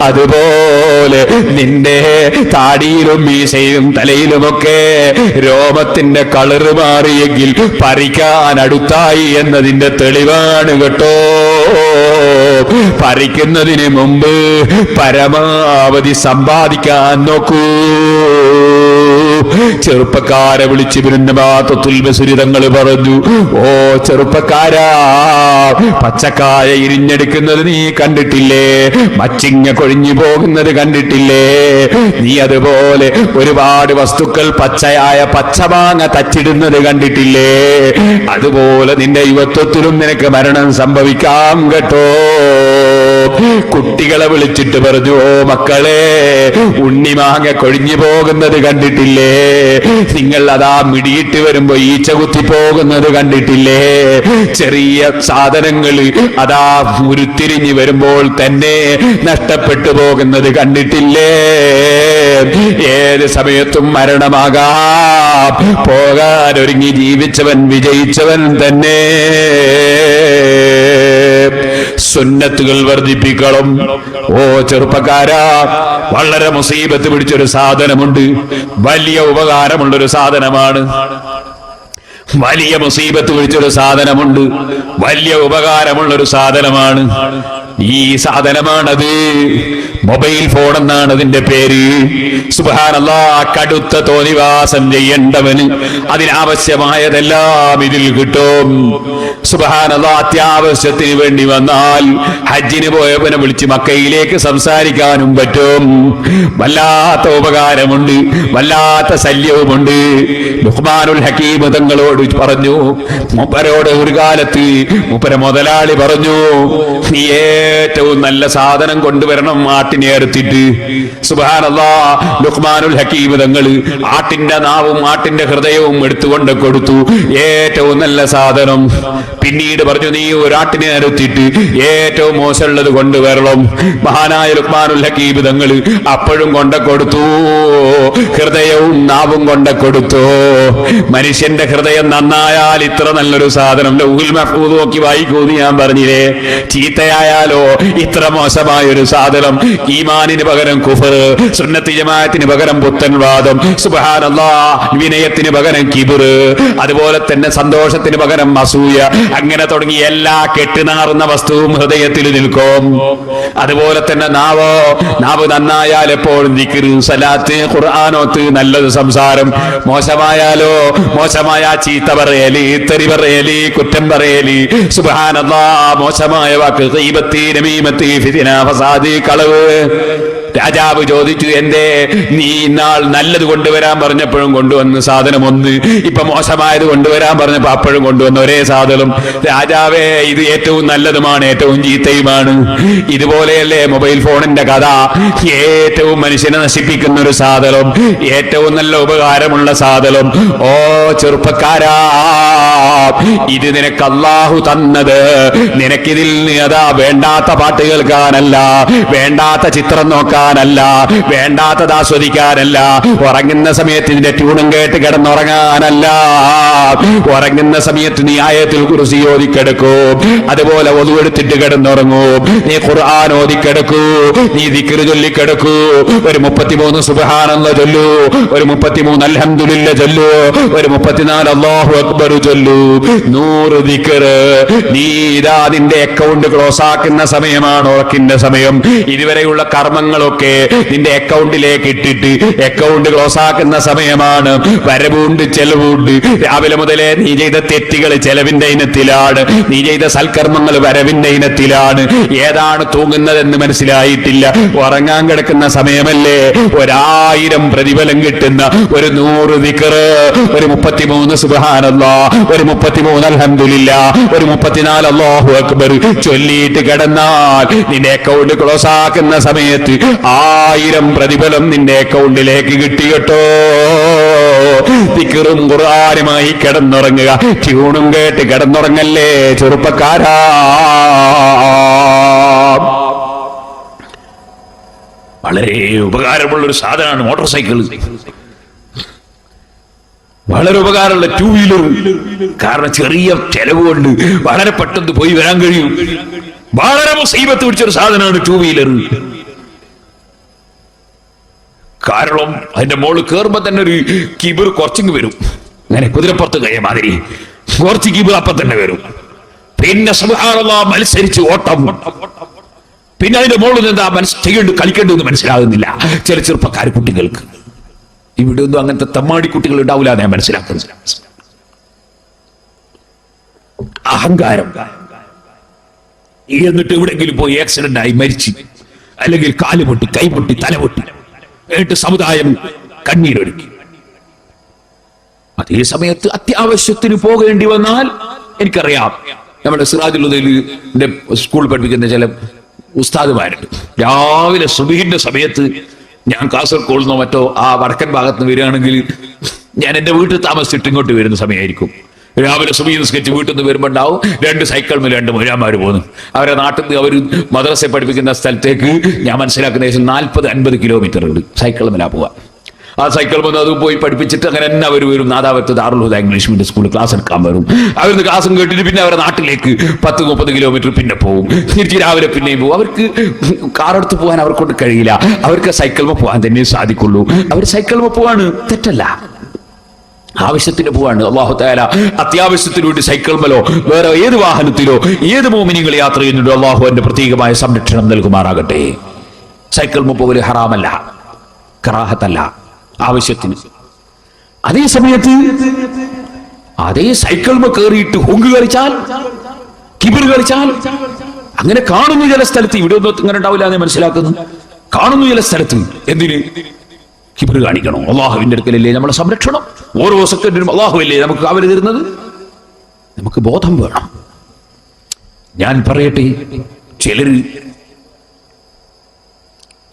അതുപോലെ നിന്റെ താടിയിലും മീശയിലും തലയിലുമൊക്കെ രോമത്തിന്റെ കളറ് മാറിയെങ്കിൽ പറിക്കാൻ അടുത്തായി എന്നതിന്റെ തെളിവാണ് കേട്ടോ. പറിക്കുന്നതിന് മുമ്പ് പരമാവധി സമ്പാദിക്കാൻ നോക്കൂ. ചെറുപ്പക്കാരെ വിളിച്ച് ഇബ്നു നബാത്തുൽ മിസ്രി തങ്ങൾ പറഞ്ഞു, ഓ ചെറുപ്പക്കാരാ, പച്ചക്കായ ഇരിഞ്ഞെടുക്കുന്നത് നീ കണ്ടിട്ടില്ലേ? മച്ചിങ്ങ കൊഴിഞ്ഞു പോകുന്നത് കണ്ടിട്ടില്ലേ? നീ അതുപോലെ ഒരുപാട് വസ്തുക്കൾ പച്ചയായ പച്ചമാങ്ങ തച്ചിടുന്നത് കണ്ടിട്ടില്ലേ? അതുപോലെ നിന്റെ യുവത്വത്തിലും നിനക്ക് മരണം സംഭവിക്കാം കേട്ടോ. കുട്ടികളെ വിളിച്ചിട്ട് പറഞ്ഞു, ഓ മക്കളെ, ഉണ്ണിമാങ്ങ കൊഴിഞ്ഞു പോകുന്നത് കണ്ടിട്ടില്ലേ? നിങ്ങൾ അതാ മിടിയിട്ട് വരുമ്പോ ഈച്ച കുത്തി പോകുന്നത് കണ്ടിട്ടില്ലേ? ചെറിയ സാധനങ്ങൾ അതാ ഉരുത്തിരിഞ്ഞു വരുമ്പോൾ തന്നെ നഷ്ടപ്പെട്ടു പോകുന്നത് കണ്ടിട്ടില്ലേ? ഏത് സമയത്തും മരണമാകാം. പോകാൻ ഒരുങ്ങി ജീവിച്ചവൻ വിജയിച്ചവൻ തന്നെ. സുന്നത്തുകൾ വർദ്ധിപ്പിക്കണം. ഓ ചെറുപ്പക്കാരാ, വളരെ മുസീബത്ത് പിടിച്ചൊരു സാധനമുണ്ട്. വലിയ ഉപകാരമുള്ളൊരു സാധനമാണ്. വലിയ മുസീബത്ത് പിടിച്ചൊരു സാധനമുണ്ട്. വലിയ ഉപകാരമുള്ളൊരു സാധനമാണ്. ഈ സാധനമാണത്. മൊബൈൽ ഫോൺ എന്നാണ് അതിന്റെ പേര്. സുബ്ഹാനല്ലാഹ്, കടുത്ത തോന്നിവാസം ചെയ്യേണ്ടവന് അതിനാവശ്യമായതെല്ലാം ഇതിൽ കിട്ടും. സുബ്ഹാനല്ലാഹ്, അത്യാവശ്യത്തിന് വേണ്ടി വന്നാൽ ഹജ്ജിന് പോയവനെ വിളിച്ച് മക്കയിലേക്ക് സംസാരിക്കാനും പറ്റും. വല്ലാത്ത ഉപകാരമുണ്ട്, വല്ലാത്ത ശല്യവുമുണ്ട്. ലുഖ്മാനുൽ ഹകീം തങ്ങളോട് പറഞ്ഞു, മൂപ്പരോട് ഒരു കാലത്ത് മൂപ്പര മുതലാളി പറഞ്ഞു, നീ ഏറ്റവും നല്ല സാധനം കൊണ്ടുവരണം ആട്ടിനെ അറുത്തിട്ട്. സുബ്ഹാനല്ലാഹ്, ലുഖ്മാനുൽ ഹകീം തങ്ങൾ ആട്ടിന്റെ നാവും ആട്ടിന്റെ ഹൃദയവും എടുത്തുകൊണ്ട് കൊടുത്തു. ഏറ്റവും നല്ല സാധനം. പിന്നീട് പറഞ്ഞു, നീ ഒരാട്ടിനെ അറുത്തിട്ട് ഏറ്റവും മോശമുള്ളത് കൊണ്ടുവരണം. മഹാനായ ലുഖ്മാനുൽ ഹകീം തങ്ങൾ അപ്പോഴും കൊണ്ട കൊടുത്തു. ഹൃദയവും നാവും കൊണ്ട കൊടുത്തു. മനുഷ്യന്റെ ഹൃദയം നന്നായാൽ ഇത്ര നല്ലൊരു സാധനം ലൗഹുൽ മഹ്ഫൂദ് നോക്കി വായിക്കൂന്ന് ഞാൻ പറഞ്ഞില്ലേ. ചീത്തയായാലോ ഇത്ര മോശമായൊരു സാധനം. ഈമാനിന് പകരം കുഫർ, സുന്നത്ത് ജമാഅത്തിന് പകരം പുത്തൻവാദം, സുബ്ഹാനല്ലാഹ്, വിനയത്തിന് പകരം കിബ്ർ, അതുപോലെ തന്നെ സന്തോഷത്തിന് പകരം അസൂയ, അങ്ങനെ തുടങ്ങി എല്ലാ കെട്ടുനാറുന്ന വസ്തുവും ഹൃദയത്തിൽ നിൽക്കും. അതുപോലെ തന്നെ നാവ് നന്നായാൽ എപ്പോഴും ദിക്ർ, സലാത്ത്, ഖുർആനോത്ത്, നല്ലത് സംസാരം. മോശമായാലോ, മോശമായ ചീത്ത പറയല്, തെറി പറയല്, കുറ്റം പറയല്, സുബ്ഹാനല്ലാഹ്, മോശമായ വാക്ക്, ഗീബത്ത്, നമീമത്ത്, ഫിത്ന, ഫസാദ്, കളവ്. രാജാവ് ചോദിച്ചു, എന്തേ നീ ഇന്നാൾ നല്ലത് കൊണ്ടുവരാൻ പറഞ്ഞപ്പോഴും കൊണ്ടുവന്ന് സാധനം ഒന്ന്, ഇപ്പൊ മോശമായത് കൊണ്ടുവരാൻ പറഞ്ഞപ്പോ അപ്പോഴും കൊണ്ടുവന്ന ഒരേ സാധനം. രാജാവേ, ഇത് ഏറ്റവും നല്ലതുമാണ്, ഏറ്റവും ചീത്തയുമാണ്. ഇതുപോലെയല്ലേ മൊബൈൽ ഫോണിന്റെ കഥ. ഏറ്റവും മനുഷ്യനെ നശിപ്പിക്കുന്ന ഒരു സാധനം, ഏറ്റവും നല്ല ഉപകാരമുള്ള സാധനം. ഓ ചെറുപ്പക്കാരാ, ഇത് നിനക്ക് അല്ലാഹു തന്നത്. നിനക്കിതിൽ അതാ വേണ്ടാത്ത പാട്ട് കേൾക്കാനല്ല, വേണ്ടാത്ത ചിത്രം നോക്കാനല്ല, വേണ്ടാത്തത് ആസ്വദിക്കാനല്ല, ഉറങ്ങുന്ന സമയത്ത് ഇതിന്റെ ട്യൂണും കേട്ട് കിടന്നുറങ്ങാനല്ല. ഉറങ്ങുന്ന സമയത്ത് നീ ആയത്തുൽ കുർസി ഓതിക്കിടക്കൂ, അതുപോലെ ഒതു എടുത്തിട്ട് കിടന്നുറങ്ങൂ, നീ ഖുർആൻ ഓതിക്കിടക്കൂ, നീ ദിക്ർ ചൊല്ലിക്കിടക്കൂ, ഒരു 33 സുബ്ഹാനല്ലാഹ് ചൊല്ലൂ, ഒരു 33 അൽഹംദുലില്ലാഹ് ചൊല്ലൂ, ഒരു 34 അല്ലാഹു അക്ബർ ചൊല്ലൂ. 100 ദിക്ർ. നീ ഇതാ നിന്റെ അക്കൗണ്ട് ക്ലോസ് ആക്കുന്ന സമയമാണ്, ഉറക്കിന്റെ സമയം. ഇതുവരെയുള്ള കർമ്മങ്ങളൊക്കെ നിന്റെ അക്കൗണ്ടിലേക്ക് ഇട്ടിട്ട് അക്കൗണ്ട് ക്ലോസ് ആക്കുന്ന സമയമാണ്. വരവുണ്ട്, ചെലവുണ്ട്. രാവിലെ മുതലേ നീ ചെയ്ത തെറ്റുകൾ ചെലവിന്റെ ഇനത്തിലാണ്, നീ ചെയ്ത സൽക്കർമ്മങ്ങൾ വരവിന്റെ ഇനത്തിലാണ്. ഏതാണ് തൂങ്ങുന്നതെന്ന് മനസ്സിലായിട്ടില്ല. ഉറങ്ങാൻ കിടക്കുന്ന സമയമല്ലേ. 1000 പ്രതിഫലം കിട്ടുന്ന ഒരു 100 ദിക്ർ, ഒരു 33 സുബ്ഹാനല്ലാഹ്, ഒരു 33 അൽഹംദുലില്ലാഹ്, ഒരു 34 അല്ലാഹു അക്ബർ ചൊല്ലിയിട്ട് കിടന്നാൽ നിന്റെ അക്കൗണ്ട് ക്ലോസ് ആക്കുന്ന സമയത്ത് 1000 പ്രതിഫലം നിന്റെ അക്കൗണ്ടിലേക്ക് കിട്ടി കേട്ടോ. ദിക്റും ഖുർആനുമായി കിടന്നുറങ്ങുക, ട്യൂണും കേട്ട് കിടന്നുറങ്ങല്ലേ ചെറുപ്പക്കാരാ. വളരെ ഉപകാരമുള്ളൊരു സാധനമാണ് മോട്ടോർ സൈക്കിൾ. വളരെ ഉപകാരമുള്ള 2 വീലർ. കാരണം ചെറിയ ചെലവ് കൊണ്ട് വളരെ പെട്ടെന്ന് പോയി വരാൻ കഴിയും. വളരെ മുസീബത്ത് പിടിച്ചൊരു സാധനമാണ് 2 വീലർ. കാരണം അതിന്റെ മോള് കയറുമ്പോ തന്നെ ഒരു കിബിർ കുറച്ചിങ് വരും. അങ്ങനെ കുതിരപ്പുറത്ത് കഴിയ മാതിരി കുറച്ച് കിബിർ അപ്പം തന്നെ വരും. പിന്നെ സുബ്ഹാനല്ലാഹ് മത്സരിച്ച് ഓട്ടം. പിന്നെ അതിന്റെ മോളിൽ എന്താ കളിക്കേണ്ടതെന്ന് മനസ്സിലാകുന്നില്ല ചില ചെറുപ്പക്കാർ കുട്ടികൾക്ക്. ഇവിടെ ഒന്നും അങ്ങനത്തെ തമ്മാടി കുട്ടികൾ ഉണ്ടാവില്ല ഞാൻ മനസ്സിലാക്കുന്നത്. അഹങ്കാരം. എന്നിട്ട് എവിടെങ്കിലും പോയി ആക്സിഡന്റ് ആയി മരിച്ച്, അല്ലെങ്കിൽ കാല് പൊട്ടി, കൈ പൊട്ടി, തല പൊട്ടി, എന്നിട്ട് സമുദായം കണ്ണീരൊഴുക്കി. അതേ സമയത്ത് അത്യാവശ്യത്തിന് പോകേണ്ടി വന്നാൽ, എനിക്കറിയാം നമ്മുടെ സിറാജുൽ ഹുദയിലെ സ്കൂൾ പഠിപ്പിക്കുന്ന ചില ഉസ്താദുമാരുണ്ട്. രാവിലെ സുബഹിന്റെ സമയത്ത് ഞാൻ കാസർഗോഡ് നിന്നോ മറ്റോ ആ വടക്കൻ ഭാഗത്ത് നിന്ന് വരികയാണെങ്കിൽ ഞാൻ എൻ്റെ വീട്ടിൽ താമസിച്ചിട്ട് ഇങ്ങോട്ട് വരുന്ന സമയമായിരിക്കും. രാവിലെ സുബഹി നിസ്കരിച്ച് വീട്ടിൽ നിന്ന് വരുമ്പോൾ ഉണ്ടാവും 2 സൈക്കിളിൽ 2 മൊയ്ലാന്മാർ പോകുന്നു. അവരെ നാട്ടിൽ നിന്ന് അവർ മദ്രസ പഠിപ്പിക്കുന്ന സ്ഥലത്തേക്ക് ഞാൻ മനസ്സിലാക്കുന്ന ഏകദേശം 40-50 കിലോമീറ്റർ ഉണ്ട് സൈക്കിൾ മേലാ പോവാ. ആ സൈക്കിൾ വന്ന് അത് പോയി പഠിപ്പിച്ചിട്ട് അങ്ങനെ തന്നെ അവർ വരും. നാദാപുരത്ത് ദാറുൽ ഹുദ ഇംഗ്ലീഷ് മീഡിയം സ്കൂളിൽ ക്ലാസ് എടുക്കാൻ വരും. അവർക്ക് ക്ലാസ്സും കേട്ടിട്ട് പിന്നെ അവരുടെ നാട്ടിലേക്ക് 10-30 കിലോമീറ്റർ പിന്നെ പോകും. തിരിച്ച് രാവിലെ പിന്നെയും പോകും. അവർക്ക് കാറെടുത്ത് പോകാൻ അവർക്കൊണ്ട് കഴിയില്ല. അവർക്ക് സൈക്കിളിൽ പോകാൻ തന്നെ സാധിക്കുള്ളൂ. അവർ സൈക്കിളിൽ പോവാണ്, തെറ്റല്ല, ആവശ്യത്തിന് പോവാണ്. അല്ലാഹു തആല അത്യാവശ്യത്തിന് വേണ്ടി സൈക്കിൾമേലോ വേറെ ഏത് വാഹനത്തിലോ ഏത് മോമിനികൾ യാത്ര ചെയ്യുന്നുണ്ടോ അല്ലാഹു അതിന്റെ പ്രത്യേകമായ സംരക്ഷണം നൽകുമാറാകട്ടെ. സൈക്കിൾമ പോകല് ഹറാമല്ല, കറാഹത്തല്ല, ആവശ്യത്തിന്. അതേ സമയത്ത് അതേ സൈക്കിൾമ കയറിയിട്ട് ഹുങ്ക് കളിച്ചാൽ, കിബിർ കളിച്ചാൽ, അങ്ങനെ കാണുന്നു ചില സ്ഥലത്ത്. ഇവിടെ ഒന്നും ഇങ്ങനെ ഉണ്ടാവില്ല എന്ന് മനസ്സിലാക്കുന്നു. കാണുന്നു ചില സ്ഥലത്ത്. എന്തിന് കിബിർ കാണിക്കണോ? അള്ളാഹുവിന്റെ അടുക്കലല്ലേ നമ്മളെ സംരക്ഷണം? ഓരോ സെക്കൻഡിനും അള്ളാഹുവല്ലേ നമുക്ക് കാവല് തരുന്നത്? നമുക്ക് ബോധം വേണം. ഞാൻ പറയട്ടെ, ചിലര്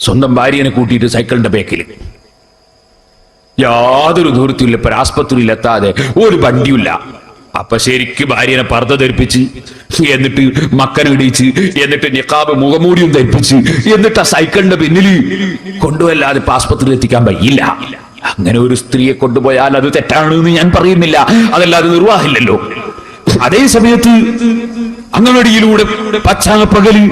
സ്വന്തം ഭാര്യനെ കൂട്ടിയിട്ട് സൈക്കിളിന്റെ ബേക്കിൽ യാതൊരു ദൂരത്തില്ല, ഇപ്പൊ ആസ്പത്രിയിലെത്താതെ ഒരു വണ്ടിയില്ല. അപ്പൊ ശരിക്കും ഭാര്യനെ പർദ്ദ ധരിപ്പിച്ച്, എന്നിട്ട് മക്കനെ ഇടിച്ച്, എന്നിട്ട് നിഖാബ് മുഖമൂടിയും ധരിപ്പിച്ച്, എന്നിട്ട് ആ സൈക്കിളിന്റെ പിന്നിൽ കൊണ്ടുപോയല്ലാതെ ഇപ്പൊ ആസ്പത്രിയിൽ എത്തിക്കാൻ കഴിയില്ല. അങ്ങനെ ഒരു സ്ത്രീയെ കൊണ്ടുപോയാൽ അത് തെറ്റാണ് എന്ന് ഞാൻ പറയുന്നില്ല, അതല്ലാതെ നിർവാഹമില്ലല്ലോ. അതേ സമയത്ത് അങ്ങനടിയിലൂടെ പച്ചാപ്പകലിൽ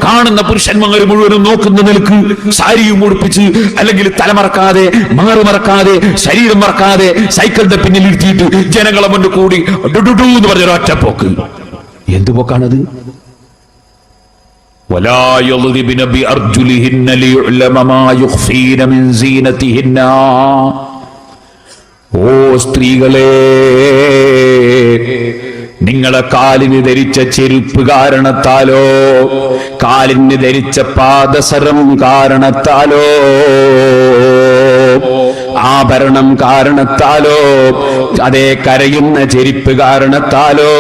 കാണുന്ന പുരുഷന്മാർ മുഴുവനും നോക്കുന്ന നിലക്ക് സാരിയും ഉടുപ്പിച്ച്, അല്ലെങ്കിൽ തലമറക്കാതെ മാറുമറക്കാതെ ശരീരം മറക്കാതെ സൈക്കിളിന്റെ പിന്നിൽ ഇരുത്തിയിട്ട് ജനങ്ങളെ മുന്നിൽ കൂടി എന്ന് പറഞ്ഞൊരു ഒറ്റപ്പോക്ക്. എന്തു പോക്കാണത്? ഓ സ്ത്രീകളെ, നിങ്ങളെ കാലിന് ധരിച്ച ചെരുപ്പ് കാരണത്താലോ കാലിന് ധരിച്ച പാദസരം കാരണത്താലോ ആഭരണം കാരണത്താലോ അതേ കരയുന്ന ചെരുപ്പ് കാരണത്താലോ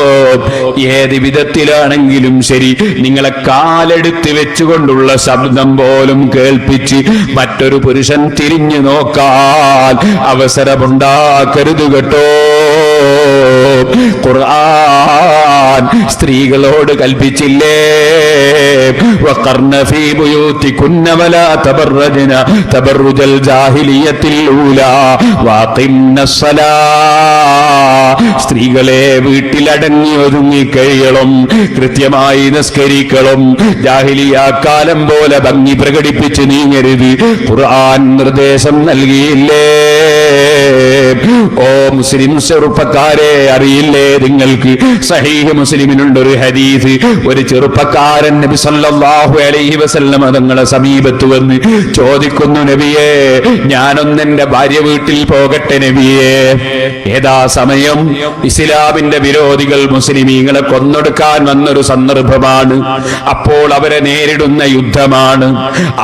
ഏത് വിധത്തിലാണെങ്കിലും ശരി, നിങ്ങളെ കാലെടുത്ത് വെച്ചുകൊണ്ടുള്ള ശബ്ദം പോലും കേൾപ്പിച്ച് മറ്റൊരു പുരുഷൻ തിരിഞ്ഞു നോക്കാൻ അവസരമുണ്ടാക്കരുത് കേട്ടോ. ഖുർആൻ സ്ത്രീകളോട് കൽപ്പിച്ചില്ലേ, വഖർന ഫീ ബുയൂതികുന്ന വലാ തബറജ്ന തബറുജൽ ജാഹിലിയത്തിൽ ഊലാ വഖിംനസ്സലാ. സ്ത്രീകളെ വീട്ടിലടങ്ങി ഒതുങ്ങി കഴിയണം, കൃത്യമായി നിസ്കരിക്കണം, ജാഹിലിയ കാലം പോലെ ഭംഗി പ്രകടിപ്പിച്ച് നീങ്ങരുത്. ഖുർആൻ നിർദ്ദേശം നൽകിയില്ലേ? ഓ മുസ്ലിം ചെറുപ്പക്കാരെ, അറിയില്ലേ നിങ്ങൾക്ക്? സഹീഹ് മുസ്ലിമിനുണ്ട് ഒരു ഹദീസ്. ഒരു ചെറുപ്പക്കാരൻ നബി സല്ലല്ലാഹു അലൈഹി വസല്ലം തങ്ങളെ സമീപത്ത് വന്ന് ചോദിക്കുന്നു, നബിയേ, ഞാനൊന്നെന്റെ ഭാര്യ വീട്ടിൽ പോകട്ടെ നബിയേ. ഏതാ സമയം? ഇസ്ലാമിന്റെ വിരോധികൾ മുസ്ലിമീങ്ങളെ കൊന്നൊടുക്കാൻ വന്നൊരു സന്ദർഭമാണ്. അപ്പോൾ അവരെ നേരിടുന്ന യുദ്ധമാണ്.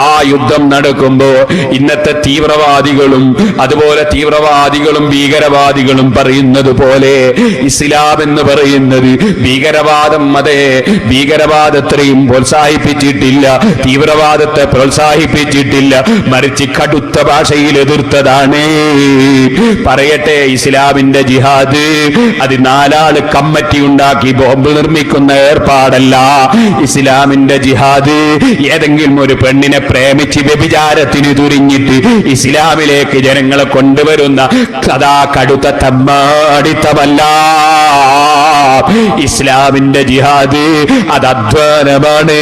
ആ യുദ്ധം നടക്കുമ്പോ ഇന്നത്തെ തീവ്രവാദികളും അതുപോലെ തീവ്രവാദികളും ഭീകരവാദികളും പറയുന്നത് പോലെ ഇസ്ലാം എന്ന് പറയുന്നത് ഭീകരവാദം, അതേ ഭീകരവാദത്തെയും പ്രോത്സാഹിപ്പിച്ചിട്ടില്ല, തീവ്രവാദത്തെ പ്രോത്സാഹിപ്പിച്ചിട്ടില്ല, മറിച്ച് കടുത്ത ഭാഷയിൽ എതിർത്തതാണ്. പറയട്ടെ, ഇസ്ലാമിന്റെ ജിഹാദ് അത് 4 ആള് കമ്മിറ്റി ഉണ്ടാക്കി ബോംബ് നിർമ്മിക്കുന്ന ഏർപ്പാടല്ല. ഇസ്ലാമിന്റെ ജിഹാദ് ഏതെങ്കിലും ഒരു പെണ്ണിനെ പ്രേമിച്ച് വ്യഭിചാരത്തിന് തുരിഞ്ഞിട്ട് ഇസ്ലാമിലേക്ക് ജനങ്ങളെ കൊണ്ടുവരുന്ന കഥാ കടുത്ത തമ്മാടിത്തമല്ല. ഇസ്ലാമിന്റെ ജിഹാദ് അത് അധ്വാനമാണ്.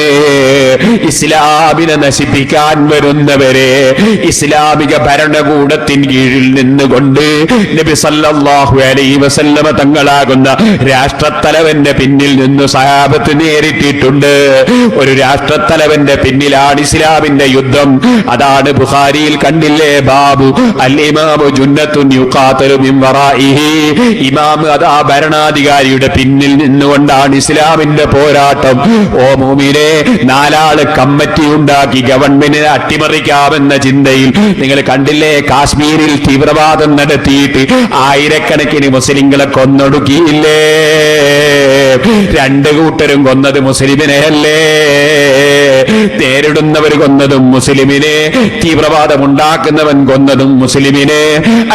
ഇസ്ലാമിനെ നശിപ്പിക്കാൻ വരുന്നവരെ ഇസ്ലാമിക ഭരണകൂടത്തിന് കീഴിൽ നിന്നുകൊണ്ട് നബി സല്ലല്ലാഹു അലൈഹി വസല്ലമ തങ്ങളാകുന്ന രാഷ്ട്രത്തലവന്റെ പിന്നിൽ നിന്ന് സഹാബത്ത് നേരിട്ടിട്ടുണ്ട്. ഒരു രാഷ്ട്രത്തലവന്റെ പിന്നിലാണ് ഇസ്ലാമിന്റെ യുദ്ധം. അതാണ് ബുഖാരിയിൽ കണ്ടില്ലേ, ബാബു അൽ ഇമാമു ജുന്നത്തുൻ യുഖാതലു മിൻ വറാഇഹി. ഇമാം അതാ ഭരണാധികാരിയുടെ പിന്നിൽ നിന്നുകൊണ്ടാണ് ഇസ്ലാമിന്റെ പോരാട്ടം. ഓ മുഅ്മിനേ, 4 ആള് കമ്മിറ്റി ഉണ്ടാക്കി ഗവൺമെന്റിനെ അട്ടിമറിക്കാമെന്ന ചിന്തയിൽ നിങ്ങൾ കണ്ടില്ലേ, കാശ്മീരിൽ തീവ്രവാദം നടത്തിയിട്ട് ആയിരക്കണക്കിന് മുസ്ലിങ്ങളെ കൊന്നൊടുക്കിയില്ലേ? 2 കൂട്ടരും കൊന്നത് മുസ്ലിമിനെയല്ലേ? നേരിടുന്നവർ കൊന്നതും മുസ്ലിമിനെ, തീവ്രവാദം ഉണ്ടാക്കുന്നവൻ കൊന്നതും മുസ്ലിമിനെ.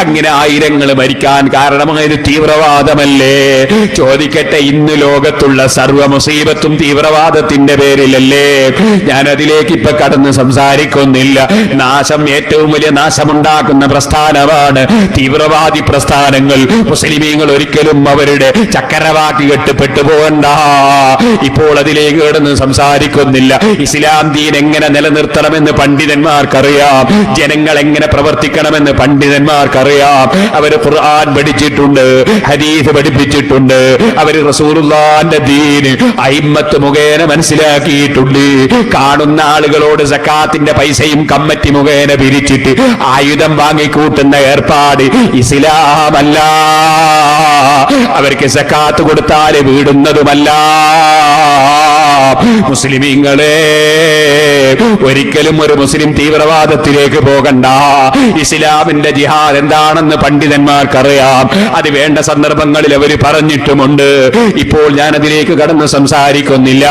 അങ്ങനെ ആയിരങ്ങൾ മരിക്കാൻ കാരണമായത് തീവ്രവാദമല്ലേ? ചോദിക്കട്ടെ, ഇന്ന് ലോകത്തുള്ള സർവ്വ മുസീബത്തും തീവ്രവാദത്തിന്റെ പേരിലല്ലേ? ഞാൻ അതിലേക്ക് ഇപ്പൊ കടന്ന് സംസാരിക്കുന്നില്ല. നാശം, ഏറ്റവും വലിയ നാശമുണ്ടാക്കുന്ന പ്രസ്ഥാനമാണ് തീവ്രവാദി പ്രസ്ഥാനങ്ങൾ. മുസ്ലിമീങ്ങൾ ഒരിക്കലും അവരുടെ ചക്കരവാക്കി കെട്ടുപെട്ടു പോകണ്ട. ഇപ്പോൾ അതിലേക്ക് കടന്ന് സംസാരിക്കുന്നില്ല. ഇസ്ലാം ദീൻ എങ്ങനെ നിലനിർത്തണമെന്ന് പണ്ഡിതന്മാർക്കറിയാം. ജനങ്ങൾ എങ്ങനെ പ്രവർത്തിക്കണമെന്ന് പണ്ഡിതന്മാർക്കറിയാം. അവർ ഖുർആൻ പഠിച്ചിട്ടുണ്ട്, ഹദീസ് പഠിപ്പിച്ചിട്ടുണ്ട്. അവർ റസൂലുള്ളാഹിന്റെ ദീൻ അയിമ്മത്ത് മുഖേന മനസ്സിലാക്കിയിട്ടുണ്ട്. കാണുന്ന ആളുകളോട് സക്കാത്തിന്റെ പൈസയും കമ്മിറ്റി മുഖേന പിരിച്ചിട്ട് ആയുധം വാങ്ങിക്കൂട്ടുന്ന ഏർപ്പാട് ഇസ്ലാമല്ല. അവർക്ക് സക്കാത്ത് കൊടുത്താൽ വീടുന്നതുമല്ല. മുസ്ലിമീങ്ങളെ, ഒരിക്കലും ഒരു മുസ്ലിം തീവ്രവാദത്തിലേക്ക് പോകണ്ട. ഇസ്ലാമിന്റെ ജിഹാദ് എന്താണെന്ന് പണ്ഡിതന്മാർക്കറിയാം. അത് വേണ്ട സന്ദർഭങ്ങളിൽ അവർ പറഞ്ഞിട്ടുമുണ്ട്. ഇപ്പോൾ ഞാൻ അതിലേക്ക് കടന്ന് സംസാരിക്കുന്നില്ല.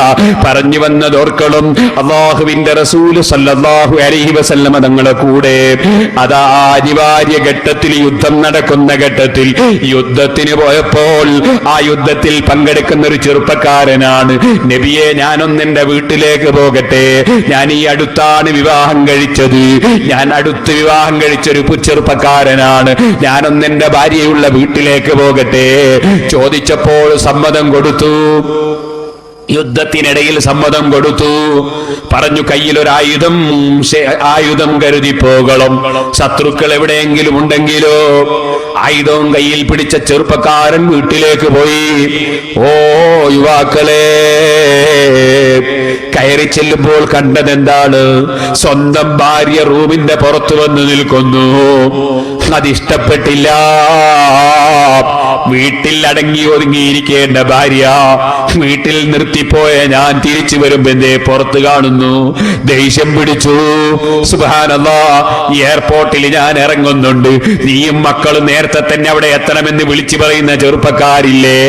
പറഞ്ഞു വന്നതോർക്കളും, അല്ലാഹുവിന്റെ റസൂല് സല്ലല്ലാഹു അലൈഹി വസല്ലമ തങ്ങളുടെ കൂടെ അതാ അനിവാര്യ ഘട്ടത്തിൽ, യുദ്ധം നടക്കുന്ന ഘട്ടത്തിൽ യുദ്ധത്തിന് പോയപ്പോൾ ആ യുദ്ധത്തിൽ പങ്കെടുക്കുന്ന ഒരു ചെറുപ്പക്കാരനാണ്, നബിയെ ഞാനൊന്നെന്റെ വീട്ടിലേക്ക് പോകട്ടെ, ഞാൻ ഈ അടുത്താണ് വിവാഹം കഴിച്ചത്, ഞാൻ അടുത്ത് വിവാഹം കഴിച്ചൊരു ചെറുപ്പക്കാരനാണ്, ഞാനൊന്നെന്റെ ഭാര്യയുള്ള വീട്ടിലേക്ക് പോകട്ടെ. ചോദിച്ചപ്പോൾ സമ്മതം കൊടുത്തു. യുദ്ധത്തിനിടയിൽ സമ്മതം കൊടുത്തു. പറഞ്ഞു, കയ്യിലൊരായുധം, ആയുധം കരുതി പോകണം. ശത്രുക്കൾ എവിടെയെങ്കിലും ഉണ്ടെങ്കിലോ. ആയുധവും കയ്യിൽ പിടിച്ച ചെറുപ്പക്കാരൻ വീട്ടിലേക്ക് പോയി. ഓ യുവാക്കളെ, കയറി ചെല്ലുമ്പോൾ കണ്ടതെന്താണ്? സ്വന്തം ഭാര്യ റൂമിന്റെ പുറത്തു വന്ന് നിൽക്കുന്നു. അതിഷ്ടപ്പെട്ടില്ല. വീട്ടിൽ അടങ്ങി ഒതുങ്ങിയിരിക്കേണ്ട ഭാര്യ വീട്ടിൽ നിർത്തിപ്പോയ ഞാൻ തിരിച്ചു വരുമ്പെന്തേ പുറത്ത് കാണുന്നു. ദേഷ്യം പിടിച്ചു. സുബ്ഹാനല്ലാഹ്, എയർപോർട്ടിൽ ഞാൻ ഇറങ്ങുന്നുണ്ട്, നീയും മക്കളും നേരത്തെ തന്നെ അവിടെ എത്തണമെന്ന് വിളിച്ചു പറയുന്ന ചെറുപ്പക്കാരില്ലേ?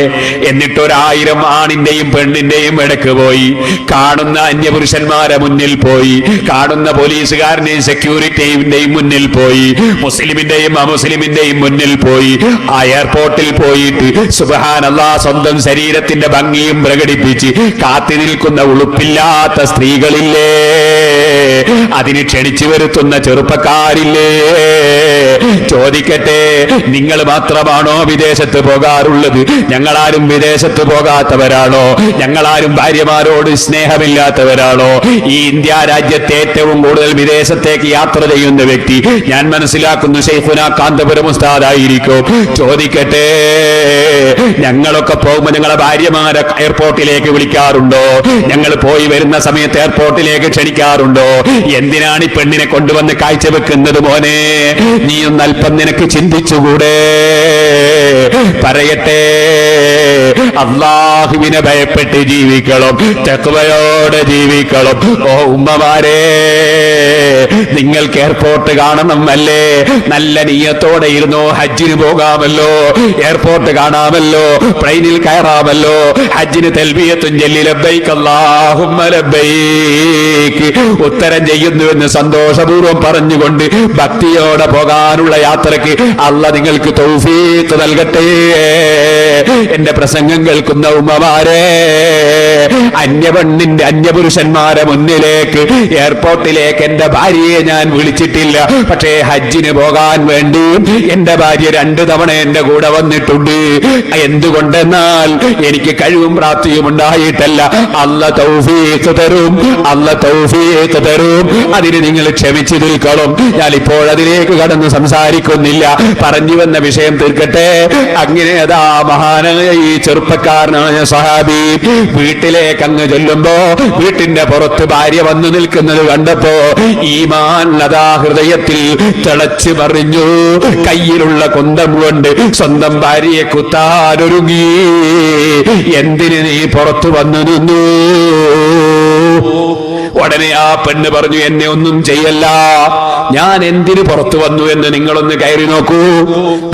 എന്നിട്ട് 1000 ആണിന്റെയും പെണ്ണിന്റെയും ഇടക്ക് പോയി, കാണുന്ന അന്യപുരുഷന്മാരെ മുന്നിൽ പോയി, കാണുന്ന പോലീസുകാരന്റെയും സെക്യൂരിറ്റിയുടെയും മുന്നിൽ പോയി, മുസ്ലിമിന്റെയും അമുസ്ലിമിന്റെയും മുന്നിൽ പോയി. ആ എയർപോർട്ടിൽ പോയിട്ട് സുബ്ഹാനല്ലാഹ്, സ്വന്തം ശരീരത്തിന്റെ ഭംഗിയും പ്രകടിപ്പിച്ച് കാത്തി നിൽക്കുന്ന ഉളുപ്പില്ലാത്ത സ്ത്രീകളില്ലേ? അതിന് ക്ഷണിച്ചു വരുത്തുന്ന ചെറുപ്പക്കാരില്ലേ? ചോദിക്കട്ടെ, നിങ്ങൾ മാത്രമാണോ വിദേശത്ത് പോകാറുള്ളത്? ഞങ്ങളാരും വിദേശത്ത് പോകാത്തവരാണോ? ഞങ്ങളാരും ഭാര്യമാരോട് സ്നേഹമില്ലാത്തവരാണോ? ഈ ഇന്ത്യ രാജ്യത്തെ ഏറ്റവും കൂടുതൽ വിദേശത്തേക്ക് യാത്ര ചെയ്യുന്ന വ്യക്തി ഞാൻ മനസ്സിലാക്കുന്നു ശൈഖുനാ കാന്തപുരം ഉസ്താദായിരിക്കും. ചോദിക്കട്ടെ, ഞങ്ങളൊക്കെ പോകുമ്പോൾ ഞങ്ങളെ ഭാര്യമാരെ എയർപോർട്ടിലേക്ക് വിളിക്കാറുണ്ടോ? ഞങ്ങൾ പോയി വരുന്ന സമയത്ത് എയർപോർട്ടിലേക്ക് ക്ഷണിക്കാറുണ്ടോ? എന്തിനാണ് ഈ പെണ്ണിനെ കൊണ്ടുവന്ന് കാഴ്ചവെക്കുന്നത്? മോനെ, നീ ഒന്ന് അല്പം നിനക്ക് ചിന്തിച്ചുകൂടെ? പറയട്ടെ, അല്ലാഹുവിനെ ഭയപ്പെട്ട് ജീവിക്കണം, തഖ്വയോടെ ജീവിക്കണം. ഓ ഉമ്മമാരെ, നിങ്ങൾക്ക് എയർപോർട്ട് കാണണം അല്ലേ? നല്ല നിയ്യത്തോടെ ഇരുന്നോ, ഹജ്ജിന് പോകാമല്ലോ, എയർപോർട്ട് കാണാമല്ലോ, പ്ലെയിനിൽ കയറാമല്ലോ, ഹജ്ജിന് തൽബിയത്തുൻ ചൊല്ലി ലബ്ബൈക് അല്ലാഹുമ്മ ലബ്ബൈക് ഉത്തരം ചെയ്യുന്നുവെന്ന് സന്തോഷപൂർവ്വം പറഞ്ഞുകൊണ്ട് ഭക്തിയോടെ പോകാനുള്ള യാത്രക്ക് അല്ലാഹ് നിങ്ങൾക്ക് തൗഫീഖ് നൽകട്ടെ. എന്റെ പ്രസംഗം കേൾക്കുന്ന ഉമ്മമാരെ, അന്യപെണ്ണിന്റെ അന്യപുരുഷന്മാരെ മുന്നിലേക്ക്, എയർപോർട്ടിലേക്ക് എന്റെ ഭാര്യയെ ഞാൻ വിളിച്ചിട്ടില്ല. പക്ഷേ ഹജ്ജിന് പോകാൻ വേണ്ടി എന്റെ ഭാര്യ 2 തവണ എന്റെ കൂടെ വന്നിട്ടുണ്ട്. എന്തുകൊണ്ടെന്നാൽ എനിക്ക് കഴിവും പ്രാപ്തിയും ഉണ്ടായിട്ടല്ല. അല്ലാഹ് തൗഫീഖ് തരും, അല്ലാഹ് തൗഫീഖ് തരും. അതിന് നിങ്ങൾ ക്ഷമിച്ചു നിൽക്കണം. ഞാൻ ഇപ്പോൾ അതിലേക്ക് കടന്ന് സംസാരിക്കുന്നില്ല. പറഞ്ഞു വന്ന വിഷയം തീർക്കട്ടെ. അങ്ങനെ അതാ മഹാനായ ഈ ചെറുപ്പക്കാരനായ സഹാബി വീട്ടിലേക്ക് അങ്ങ് ചൊല്ലുമ്പോ വീട്ടിന്റെ പുറത്ത് ഭാര്യ വന്നു നിൽക്കുന്നത് കണ്ടപ്പോ ഈമാൻ അതാ ഹൃദയത്തിൽ തിളച്ചു മറിഞ്ഞു. കയ്യിലുള്ള കുന്തം കൊണ്ട് സ്വന്തം ഭാര്യയെ കുത്താനൊരുങ്ങി. എന്തിന് നീ പുറത്തു വന്നു നിന്നു? ഉടനെ ആ പെണ്ണ് പറഞ്ഞു, എന്നെ ഒന്നും ചെയ്യല്ല,
ഞാൻ എന്തിനു പുറത്തു വന്നു എന്ന് നിങ്ങളൊന്ന് കയറി നോക്കൂ.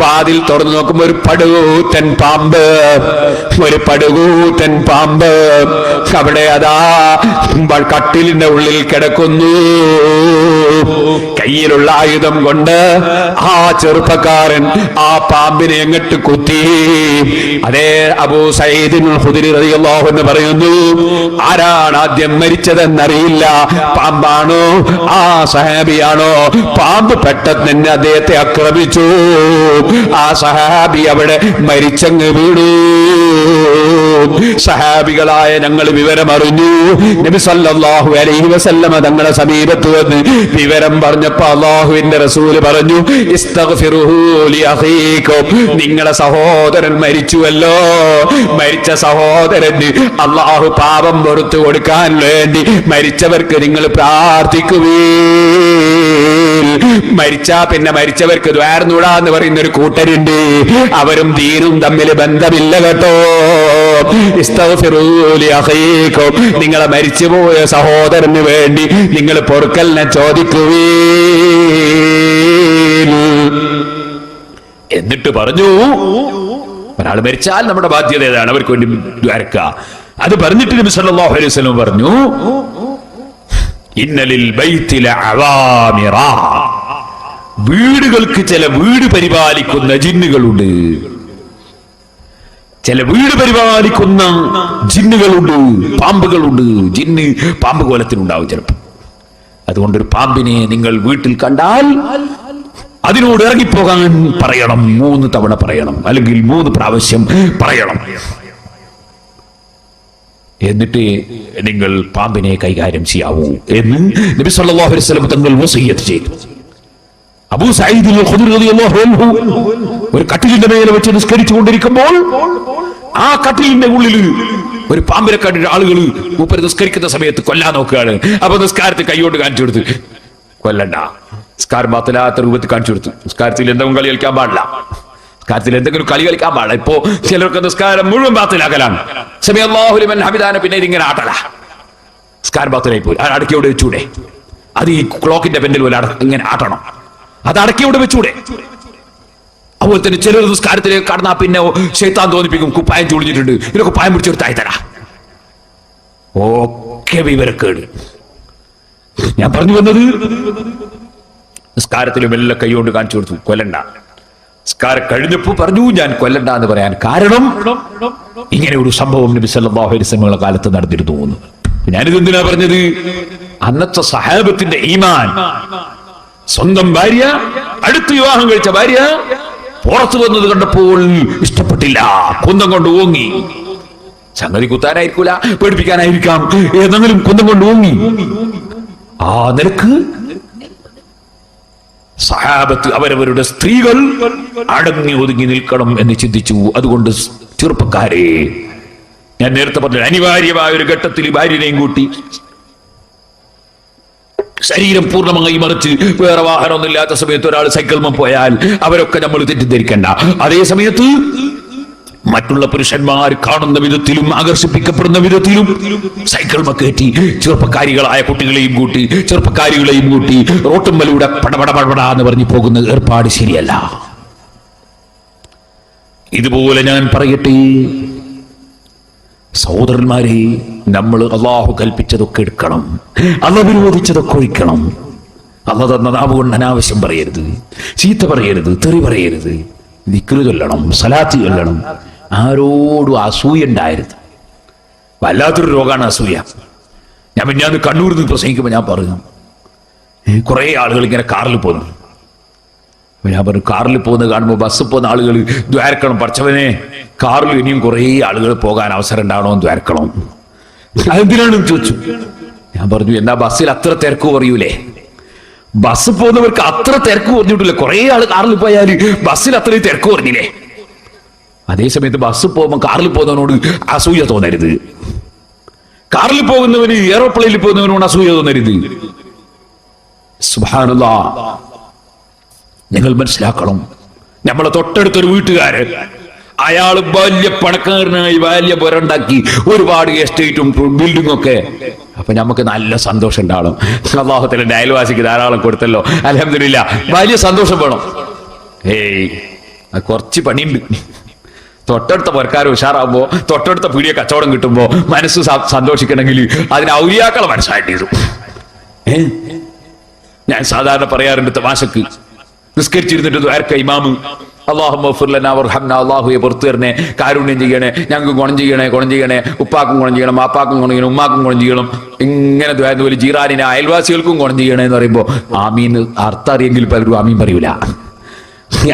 വാതിൽ തുറന്നു നോക്കുമ്പോ ഒരു പടുകൂറ്റൻ പാമ്പ്, ഒരു പടുകൂറ്റൻ പാമ്പ് അവിടെ അതാ കട്ടിലിന്റെ ഉള്ളിൽ കിടക്കുന്നു. കയ്യിലുള്ള ആയുധം കൊണ്ട് ആ ചെറുപ്പക്കാരൻ ആ പാമ്പിനെ എങ്ങട്ട് കുത്തി. അതേ അബൂ സഈദ് ഖുദരി റളിയല്ലാഹു അൻഹു പറയുന്നു, ആരാണ് ആദ്യം മരിച്ചതെന്നറിയില്ല, പാമ്പാണോ ആ സഹാബിയാണോ? പാമ്പ് പെട്ടെന്ന് തന്നെ അദ്ദേഹത്തെ ആക്രമിച്ചു. ആ സഹാബി അവിടെ മരിച്ചങ്ങ് വീണു. സഹാബികളായ ഞങ്ങൾ വിവരമറിഞ്ഞു. നബി സല്ലല്ലാഹു അലൈഹി വസല്ലമ തങ്ങളുടെ സമീപത്ത് വന്ന് വിവരം പറഞ്ഞപ്പോ അല്ലാഹുവിന്റെ റസൂല് പറഞ്ഞു, ഇസ്തഗ്ഫിറുഹു ലി അഖീകും, നിങ്ങളുടെ സഹോദരൻ മരിച്ചുവല്ലോ, മരിച്ച സഹോദരന് അല്ലാഹു പാപം പുറത്തു കൊടുക്കാൻ വേണ്ടി മരിച്ചവർക്ക് നിങ്ങൾ പ്രാർത്ഥിക്കുവീൻ. മരിച്ചാ പിന്നെ മരിച്ചവർക്ക് ദ്വാരന്നൂടാ എന്ന് പറയുന്ന ഒരു കൂട്ടരുണ്ട്. അവരും ദീനും തമ്മിൽ ബന്ധമില്ല കേട്ടോ. ഇസ്തഗ്ഫിറൂ ലി അഖീകും, നിങ്ങളെ മരിച്ചുപോയ സഹോദരന് വേണ്ടി നിങ്ങൾ പൊറുക്കലിനെ ചോദിക്കുവീൻ. എന്നിട്ട് പറഞ്ഞു, ഒരാൾ മരിച്ചാൽ നമ്മുടെ ബാധ്യത ഏതാണ്? അവർക്ക് വേണ്ടി ദ്വാരക്ക. അത് പറഞ്ഞിട്ട് നബി സല്ലല്ലാഹു അലൈഹി വസല്ലം പറഞ്ഞു, ഇന്നലിൽ ബൈത്തി ലഅവാമിറ, വീടുകൾക്ക് ചില വീട് പരിപാലിക്കുന്ന ജിന്നുകളുണ്ട്. ചില വീട് പരിപാലിക്കുന്ന ജിന്നുകളുണ്ട്, പാമ്പുകളുണ്ട്. ജിന്ന് പാമ്പ് കോലത്തിനുണ്ടാവും ചിലപ്പോൾ. അതുകൊണ്ടൊരു പാമ്പിനെ നിങ്ങൾ വീട്ടിൽ കണ്ടാൽ അതിനോട് ഇറങ്ങിപ്പോകാൻ പറയണം. 3 തവണ പറയണം, അല്ലെങ്കിൽ 3 പ്രാവശ്യം പറയണം. എന്നിട്ട് നിങ്ങൾ പാമ്പിനെ കൈകാര്യം ചെയ്യാവൂ എന്ന് നബി സല്ലല്ലാഹു അലൈഹി വസല്ലം തങ്ങൾ വസിയ്യത്ത് ചെയ്തു. അബൂ സഈദ് ഖുദരി റളിയല്ലാഹു അൻഹു ഒരു കട്ടിലിന്റെ മേലെ വെച്ച് നിസ്കരിച്ചു കൊണ്ടിരിക്കുമ്പോൾ ആ കട്ടിലിന്റെ ഉള്ളിൽ ഒരു പാമ്പിനെ കണ്ടിട്ട് ആളുകൾ മൂപ്പര് നിസ്കരിക്കുന്ന സമയത്ത് കൊല്ലാൻ നോക്കുകയാണ്. അപ്പൊ നിസ്കാരത്തിൽ കൈകൊണ്ട് കാണിച്ചു കൊടുത്ത്, കൊല്ലണ്ട, നിസ്കാരം ബാത്തിലാത്ത രൂപത്തിൽ കാണിച്ചു കൊടുത്തു. നിസ്കാരത്തിൽ എന്തെങ്കിലും കളി കളിക്കാൻ പാടില്ല, നിസ്കാരത്തിൽ എന്തെങ്കിലും കളി കളിക്കാൻ പാടില്ല. ഇപ്പോ ചിലർക്ക് നിസ്കാരം മുഴുവൻ ബാത്തിലാക്കലാണ്. സമീഅ അല്ലാഹു ലിമൻ ഹമിദാനെ പിന്നെ ഇതിങ്ങനെ ആട്ടല, നിസ്കാരം ബാത്തിലായി പോയി. അത് അടക്കിയോടെ വെച്ചൂടെ? അത് ഈ ക്ലോക്കിന്റെ പെൻഡിൽ പോലെ ഇങ്ങനെ ആട്ടണം, അത് അടക്കിയോടെ വെച്ചൂടെ? അതുപോലെ തന്നെ ചിലർ നിസ്കാരത്തിലേക്ക് കടന്നാ പിന്നെ ശൈത്താൻ തോന്നിപ്പിക്കും, കുപ്പായം ചുളിഞ്ഞിട്ടുണ്ട്, ഇതിനെ കുപ്പായം പിടിച്ചൊരു താഴ്ത്തരാ. ഒക്കെ വിവരക്കേട്. ഞാൻ പറഞ്ഞു വന്നത്, നിസ്കാരത്തിലും എല്ലാം കൈകൊണ്ട് കാണിച്ചു കൊടുത്തു, കൊല്ലണ്ട. നിസ്കാരം കഴിഞ്ഞപ്പോ പറഞ്ഞു, ഞാൻ കൊല്ലണ്ട എന്ന് പറയാൻ കാരണം ഇങ്ങനെ ഒരു സംഭവം നബി സല്ലല്ലാഹു അലൈഹി വസല്ലം കാലത്ത് നടന്നിരുന്നു. ഞാനിത് എന്തിനാ പറഞ്ഞത്? അന്നത്തെ സഹാബത്തിന്റെ ഈമാൻ. സ്വന്തം ഭാര്യ, അടുത്ത് വിവാഹം കഴിച്ച ഭാര്യ പുറത്തു വന്നത് കണ്ടപ്പോൾ ഇഷ്ടപ്പെട്ടില്ല, കുന്തം കൊണ്ട് ഓങ്ങി. സംഗതി കുത്താനായിരിക്കൂല, പേടിപ്പിക്കാനായിരിക്കാം, ഏതെങ്കിലും കുന്തം കൊണ്ട് ഓങ്ങി. ആ നിലക്ക് സഹാബത്ത് അവരവരുടെ സ്ത്രീകൾ അടങ്ങി ഒതുങ്ങി നിൽക്കണം എന്ന് ചിന്തിച്ചു. അതുകൊണ്ട് ചെറുപ്പക്കാരെ, ഞാൻ നേരത്തെ പറഞ്ഞ അനിവാര്യമായ ഒരു ഘട്ടത്തിൽ ഭാര്യനെയും കൂട്ടി ശരീരം പൂർണ്ണമായി മറിച്ച് വേറെ വാഹനമൊന്നും ഇല്ലാത്ത സമയത്ത് ഒരാൾ സൈക്കിൾമ പോയാൽ അവരൊക്കെ നമ്മൾ തെറ്റിദ്ധരിക്കണ്ട. അതേ സമയത്ത് മറ്റുള്ള പുരുഷന്മാർ കാണുന്ന വിധത്തിലും ആകർഷിപ്പിക്കപ്പെടുന്ന വിധത്തിലും സൈക്കിൾമ കയറ്റി ചെറുപ്പക്കാരികളായ കുട്ടികളെയും കൂട്ടി ചെറുപ്പക്കാരികളെയും കൂട്ടി റോട്ടുമ്മലൂടെ പടപടപട എന്ന് പറഞ്ഞു പോകുന്ന ഏർപ്പാട് ശരിയല്ല. ഇതുപോലെ ഞാൻ പറയട്ടെ സഹോദരന്മാരെ, നമ്മൾ അള്ളാഹു കൽപ്പിച്ചതൊക്കെ എടുക്കണം, അള്ളാഹു വിരോധിച്ചതൊക്കെ ഒഴിക്കണം. അള്ളാഹു തന്ന നാവ് കൊണ്ട് അനാവശ്യം പറയരുത്, ചീത്ത പറയരുത്, തെറി പറയരുത്, ദിക്റ് ചൊല്ലണം, സലാത്ത് ചൊല്ലണം. ആരോടും അസൂയ ഉണ്ടായിരുന്നു. വല്ലാത്തൊരു രോഗമാണ് അസൂയ. ഞാൻ മിഞ്ഞാന്ന് കണ്ണൂരിൽ നിന്ന് പ്രസംഗിക്കുമ്പോൾ ഞാൻ പറഞ്ഞു, കുറെ ആളുകൾ ഇങ്ങനെ കാറിൽ പോകുന്നു. ഞാൻ പറഞ്ഞു, കാറിൽ പോകുന്നത് കാണുമ്പോൾ ബസ്സിൽ പോകുന്ന ആളുകൾ ദ്വാരക്കണം, പഠിച്ചവനെ കാറിൽ ഇനിയും കുറേ ആളുകൾ പോകാൻ അവസരം ഉണ്ടാവണോ എന്ന് ദ്വാരക്കണം. അതെന്തിനാണെന്ന് ചോദിച്ചു. ഞാൻ പറഞ്ഞു, എന്നാ ബസ്സിൽ അത്ര തിരക്ക് കുറയൂലേ? ബസ് പോകുന്നവർക്ക് അത്ര തിരക്ക് കുറഞ്ഞിട്ടില്ല. കുറെ ആൾ കാറിൽ പോയാൽ ബസ്സിൽ അത്രയും തിരക്ക് കുറഞ്ഞില്ലേ? അതേസമയത്ത് ബസ് പോകുമ്പോൾ കാറിൽ പോകുന്നവനോട് അസൂയ തോന്നരുത്, കാറിൽ പോകുന്നവന് എയറോപ്ലെയിനിൽ പോകുന്നവനോട് അസൂയ തോന്നരുത്. സുബ്ഹാനല്ലാഹ്, നിങ്ങൾ മനസ്സിലാക്കണം. നമ്മളെ തൊട്ടടുത്തൊരു വീട്ടുകാരൻ
അയാൾ വലിയ പണക്കാരനായി വലിയ പുരണ്ടാക്കി ഒരുപാട് എസ്റ്റേറ്റും ബിൽഡിംഗും ഒക്കെ. അപ്പൊ നമുക്ക് നല്ല സന്തോഷം ഉണ്ടാവണം. അല്ലാഹുവിന്റെ അയൽവാസിക്ക് ധാരാളം കൊടുത്തല്ലോ, അൽഹംദുലില്ലാ, വലിയ സന്തോഷം വേണം. കുറച്ച് പണിയുണ്ട്. തൊട്ടടുത്ത പുരക്കാർ ഉഷാറാകുമ്പോ, തൊട്ടടുത്ത പീടിയ കച്ചവടം കിട്ടുമ്പോ മനസ്സ് സന്തോഷിക്കണമെങ്കിൽ അതിന് ഔലിയാക്കളെ മനസ്സായിട്ട് ഇടും. ഞാൻ സാധാരണ പറയാറുണ്ട് തമാശക്ക്, നിസ്കരിച്ചിരുന്നിട്ട് ദ്വാരക്ക ഇമാമ് അള്ളാഹുയെ പുറത്തു തരണേ, കാരുണ്യം ചെയ്യണേ, ഞങ്ങൾക്ക് ഗുണം ചെയ്യണേ, ഉപ്പാക്കും ഗുണം ചെയ്യണം, മാപ്പാക്കും ഗുണം ചെയ്യണം, ഉമ്മാക്കും ഗുണം ചെയ്യണം, ഇങ്ങനെ ദ്വാരപോലെ ജീറാനിനെ അയൽവാസികൾക്കും ഗുണം ചെയ്യണേ എന്ന് പറയുമ്പോ ആമീൻ അർത്ഥം അറിയെങ്കിൽ പലരും ആമീൻ പറയൂല.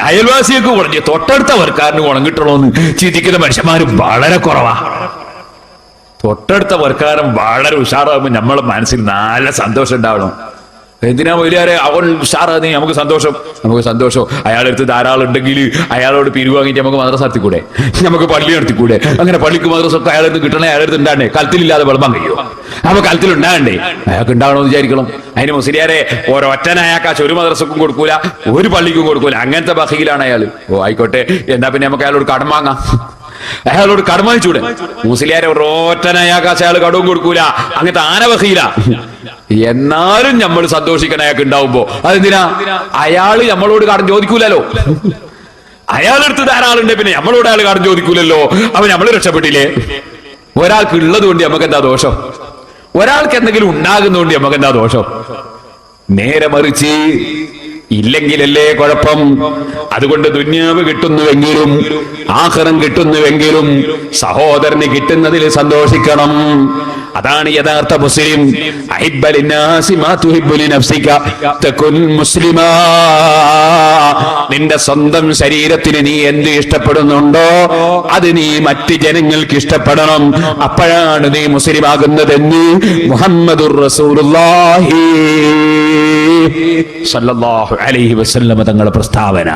അയൽവാസികൾക്ക് ഗുണം ചെയ്യും, തൊട്ടടുത്തവർക്കാരന് ഗുണം കിട്ടണമെന്ന് ചിന്തിക്കുന്ന മനുഷ്യന്മാരും വളരെ കുറവാ. തൊട്ടടുത്തവർക്കാരൻ വളരെ ഉഷാറാകുമ്പോൾ നമ്മളെ മനസ്സിൽ നല്ല സന്തോഷം ഉണ്ടാവണം. എന്തിനാ വലിയാരെ അവൻ ഉഷാറാകുന്ന നമുക്ക് സന്തോഷം. അയാളെടുത്ത് ധാരാളം ഉണ്ടെങ്കിൽ അയാളോട് പിരിവ് വാങ്ങിയിട്ട് നമുക്ക് മദ്രസ നടത്തിക്കൂടെ, നമുക്ക് പള്ളി നടത്തിക്കൂടെ? അങ്ങനെ പള്ളിക്ക് മദ്രസ ഒക്കെ അയാളെടുത്ത് കിട്ടണേ, അയാളെടുത്ത് ഉണ്ടാണ്ടേ? കലത്തിലില്ലാതെ വെള്ളം കഴിയോ? അപ്പൊ കലത്തിൽ ഉണ്ടാകണ്ടേ? അയാൾക്ക് ഉണ്ടാവണമെന്ന് വിചാരിക്കണം. അതിന് മുസ്ലിയാരെ ഒരൊറ്റനായാക്കാശ് ഒരു മദ്രസക്കും കൊടുക്കൂല, ഒരു പള്ളിക്കും കൊടുക്കൂല. അങ്ങനത്തെ ബഹയിലാണ് അയാൾ. ആയിക്കോട്ടെ, എന്നാ പിന്നെ നമുക്ക് അയാളോട് കടം വാങ്ങാം, അയാളോട് കടം വാങ്ങിച്ചൂടെ? മുസ്ലിയാരെ ഒരൊറ്റനായാക്കാശ് അയാൾ കടവും കൊടുക്കൂല, അങ്ങനത്തെ ആനവഹയില. എന്നാലും നമ്മൾ സന്തോഷിക്കണ അയാൾക്ക് ഉണ്ടാവുമ്പോ അതെന്തിനാ? അയാള് നമ്മളോട് കടം ചോദിക്കൂലല്ലോ. അയാളെടുത്ത് ധാരാളുണ്ട്, പിന്നെ നമ്മളോട് അയാൾ കടം ചോദിക്കൂലല്ലോ. അപ്പൊ നമ്മൾ രക്ഷപ്പെട്ടില്ലേ? ഒരാൾക്ക് ഉള്ളത് കൊണ്ട് നമുക്ക് എന്താ ദോഷം? ഒരാൾക്ക് എന്തെങ്കിലും ഉണ്ടാകുന്നതുകൊണ്ട് നമുക്ക് എന്താ ദോഷം? നേരെ മറിച്ച് ഇല്ലെങ്കിലല്ലേ കുഴപ്പം. അതുകൊണ്ട് ദുന്യാവ് കിട്ടുന്നുവെങ്കിലും ആഖിറം കിട്ടുന്നുവെങ്കിലും സഹോദരന് കിട്ടുന്നതിൽ സന്തോഷിക്കണം. അതാണ് യഥാർത്ഥ മുസ്ലിം. അഹിബ്ബ ലിന്നാസി മാ തുഹിബ്ബു ലിനഫ്സിക തകുൻ മുസ്ലിമാ. നിന്റെ സ്വന്തം ശരീരത്തിന് നീ എന്ത് ഇഷ്ടപ്പെടുന്നുണ്ടോ അത് നീ മറ്റ് ജനങ്ങൾക്ക് ഇഷ്ടപ്പെടണം. അപ്പോഴാണ് നീ മുസ്ലിം ആകുന്നതെന്ന് മുഹമ്മദുർ റസൂലുള്ളാഹി സല്ലല്ലാഹു അലൈഹി വസല്ലം തങ്ങളുടെ പ്രസ്താവന.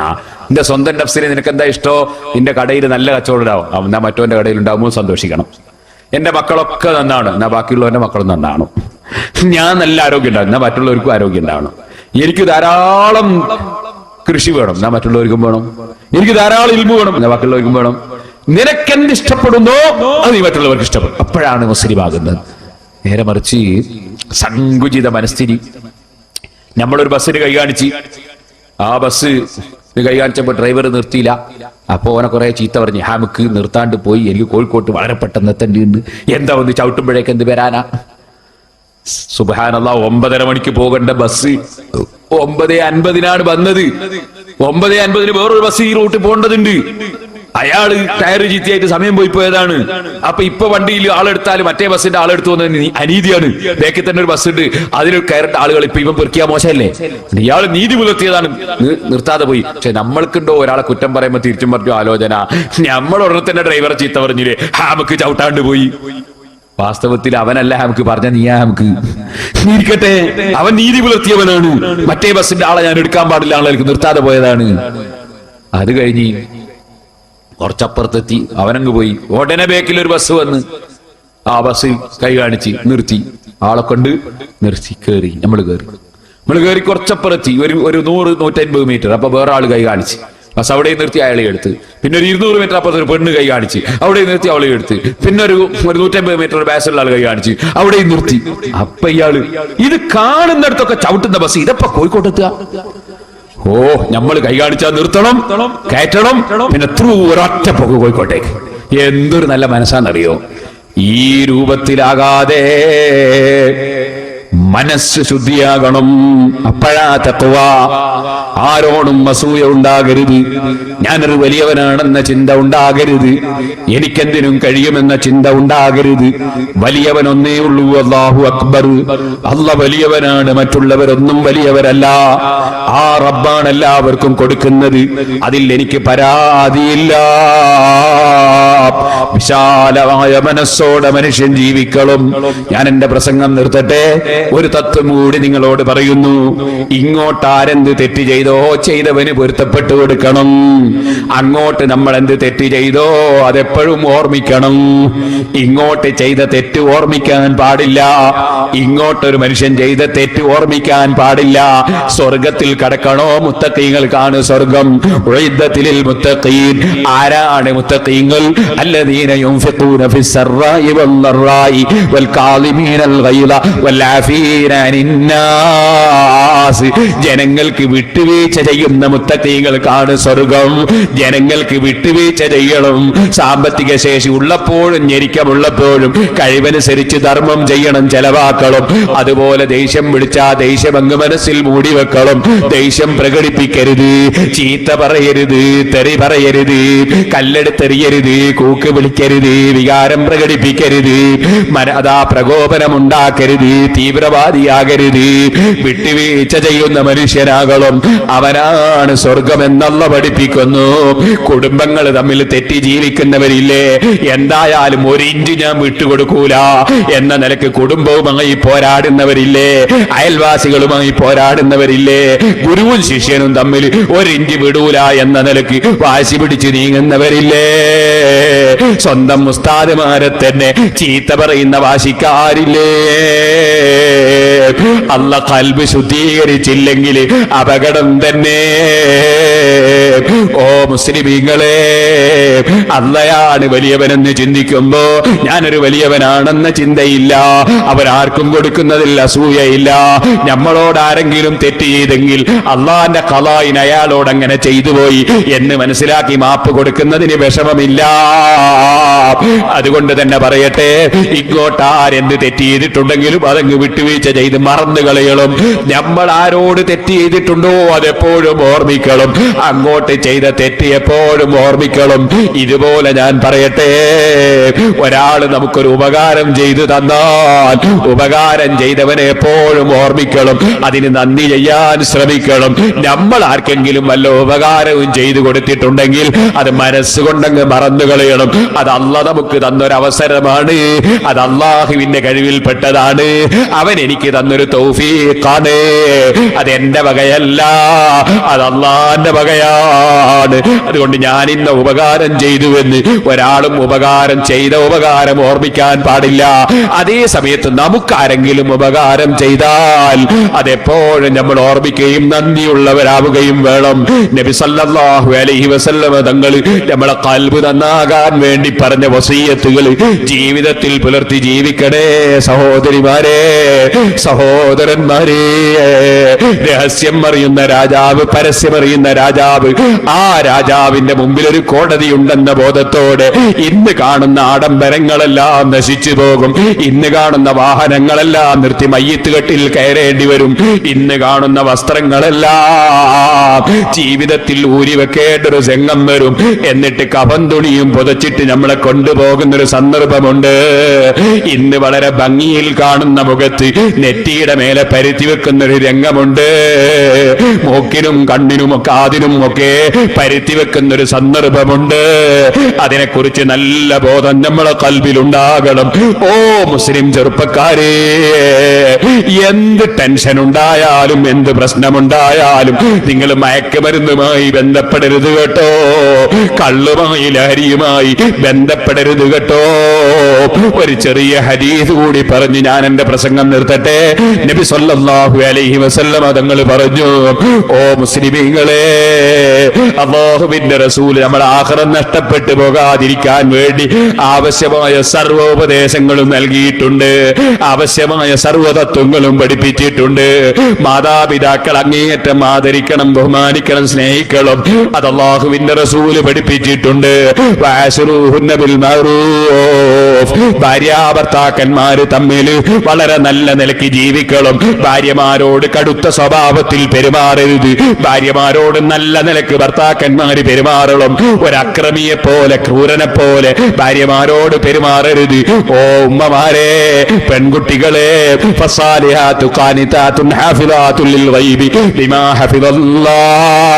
നിന്റെ സ്വന്തം നഫ്സിന് നിനക്ക് എന്താ ഇഷ്ടോ? നിന്റെ കടയിൽ നല്ല കച്ചവടം ഉണ്ടാവും, എന്നാ മറ്റവന്റെ കടയിൽ ഉണ്ടാവുമ്പോൾ സന്തോഷിക്കണം. എന്റെ മക്കളൊക്കെ നന്നാണ്, എന്നാ ബാക്കിയുള്ളവന്റെ മക്കളും നന്നാണ്. ഞാൻ നല്ല ആരോഗ്യം ഉണ്ടാവും, എന്നാ മറ്റുള്ളവർക്കും ആരോഗ്യം ഉണ്ടാവണം. എനിക്ക് ധാരാളം കൃഷി വേണം, എന്നാ മറ്റുള്ളവർക്കും വേണം. എനിക്ക് ധാരാളം ഇൽമു വേണം, എന്നാ ബാക്കിയുള്ളവർക്കും വേണം. നിനക്കെന്ത് ഇഷ്ടപ്പെടുന്നോ അത് നീ മറ്റുള്ളവർക്ക് ഇഷ്ടപ്പെടും. അപ്പോഴാണ് മുസ്ലിം ആകുന്നത്. നേരെ മറിച്ച് സങ്കുചിത മനസ്ഥിതി. നമ്മളൊരു ബസ്സിന് കൈ കാണിച്ച്, ആ ബസ് കൈ കാണിച്ചപ്പോ ഡ്രൈവർ നിർത്തിയില്ല. അപ്പൊ ഓനെ കുറെ ചീത്ത പറഞ്ഞ്, ഹാമുക്ക് നിർത്താണ്ട് പോയി, എനിക്ക് കോഴിക്കോട്ട് വളരെ പെട്ടെന്ന് എത്തേണ്ടിയുണ്ട്, എന്താ വന്ന് ചവിട്ടുമ്പോഴേക്ക് എന്ത് വരാനാ? സുബ്ഹാനല്ലാഹ്, 9:30 മണിക്ക് പോകേണ്ട ബസ് 9:50 വന്നത്. 9:50 വേറൊരു ബസ് ഈ റൂട്ടിൽ പോകേണ്ടതുണ്ട്. അയാള് ടയർ ചീത്തയായിട്ട് സമയം പോയതാണ്. അപ്പൊ ഇപ്പൊ വണ്ടിയിൽ ആളെടുത്താൽ മറ്റേ ബസ്സിന്റെ ആളെടുത്തു വന്നത് അനീതിയാണ്. ബാക്കിൽ തന്നെ ഒരു ബസ് ഉണ്ട്, അതിൽ കയറേണ്ട ആളുകൾ ഇപ്പൊ ഇവൻ പെറുക്കിയാ മോശമല്ലേ? ഇയാൾ നീതി പുലർത്തിയതാണ്, നിർത്താതെ പോയി. പക്ഷെ നമ്മൾക്കുണ്ടോ ഒരാളെ കുറ്റം പറയുമ്പോ തിരിച്ചും പറഞ്ഞു ആലോചന? നമ്മൾ ഉടനെ തന്നെ ഡ്രൈവറെ ചീത്ത പറഞ്ഞില്ലേ, ഹാമക്ക് ചവിട്ടാണ്ട് പോയി. വാസ്തവത്തിൽ അവനല്ല ഹാമക്ക് പറഞ്ഞ, നീയാ ഹാമക്ക്. ഇരിക്കട്ടെ, അവൻ നീതി പുലർത്തിയവനാണ്. മറ്റേ ബസ്സിന്റെ ആളെ ഞാൻ എടുക്കാൻ പാടില്ല, ആളുകൾക്ക് നിർത്താതെ പോയതാണ്. അത് കഴിഞ്ഞ് കുറച്ചപ്പുറത്തെത്തി, അവനങ്ങ് പോയി. ഉടനെ ബേക്കിൽ ഒരു ബസ് വന്ന് ആ ബസ് കൈ കാണിച്ച് നിർത്തി, ആളെ കൊണ്ട് നിർത്തി. കയറി, നമ്മൾ കയറി കുറച്ചപ്പുറത്തി, ഒരു 100-150 മീറ്റർ. അപ്പൊ വേറെ ആള് കൈ കാണിച്ച് ബസ് അവിടെ നിർത്തി, അയാളെ എടുത്ത്. പിന്നെ ഒരു 200 മീറ്റർ അപ്പുറത്ത് ഒരു പെണ്ണ് കൈ കാണിച്ച്, അവിടെ നിർത്തി, അവളെ എടുത്ത്. പിന്നെ ഒരു 150 മീറ്റർ ബാസിലുള്ള ആൾ കൈ കാണിച്ച്, അവിടെയും നിർത്തി. അപ്പൊ ഇയാള് ഇത് കാണുന്നിടത്തൊക്കെ ചവിട്ടുന്ന ബസ് ഇതപ്പോ കോഴിക്കോട്ടെത്തുക. നമ്മൾ കൈ കാണിച്ചാൽ നിർത്തണം, കയറ്റണം, പിന്നെ ഒരൊറ്റ പോക്ക് കോഴിക്കോട്ടേക്ക്. എന്തൊരു നല്ല മനസ്സാന്നറിയോ? ഈ രൂപത്തിലാകാതെ മനസ്സ് ശുദ്ധിയാകണം. അപ്പോഴാ തഖ്വ. ആരോടും അസൂയ ഉണ്ടാകരുത്, ഞാനൊരു വലിയവനാണെന്ന ചിന്ത ഉണ്ടാകരുത്, എനിക്കെന്തിനും കഴിയുമെന്ന ചിന്ത ഉണ്ടാകരുത്. വലിയവൻ ഒന്നേ ഉള്ളൂ, അല്ലാഹു അക്ബർ. അല്ലാഹ് വലിയവനാണ്, മറ്റുള്ളവരൊന്നും വലിയവരല്ല. ആ റബ്ബാണ് എല്ലാവർക്കും കൊടുക്കുന്നത്, അതിൽ എനിക്ക് പരാതിയില്ല. വിശാലമായ മനസ്സോടെ മനുഷ്യൻ ജീവിക്കണം. ഞാൻ എന്റെ പ്രസംഗം നിർത്തട്ടെ. ഒരു തത്വം കൂടി നിങ്ങളോട് പറയുന്നു. ഇങ്ങോട്ട് ആരെന്ത് തെറ്റ് ചെയ്തോ ചെയ്തവന് പൊരുത്തപ്പെട്ടു കൊടുക്കണം. അങ്ങോട്ട് നമ്മൾ എന്ത് തെറ്റ് ചെയ്തോ അതെപ്പോഴും ഓർമ്മിക്കണം. ഇങ്ങോട്ട് ചെയ്ത തെറ്റ് ഓർമ്മിക്കാൻ പാടില്ല. ഇങ്ങോട്ടൊരു മനുഷ്യൻ ചെയ്ത തെറ്റ് ഓർമ്മിക്കാൻ പാടില്ല. സ്വർഗത്തിൽ കടക്കണോ? മുത്തഖീങ്ങൾക്കാണ് സ്വർഗം. ഉഇദ്ദത്തിൽ മുത്തഖീൻ. ആരാണ് മുത്തഖീങ്ങൾ? അല്ലദീന യുൻഫിഖൂന ഫിസ്സറായി വല്ലറായി വൽകാളിമീനൽ ഗൈള വൽആഫീന അനിന്നാസ്. ജനങ്ങൾക്ക് വിട്ടുവീഴ്ച ചെയ്യുന്ന മുത്തഖീങ്ങൾക്കാണ് സ്വർഗം. ജനങ്ങൾക്ക് വിട്ടുവീഴ്ച ചെയ്യണം. സാമ്പത്തിക ശേഷി ഉള്ളപ്പോഴും ഞെരുക്കമുള്ളപ്പോഴും കഴിവനുസരിച്ച് ധർമ്മം ചെയ്യണം, ചെലവാക്കണം. അതുപോലെ ദേഷ്യം പിടിച്ചാ ദേഷ്യം അങ്ങ് മനസ്സിൽ മൂടി വെക്കണം. ദേഷ്യം പ്രകടിപ്പിക്കരുത്, ചീത്ത പറയരുത്, തെറി പറയരുത്, കല്ലെടുത്തെറിയരുത്, കൂക്ക് വിളിക്കരുത്, വികാരം പ്രകടിപ്പിക്കരുത്, അതാ പ്രകോപനം ഉണ്ടാക്കരുത്, തീവ്രവാദിയാകരുത്. വിട്ടുവീഴ്ച ചെയ്യുന്ന മനുഷ്യനാകണം. അവനാണ് സ്വർഗമെന്നല്ല പഠിപ്പിക്കുന്നു. കുടുംബങ്ങൾ തമ്മിൽ തെറ്റി ജീവിക്കുന്നവരില്ലേ, എന്തായാലും ഒരു ഇഞ്ച് ഞാൻ വിട്ടുകൊടുക്കൂല എന്ന നിലക്ക് കുടുംബവുമായി പോരാടുന്നവരില്ലേ, അയൽവാസികളുമായി പോരാടുന്നവരില്ലേ, ഗുരുവും ശിഷ്യനും തമ്മിൽ ഒരു ഇഞ്ച് വിടൂല എന്ന നിലക്ക് വാശി പിടിച്ച് നീങ്ങുന്നവരില്ലേ, സ്വന്തം ഉസ്താദുമാരെ തന്നെ ചീത്ത പറയുന്ന വാശിക്കാരില്ലേ. അല്ല ഖൽബ് ശുദ്ധീകരിച്ചില്ലെങ്കിൽ അപകടം തന്നെ. ഓ മുസ്ലിമീങ്ങളെ, അള്ളയാണ് വലിയവനെന്ന് ചിന്തിക്കുമ്പോ ഞാനൊരു വലിയവനാണെന്ന ചിന്തയില്ല. അവരാർക്കും കൊടുക്കുന്നതിൽ അസൂയയില്ല. നമ്മളോട് ആരെങ്കിലും തെറ്റ് ചെയ്തെങ്കിൽ അള്ളാന്റെ ഖളായിന് അയാളോട് അങ്ങനെ ചെയ്തു പോയി എന്ന് മനസ്സിലാക്കി മാപ്പ് കൊടുക്കുന്നതിന് വിഷമമില്ല. അതുകൊണ്ട് തന്നെ പറയട്ടെ, ഇങ്ങോട്ടാരെന്ത് തെറ്റ് ചെയ്തിട്ടുണ്ടെങ്കിലും അതങ്ങ് വിട്ടുവീഴ്ച ചെയ്ത് മറന്നു കളയണം. നമ്മൾ ആരോട് തെറ്റ് ചെയ്തിട്ടുണ്ടോ അതെപ്പോഴും ഓർമ്മിക്കണം. അങ്ങോട്ട് ചെയ്ത തെറ്റ് എപ്പോഴും ഓർമ്മിക്കണം. ഇതുപോലെ ഞാൻ പറയട്ടെ, ഒരാൾ നമുക്കൊരു ഉപകാരം ചെയ്തു തന്നാൽ ഉപകാരം ചെയ്തവനെ എപ്പോഴും ഓർമ്മിക്കണം. അതിന് നന്ദി ചെയ്യാൻ ശ്രമിക്കണം. നമ്മൾ ആർക്കെങ്കിലും വല്ല ഉപകാരവും ചെയ്തു കൊടുത്തിട്ടുണ്ടെങ്കിൽ അത് മനസ്സുകൊണ്ടങ്ങ് മറന്നു കളയണം. അത് അല്ലാഹ് നമുക്ക് തന്നൊരവസരമാണ്. അത് അള്ളാഹുവിന്റെ കഴിവിൽപ്പെട്ടതാണ്. അവൻ എനിക്ക് തന്നൊരു തൗഫീഖാണ്. അത് എന്റെ വകയല്ല, അത് അള്ളാന്റെ വകയാണ്. അതുകൊണ്ട് ഞാൻ ഇന്ന ഉപകാരം ചെയ്തുവെന്ന് ഒരാളും ഉപകാരം ചെയ്ത ഉപകാരം ഓർമ്മിക്കാൻ പാടില്ല. അതേ സമയത്ത് നമുക്കാരെങ്കിലും ഉപകാരം ചെയ്താൽ അതെപ്പോഴും നമ്മൾ ഓർമ്മിക്കുകയും നന്ദിയുള്ളവരാവുകയും വേണം. നബി സല്ലല്ലാഹു അലൈഹി വസല്ലം തങ്ങൾ നമ്മളെ ഖൽബ് നന്നാകാൻ വേണ്ടി പറഞ്ഞ വസിയത്തുകൾ ജീവിതത്തിൽ പുലർത്തി ജീവിക്കണേ സഹോദരിമാരെ, സഹോദരന്മാരെ. രഹസ്യം അറിയുന്ന രാജാവ്, പരസ്യം അറിയുന്ന രാജാവ്, ആ രാജാവിന്റെ മുമ്പിൽ ഒരു കോടതി ഉണ്ടെന്ന ബോധത്തോടെ ഇന്ന് കാണുന്ന ആഡംബരങ്ങളെല്ലാം നശിച്ചു പോകും. ഇന്ന് കാണുന്ന വാഹനങ്ങളെല്ലാം നിർത്തി മയ്യിത്ത് കെട്ടിൽ കയറേണ്ടി വരും. ഇന്ന് കാണുന്ന വസ്ത്രങ്ങളെല്ലാം ജീവിതത്തിൽ ഊരി വെക്കേണ്ട ഒരു രംഗം വരും. എന്നിട്ട് കഫൻ തുണിയും പുതച്ചിട്ട് നമ്മളെ കൊണ്ടുപോകുന്നൊരു സന്ദർഭമുണ്ട്. ഇന്ന് വളരെ ഭംഗിയിൽ കാണുന്ന മുഖത്ത് നെറ്റിയുടെ മേലെ പരുത്തി വെക്കുന്നൊരു രംഗമുണ്ട്. മൂക്കിനും കണ്ണിനും കാതിനും ഒക്കെ പരുത്തി വെക്കുന്നൊരു സന്ദർഭമുണ്ട്. അതിനെക്കുറിച്ച് നല്ല ബോധം നമ്മളെ ഖൽബിലുണ്ടാകണം. ഓ മുസ്ലിം ചെറുപ്പക്കാരെ, എന്ത് ടെൻഷൻ ഉണ്ടായാലും എന്ത് പ്രശ്നമുണ്ടായാലും നിങ്ങൾ മയക്കുമരുന്നുമായി ബന്ധപ്പെടരുത് കേട്ടോ. കള്ളുമായി ലഹരിയുമായി ബന്ധപ്പെടരുത് കേട്ടോ. ഒരു ചെറിയ ഹദീസ് കൂടി പറഞ്ഞ് ഞാൻ എന്റെ പ്രസംഗം നിർത്തട്ടെ. നബി സല്ലല്ലാഹു അലൈഹി വസല്ലം തങ്ങൾ പറഞ്ഞു, ഓ മുസ്ലിമീങ്ങളെ, അല്ലാഹുവിന്റെ റസൂൽ നമ്മുടെ ആഖിറത്ത് നഷ്ടപ്പെട്ടു പോകാതിരിക്കാൻ വേണ്ടി ആവശ്യമായ സർവോപദേശങ്ങളും നൽകിയിട്ടുണ്ട്. ആവശ്യമായ സർവതത്വങ്ങളും പഠിപ്പിച്ചിട്ടുണ്ട്. മാതാപിതാക്കൾ അങ്ങേയറ്റം ആദരിക്കണം, ബഹുമാനിക്കണം, സ്നേഹിക്കണം. അത് അല്ലാഹുവിന്റെ റസൂല് പഠിപ്പിച്ചിട്ടുണ്ട്. വഅശ്റൂഹുന്ന ബിൽ മഅറൂഫ്. ഭാര്യാഭർത്താക്കന്മാര് തമ്മിൽ വളരെ നല്ല നിലയ്ക്ക് ജീവിക്കണം. പെൺകുട്ടികളും ഭാര്യമാരോട് കടുത്ത സ്വഭാവത്തിൽ പെരുമാറരുത്. ഭാര്യമാരോട് നല്ല നിലക്ക് ഭർത്താക്കന്മാര് പെരുമാറണം. ഒരക്രമിയെ പോലെ, ക്രൂരനെ പോലെ ഭാര്യമാരോട് പെരുമാറരുത്. ഓ ഉമ്മമാരെ, പെൺകുട്ടികളെ, ഫസാലിഹാതു ഖാനിതാതുൻ ഹാഫിളാതുൽ ലിൽ ഗൈബി ബിമാ ഹഫിളല്ലാഹ്.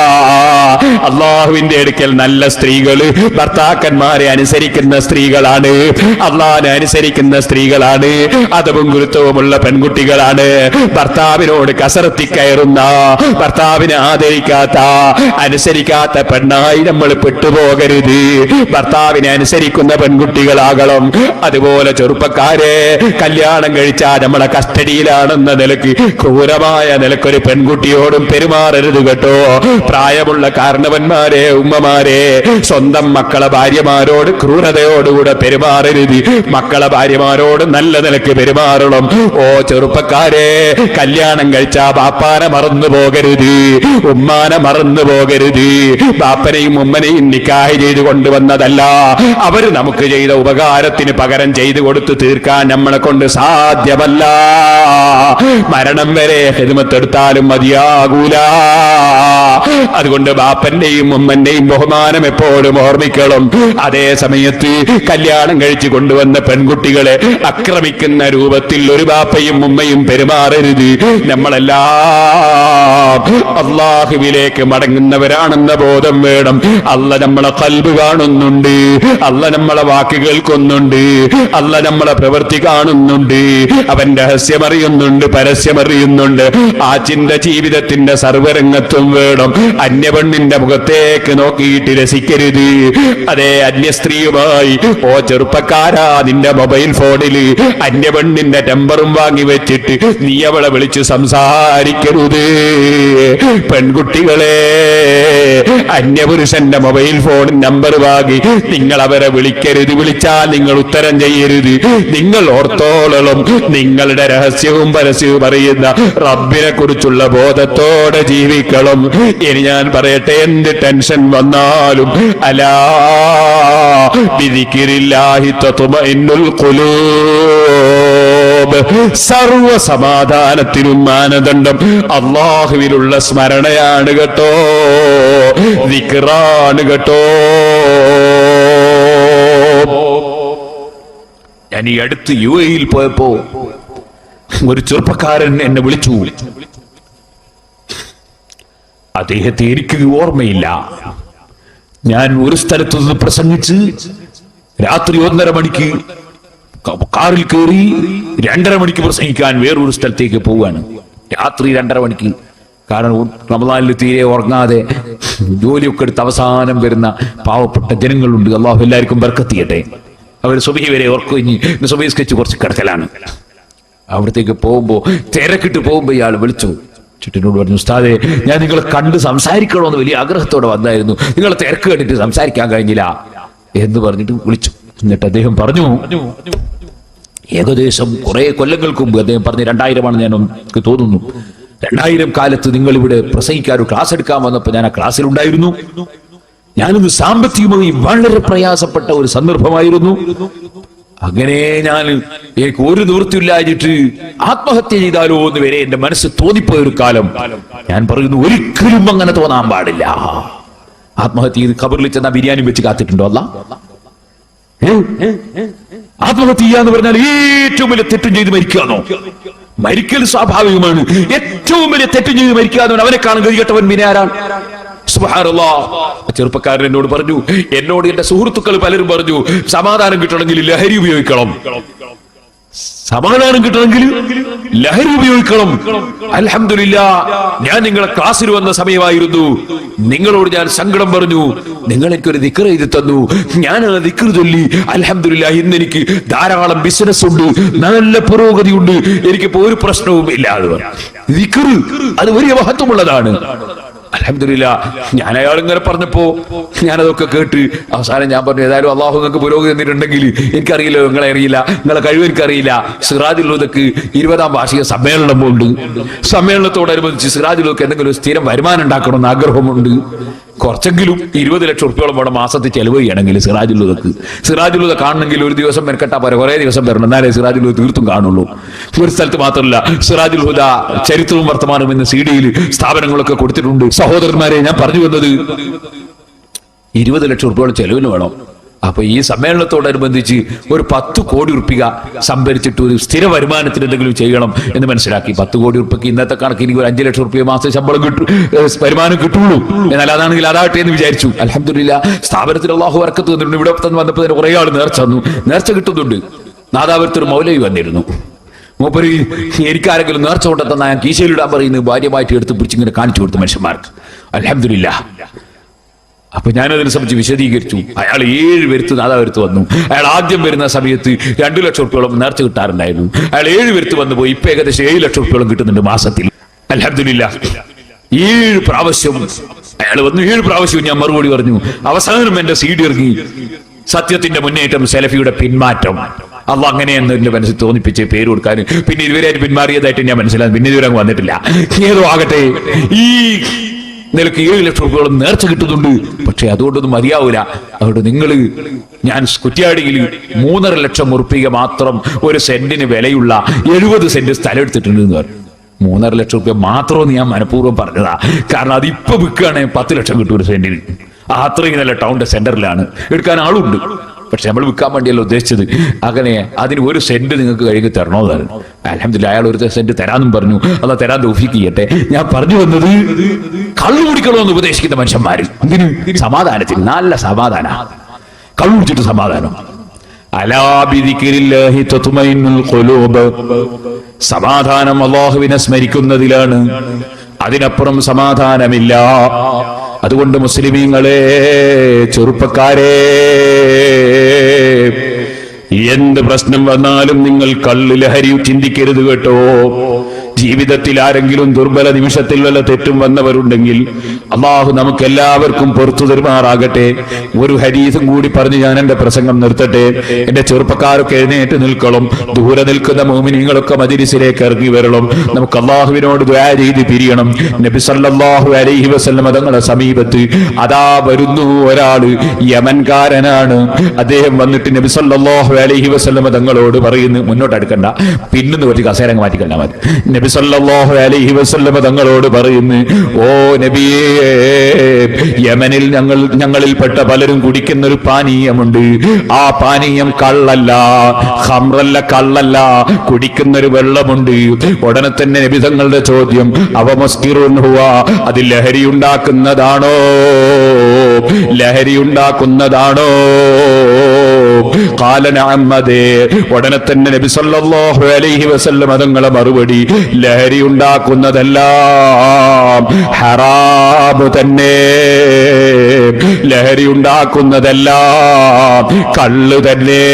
അല്ലാഹുവിന്റെ അടുക്കൽ നല്ല സ്ത്രീകൾ ഭർത്താക്കന്മാരെ അനുസരിക്കുന്ന സ്ത്രീകളാണ്, അല്ലാഹുവിനെ അനുസരിക്കുന്ന സ്ത്രീകളാണ്, അതവും ഗുരുത്വവുമുള്ള പെൺകുട്ടികളാണ്. ഭർത്താവിനോട് കസർത്തി കയറുന്ന, ഭർത്താവിനെ ആദരിക്കാത്ത, അനുസരിക്കാത്ത പെണ്ണായി നമ്മൾ പെട്ടുപോകരുത്. ഭർത്താവിനെ അനുസരിക്കുന്ന പെൺകുട്ടികളാകണം. അതുപോലെ ചെറുപ്പക്കാരെ, കല്യാണം കഴിച്ചാൽ നമ്മളെ കസ്റ്റഡിയിലാണെന്ന നിലക്ക്, ക്രൂരമായ നിലക്കൊരു പെൺകുട്ടിയോടും പെരുമാറരുത് കേട്ടോ. പ്രായമുള്ള കാരണവന്മാരെ, ഉമ്മമാരെ, സ്വന്തം മക്കളെ ഭാര്യമാരോട് ക്രൂരതയോടുകൂടെ പെരുമാറരുത്. മക്കളെ ഭാര്യമാരോട് നല്ല നിലക്ക് പെരുമാറണം. ഓ ചെറുപ്പക്കാരെ, കല്യാണം കഴിച്ചാ ബാപ്പാനെ മറന്നു പോകരുത്, ഉമ്മാനെ മറന്നു പോകരുത്. ബാപ്പനെയും ഉമ്മനെയും നിക്കാഹ് ചെയ്ത് കൊണ്ടുവന്നതല്ല, അവര് നമുക്ക് ചെയ്ത ഉപകാരത്തിന് പകരം ചെയ്തു കൊടുത്തു തീർക്കാൻ നമ്മളെ കൊണ്ട് സാധ്യമല്ല. മരണം വരെ ഹിദ്മത്തെടുത്താലും മതിയാകൂല. അതുകൊണ്ട് ബാപ്പന്റെയും ഉമ്മന്റെയും ബഹുമാനം എപ്പോഴും ഓർമ്മിക്കണം. അതേ സമയത്ത് കല്യാണം കഴിച്ചു കൊണ്ടുവന്ന പെൺകുട്ടികളെ ആക്രമിക്കുന്ന രൂപത്തിൽ ഒരു ബാപ്പയും ഉമ്മയും പെരുമാറരുത്. നമ്മളെല്ലാം അല്ലാഹുവിലേക്ക് മടങ്ങുന്നവരാണെന്ന ബോധം വേണം. അല്ല നമ്മളെ ഖൽബ് കാണുന്നുണ്ട്, അല്ല നമ്മളെ വാക്ക് കേൾക്കുന്നുണ്ട്, അല്ല നമ്മളെ പ്രവൃത്തി കാണുന്നുണ്ട്, അവൻ രഹസ്യമറിയുന്നുണ്ട്, പരസ്യമറിയുന്നുണ്ട്. ആ ചിന്ത ജീവിതത്തിന്റെ സർവരംഗത്തും വേണം. അന്യപെണ്ണിന്റെ മുഖത്തേക്ക് നോക്കിയിട്ട് രസിക്കരുത്. അതേ, അന്യ സ്ത്രീയുമായി, ഓ ചെറുപ്പക്കാരാ, നിന്റെ മൊബൈൽ ഫോണില് അന്യപെണ്ണിന്റെ നമ്പറും വാങ്ങി വെച്ചിട്ട് നീ അവളെ വിളിച്ച് സംസാരിക്കരുത്. പെൺകുട്ടികളെ, അന്യപുരുഷന്റെ മൊബൈൽ ഫോൺ നമ്പർ വാങ്ങി നിങ്ങൾ അവരെ വിളിക്കരുത്. വിളിച്ചാൽ നിങ്ങൾ ഉത്തരം ചെയ്യരുത്. നിങ്ങൾ ഓർത്തോളം നിങ്ങളുടെ രഹസ്യവും പരസ്യവും അറിയുന്ന റബ്ബിനെ കുറിച്ചുള്ള ബോധത്തോടെ ജീവിക്കണം. ഇനി ഞാൻ പറയട്ടെ, എന്ത് ടെൻഷൻ വന്നാലും അലാ ബിദിക്രില്ലാഹി തത്മഇന്നുൽ ഖുലൂബ്, സർവ സമാധാനത്തിനും മാനദണ്ഡം അല്ലാഹുവിലുള്ള സ്മരണയാണ് കേട്ടോ, ദിക്റാണ് കേട്ടോ. ഞാൻ ഈ അടുത്ത് UAE പോയപ്പോ ഒരു ചെറുപ്പക്കാരൻ എന്നെ വിളിച്ചു. അദ്ദേഹത്തെ എനിക്ക് ഓർമ്മയില്ല. ഞാൻ ഒരു സ്ഥലത്തു നിന്ന് പ്രസംഗിച്ച് രാത്രി 1:30 മണിക്ക് കാറിൽ കയറി 2:30 മണിക്ക് പ്രസംഗിക്കാൻ വേറൊരു സ്ഥലത്തേക്ക് പോവുകയാണ്. രാത്രി 2:30 മണിക്ക്. കാരണം റമദാനിൽ തീരെ ഉറങ്ങാതെ ജോലിയൊക്കെ എടുത്ത് അവസാനം വരുന്ന പാവപ്പെട്ട ജനങ്ങളുണ്ട്. അല്ലാഹു എല്ലാവർക്കും ബർക്കത്ത് ചെയ്യട്ടെ. അവർ സുബഹി വരെ ഉറക്കഴിഞ്ഞ് സുബഹി സ്കെച്ച് കുറച്ച് കിടക്കലാണ്. അവിടത്തേക്ക് പോകുമ്പോ, തിരക്കിട്ട് പോകുമ്പോ ഇയാൾ വിളിച്ചു. ചുറ്റിനോട് പറഞ്ഞു, ഉസ്താദേ, ഞാൻ നിങ്ങളെ കണ്ട് സംസാരിക്കണമെന്ന് വലിയ ആഗ്രഹത്തോടെ വന്നായിരുന്നു, നിങ്ങളെ തിരക്ക് കണ്ടിട്ട് സംസാരിക്കാൻ കഴിഞ്ഞില്ല എന്ന് പറഞ്ഞിട്ട് വിളിച്ചു. എന്നിട്ട് അദ്ദേഹം പറഞ്ഞു, ഏകദേശം കുറെ കൊല്ലങ്ങൾക്ക് മുമ്പ് അദ്ദേഹം പറഞ്ഞു, 2000 ഞാൻ എനിക്ക് തോന്നുന്നു, 2000 കാലത്ത് നിങ്ങൾ ഇവിടെ പ്രസംഗിക്കാൻ ഒരു ക്ലാസ് എടുക്കാൻ വന്നപ്പോൾ ഞാൻ ആ ക്ലാസ്സിലുണ്ടായിരുന്നു. ഞാനിന്ന് സാമ്പത്തികമായി വളരെ പ്രയാസപ്പെട്ട ഒരു സന്ദർഭമായിരുന്നു. അങ്ങനെ എനിക്ക് ഒരു നിവൃത്തിയില്ലാഞ്ഞിട്ട് ആത്മഹത്യ ചെയ്താലോ എന്ന് വരെ എന്റെ മനസ്സ് തോന്നിപ്പോയ ഒരു കാലം. ഞാൻ പറയുന്നു, ഒരിക്കലും അങ്ങനെ തോന്നാൻ പാടില്ല. ആത്മഹത്യ ചെയ്ത് ഖബറിൽ ചെന്ന ബിരിയാണി വെച്ച് കാത്തിട്ടുണ്ടോ? അല്ല, ആത്മഹത്യ ചെയ്യാന്ന് പറഞ്ഞാൽ ഏറ്റവും വലിയ തെറ്റും ചെയ്ത് മരിക്കാന്നോ? മരിക്കൽ സ്വാഭാവികമാണ്. ഏറ്റവും വലിയ തെറ്റും ചെയ്ത് മരിക്കാന്നോ? അവനെ കാണും കഴിയട്ടവൻ പിന്നെ ആരാണ്? സുബ്ഹാനല്ലാഹ്. ചെറുപ്പക്കാരൻ എന്നോട് പറഞ്ഞു, എന്നോട് എന്റെ സുഹൃത്തുക്കൾ പലരും പറഞ്ഞു, സമാധാനം കിട്ടണമെങ്കിൽ ലഹരി ഉപയോഗിക്കണം, സമാധാനം കിട്ടണമെങ്കിൽ ലഹരി ഉപയോഗിക്കണം. അൽഹംദുലില്ലാഹ്, ഞാൻ നിങ്ങളെ ക്ലാസ്സിൽ വന്ന സമയമായിരുന്നു. നിങ്ങളോട് ഞാൻ സങ്കടം പറഞ്ഞു, നിങ്ങൾ എനിക്കൊരു ദിക്ർ എഴുതി തന്നു. ഞാൻ ആ ദിക്ർ ചൊല്ലി അൽഹംദുലില്ലാഹ്, ഇന്ന് എനിക്ക് ധാരാളം ബിസിനസ് ഉണ്ട്, നല്ല പുരോഗതി ഉണ്ട്, എനിക്കിപ്പോ ഒരു പ്രശ്നവും ഇല്ല. ദിക്ർ അത് വലിയ മഹത്വമുള്ളതാണ്. അൽഹംദുലില്ലാഹ്. ഞാൻ അയാൾ ഇങ്ങനെ പറഞ്ഞപ്പോ ഞാനതൊക്കെ കേട്ട് അവസാനം ഞാൻ പറഞ്ഞു, ഏതായാലും അള്ളാഹു നിങ്ങൾക്ക് പുരോഗതി തന്നിട്ടുണ്ടെങ്കിൽ എനിക്കറിയില്ല, നിങ്ങളെ അറിയില്ല, നിങ്ങളെ കഴിവ് എനിക്കറിയില്ല. സിറാജുൽ ഹുദക്ക് 20ാം വാർഷിക സമ്മേളനമുണ്ട്. സമ്മേളനത്തോടനുബന്ധിച്ച് സിറാജുൽ ഹുദക്ക് എന്തെങ്കിലും സ്ഥിരം വരുമാനം ഉണ്ടാക്കണമെന്ന് ആഗ്രഹമുണ്ട്.
കുറച്ചെങ്കിലും 20 ലക്ഷം ഉറുപ്പിയോളം വേണം മാസത്തിൽ ചെലവ് ചെയ്യണമെങ്കിൽ സിറാജുലുദ കാണണമെങ്കിൽ ഒരു ദിവസം മെനക്കെട്ടാ പോരെ, കുറേ ദിവസം വരണം, എന്നാലേ സിറാജുലുദ തീർത്തും കാണുള്ളൂ. ഒരു സ്ഥലത്ത് മാത്രമല്ല, സിറാജുൽ ഹുദ ചരിത്രവും വർത്തമാനവും എന്ന CD-യിൽ സ്ഥാപനങ്ങളൊക്കെ കൊടുത്തിട്ടുണ്ട്. സഹോദരന്മാരെ, ഞാൻ പറഞ്ഞു വന്നത് 20 ലക്ഷം ഉറുപ്പിയോളം ചെലവിന് വേണം. അപ്പൊ ഈ സമ്മേളനത്തോടനുബന്ധിച്ച് ഒരു 10 കോടി ഉറുപ്പിക സംഭരിച്ചിട്ട് ഒരു സ്ഥിര വരുമാനത്തിന് എന്തെങ്കിലും ചെയ്യണം എന്ന് മനസ്സിലാക്കി. 10 കോടി ഉറുപ്പിക്ക് ഇന്നത്തെ കണക്കിന് ഒരു 5 ലക്ഷം ഉറുപ്പിക മാസം ശമ്പളം വരുമാനം കിട്ടുള്ളൂ. എന്നാൽ അതാണെങ്കിൽ അതാകട്ടെ എന്ന് വിചാരിച്ചു. അൽഹംദുലില്ലാഹ്, സ്ഥാപനത്തിൽ അല്ലാഹു ബർക്കത്ത് തന്നിട്ടുണ്ട്. ഇവിടെ വന്നപ്പോൾ തന്നെ കുറെ ആൾ നേർച്ച കിട്ടുന്നുണ്ട്. നാദാപുരത്തൊരു മൗലവി വന്നിരുന്നു. മൂപ്പര് എനിക്കാരെങ്കിലും നേർച്ച കൊണ്ടെത്തന്ന ഞാൻ കീശയിലിടാൻ പറയുന്നത് ഭാര്യമായിട്ട് എടുത്ത് പിടിച്ചിങ്ങനെ കാണിച്ചു കൊടുത്തു മനുഷ്യന്മാർക്ക്. അൽഹംദുലില്ലാഹ്. അപ്പൊ ഞാനതിനെ സംബന്ധിച്ച് വിശദീകരിച്ചു. അയാൾ 7 വരുത്ത് നാദാപുരത്ത് വന്നു. അയാൾ ആദ്യം വരുന്ന സമയത്ത് 2 ലക്ഷം ഉറുപ്പിയോളം നേർച്ച കിട്ടാറുണ്ടായിരുന്നു. അയാൾ 7 വരുത്ത് വന്നു പോയി. ഇപ്പൊ ഏകദേശം 7 ലക്ഷം ഉറുപ്പിയോളം കിട്ടുന്നുണ്ട് മാസത്തിൽ. അൽഹംദുലില്ലാഹ്. 7 പ്രാവശ്യം അയാൾ വന്നു. 7 പ്രാവശ്യവും ഞാൻ മറുപടി പറഞ്ഞു. അവസാനം എന്റെ CD ഇറങ്ങി, സത്യത്തിന്റെ മുന്നേറ്റം, സലഫിയുടെ പിന്മാറ്റം. അള്ളാഹ് അങ്ങനെയെന്ന് എന്റെ മനസ്സിൽ തോന്നിപ്പിച്ച് പേര് കൊടുക്കാൻ. പിന്നെ ഇതുവരെ പിന്മാറിയതായിട്ട് ഞാൻ മനസ്സിലാക്കി. പിന്നെ ഇതുവരെ അങ്ങ് വന്നിട്ടില്ല. ഏതോ ആകട്ടെ, ഈ നിലക്ക് 7 ലക്ഷം രൂപയോളം നേർച്ച കിട്ടുന്നുണ്ട്. പക്ഷെ അതുകൊണ്ടൊന്നും മതിയാവൂല. അതുകൊണ്ട് ഞാൻ കുറ്റ്യാടിയിൽ 3.5 ലക്ഷം ഉറുപ്പിക മാത്രം ഒരു സെന്റിന് വിലയുള്ള 70 സെന്റ് സ്ഥലം എടുത്തിട്ടുണ്ട് എന്ന് പറഞ്ഞു. 3.5 ലക്ഷം രൂപ മാത്രമെന്ന് ഞാൻ മനഃപൂർവ്വം പറഞ്ഞതാ. കാരണം അതിപ്പോ വിൽക്കുകയാണെങ്കിൽ 10 ലക്ഷം കിട്ടും ഒരു സെന്റിന്. അത്രയും നല്ല ടൗണിന്റെ സെന്ററിലാണ്, എടുക്കാൻ ആളുണ്ട്. പക്ഷെ നമ്മൾ വിൽക്കാൻ വേണ്ടിയല്ല ഉദ്ദേശിച്ചത്. അങ്ങനെ അതിന് 1 സെന്റ് നിങ്ങൾക്ക് കഴുകി തരണോന്നാണ്. അൽഹംദുലില്ലാഹ്, അയാൾ 1 സെന്റ് തരാന്നും പറഞ്ഞു. അല്ല, തരാൻ തൗഫീഖ് ചെയ്യട്ടെ. ഞാൻ പറഞ്ഞു വന്നത്, കള്ളു കുടിക്കണമെന്ന് ഉപദേശിക്കുന്ന മനുഷ്യന്മാര് ഇതിന് സമാധാനത്തിന് നല്ല സമാധാന, കള്ളു കുടിച്ചിട്ട് സമാധാനം. അലാ ബിദിക്രില്ലാഹി തത്മഇന്നുൽ ഖുലൂബ്. സമാധാനം അല്ലാഹുവിനെ സ്മരിക്കുന്നതിലാണ്, അതിനപ്പുറം സമാധാനമില്ല. അതുകൊണ്ട് മുസ്ലിമീങ്ങളെ, ചെറുപ്പക്കാരെ, എന്ത് പ്രശ്നം വന്നാലും നിങ്ങൾ കള്ള് ലഹരി ചിന്തിക്കരുത് കേട്ടോ. ജീവിതത്തിൽ ആരെങ്കിലും ദുർബല നിമിഷത്തിൽ വല്ല തെറ്റും വന്നവരുണ്ടെങ്കിൽ അള്ളാഹു നമുക്ക് എല്ലാവർക്കും പുറത്തു തരുമാറാകട്ടെ. ഒരു ഹദീസും കൂടി പറഞ്ഞ് ഞാൻ എന്റെ പ്രസംഗം നിർത്തട്ടെ. എന്റെ ചെറുപ്പക്കാരൊക്കെ എഴുന്നേറ്റ് നിൽക്കണം. ദൂരെ നിൽക്കുന്ന മുഅ്മിനീങ്ങളൊക്കെ മജ്‌ലിസിലേക്ക് ഇറങ്ങി വരണം. നമുക്ക് അള്ളാഹുവിനോട് ദുആ ചെയ്ത് പിരിയണം. നബി സല്ലല്ലാഹു അലൈഹി വസല്ലം തങ്ങളുടെ സമീപത്ത് അതാ വരുന്നു ഒരാള്, യമൻകാരനാണ്. അദ്ദേഹം വന്നിട്ട് നബി സല്ലല്ലാഹു അലൈഹി വസല്ലം തങ്ങളോട് പറയുന്നു, മുന്നോട്ട് അടുക്കണ്ട, പിന്നുന്ന് കുറച്ച് കസേരങ്ങ് മാറ്റിക്കണ്ടാ മതി. നബി സല്ലല്ലാഹു അലൈഹി വസല്ലം തങ്ങളോട് പറയുന്നു, ഓ നബിയേ, യമനിൽ ഞങ്ങളിൽപ്പെട്ട പലരും കുടിക്കുന്ന ഒരു പാനീയമുണ്ട്. ആ പാനീയം കള്ളല്ല, ഖംറല്ല, കള്ളല്ല, കുടിക്കുന്നൊരു വെള്ളമുണ്ട്. ഉടനെ തന്നെ നബി തങ്ങളുടെ ചോദ്യം, അവ മുസ്കിറുൻ ഹുവ, അത് ലഹരി ഉണ്ടാക്കുന്നതാണോ? ലഹരി ഉണ്ടാക്കുന്നതാണോ? ഖാല നഅം, അതെ. ഉടനെ തന്നെ നബി സല്ലല്ലാഹു അലൈഹി വസല്ലം തങ്ങളുടെ മറുപടി, ലഹരി ഉണ്ടാക്കുന്നതെല്ലാം ഹറാം തന്നെ, ലഹരി ഉണ്ടാക്കുന്നതെല്ലാം കള്ള് തന്നെ.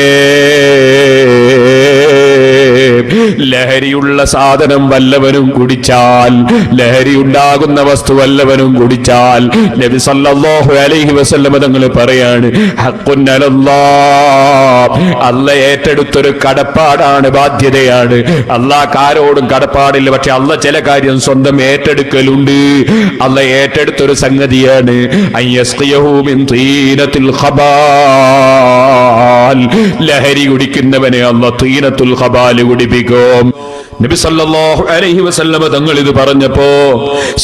ലഹരിയുള്ള സാധനം വല്ലവനും കുടിച്ചാൽ, ലഹരി ഉണ്ടാകുന്ന വസ്തു വല്ലവനും കുടിച്ചാൽ, നബി സല്ലല്ലാഹു അലൈഹി വസല്ലം തങ്ങൾ പറയാണ്, ഹഖ്ഖുൻ അലല്ലാഹ്, അല്ലാഹ് ഏറ്റെടുത്തൊരു കടപ്പാടാണ്, ബാധ്യതയാണ്. അല്ലാഹ് ആരോടും കടപ്പാടില്ല, പക്ഷെ അല്ലാഹ് ചില കാര്യം സ്വന്തം ഏറ്റെടുക്കലുണ്ട്. അല്ലാഹ് ഏറ്റെടുത്തൊരു സംഗതിയാണ്, അയ്യസ്ഖിയഹു മിൻ തീനത്തിൽ ഖബാൽ, ലഹരി കുടിക്കുന്നവനെ അല്ലാഹ് തീനത്തുൽ ഖബാൽ കുടിപ്പിക്കും. നബി സല്ലല്ലാഹു അലൈഹി വസല്ലം തങ്ങൾ ഇത് പറഞ്ഞപ്പോ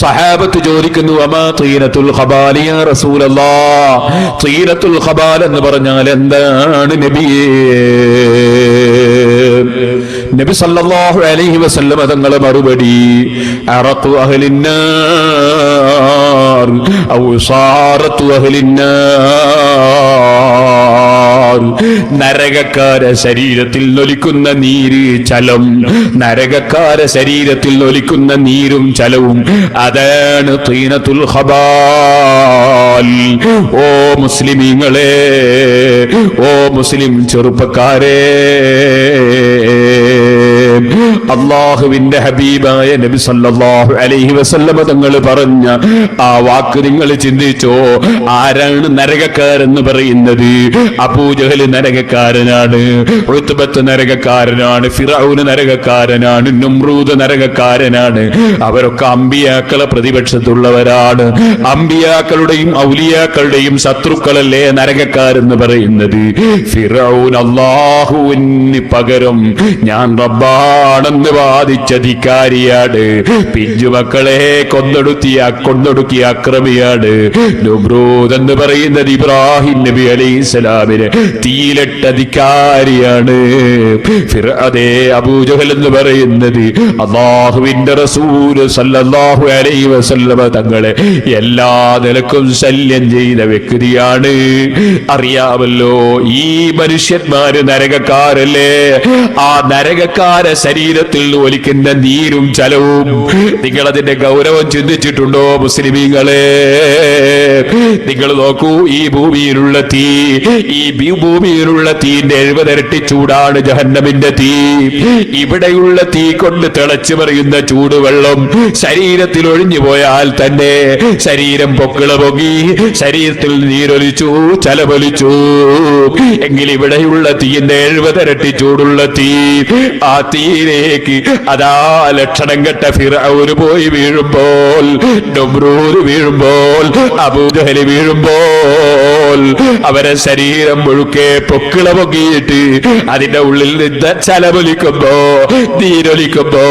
സഹാബത്ത് ചോദിക്കുന്നു, വമാ തീനത്തുൽ ഖബാൽ യാ റസൂലല്ലാഹ്, തീനത്തുൽ ഖബാൽ എന്ന് പറഞ്ഞാൽ എന്താണ് നബിയേ? നബി സല്ലല്ലാഹു അലൈഹി വസല്ലം തങ്ങൾ മറുപടി, അറഖു അഹ്ലിന്നാർ ഔ സാറത്തു അഹ്ലിന്നാർ, നരകക്കാര ശരീരത്തിൽ ഒലിക്കുന്ന നീര്, ചലം, നരകക്കാര ശരീരത്തിൽ ഒലിക്കുന്ന നീരും ചലവും, അതാണ് തീനത്തുൽ ഖബാൽ. ഓ മുസ്ലിമീങ്ങളെ, ഓ മുസ്ലിം ചെറുപ്പക്കാരെ,
അള്ളാഹുവിന്റെ ഹബീബായ നബി സല്ലല്ലാഹു അലൈഹി വസല്ലമ തങ്ങൾ പറഞ്ഞ ആ വാക്ക് നിങ്ങൾ ചിന്തിച്ചോ? ആരാണ് നരകക്കാരെന്ന് പറയുന്നത്? അബൂജഹൽ നരകക്കാരനാണ്, ഉത്ബത്ത് നരകക്കാരനാണ്, ഫിറഔന് നരകക്കാരനാണ്, നമ്രൂദ് നരകക്കാരനാണ്. അവരൊക്കെ അമ്പിയാക്കളെ പ്രതിപക്ഷത്തുള്ളവരാണ്. അമ്പിയാക്കളുടെയും ഔലിയാക്കളുടെയും ശത്രുക്കളല്ലേ നരകക്കാരെന്ന് പറയുന്നത്? ഫിറഔൻ അല്ലാഹുവിന് പകരം ഞാൻ റബ്ബാണെന്ന് വാദിച്ച ധിക്കാരിയാണ്. പിഞ്ചുമക്കളെ കൊന്നൊടുക്കിയ അക്രമിയാണ്. നമ്രൂദ് എന്ന് പറയുന്നത് ഇബ്രാഹിം നബി അലൈഹിസ്സലാമിനെ തീയിലിട്ട ധിക്കാരിയാണ്. അതേ അബൂജഹൽ എന്ന് പറയുന്നത് അല്ലാഹുവിന്റെ റസൂൽ സല്ലല്ലാഹു അലൈഹി വസല്ലമ തങ്ങളെ എല്ലാ നിലക്കും ശല്യം ചെയ്ത വ്യക്തിയാണ്. അറിയാമല്ലോ, ഈ മനുഷ്യന്മാര് നരകക്കാരല്ലേ? ആ നരകക്കാര ശരീരത്തിൽ ഒലിക്കുന്ന നീരും ചലവും നിങ്ങൾ അതിന്റെ ഗൗരവം ചിന്തിച്ചിട്ടുണ്ടോ മുസ്ലിമീങ്ങളെ? നിങ്ങൾ നോക്കൂ, ഈ ഭൂമിയിലുള്ള തീ, ഈ ഭൂമിയിലുള്ള തീന്റെ 70 ഇരട്ടി ചൂടാണ് ജഹന്നമിന്റെ തീ. ഇവിടെയുള്ള തീ കൊണ്ട് തിളച്ചു മറിയുന്ന ചൂടുവെള്ളം ശരീരത്തിൽ ഒഴിഞ്ഞു പോയാൽ തന്നെ ശരീരം പൊക്കിള പൊങ്ങി, ശരീരത്തിൽ നീരൊലിച്ചു, ചലമൊലിച്ചു. എങ്കിൽ ഇവിടെയുള്ള തീന്റെ 70 ഇരട്ടി ചൂടുള്ള തീ, ആ തീയിലേക്ക് അതാ ലക്ഷണം കെട്ട ഫിറഔന് പോയി വീഴുമ്പോൾ, നമ്രൂദ് വീഴുമ്പോൾ, അബൂജഹൽ വീഴുമ്പോൾ അവരെ ശരീരം മുഴുക്കെ പൊക്കിള പൊങ്ങിയിട്ട് അതിന്റെ ഉള്ളിൽ നിന്ന് ചലമൊലിക്കുമ്പോ, നീരൊലിക്കുമ്പോ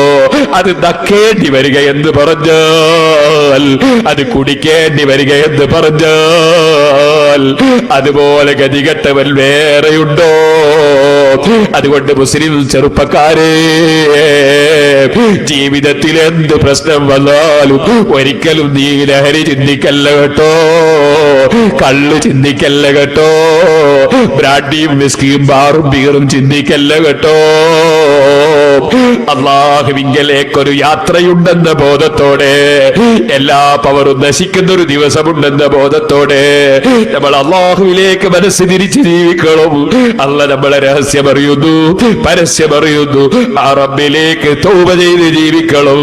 അത് നക്കേണ്ടി വരിക എന്ന് പറഞ്ഞാൽ, അത് കുടിക്കേണ്ടി വരിക എന്ന് പറഞ്ഞാൽ, അതുപോലെ ഗതികെട്ടവൻ വേറെയുണ്ടോ? അതുകൊണ്ട് മുസ്ലിം ചെറുപ്പക്കാരെ, ജീവിതത്തിൽ എന്ത് പ്രശ്നം വന്നാലും ഒരിക്കലും നീ ലഹരി ചിന്തിക്കല്ല കേട്ടോ, കള്ള് ചിന്തിക്കല്ല കേട്ടോ, ബ്രാഡിയും വിസ്കിയും ബാറും ബീറും ചിന്തിക്കല്ല കേട്ടോ. അള്ളാഹുവിങ്കലേക്കൊരു യാത്രയുണ്ടെന്ന ബോധത്തോടെ, എല്ലാ പവറും നശിക്കുന്ന ഒരു ദിവസമുണ്ടെന്ന ബോധത്തോടെ നമ്മൾ അള്ളാഹുവിലേക്ക് മനസ്സ് തിരിച്ച് ജീവിക്കണം. അള്ളാഹ് നമ്മളെ രഹസ്യം അറിയുന്നു, പരസ്യം അറിയുന്നു. ആ റബ്ബിലേക്ക് തൗബ ചെയ്ത് ജീവിക്കണം.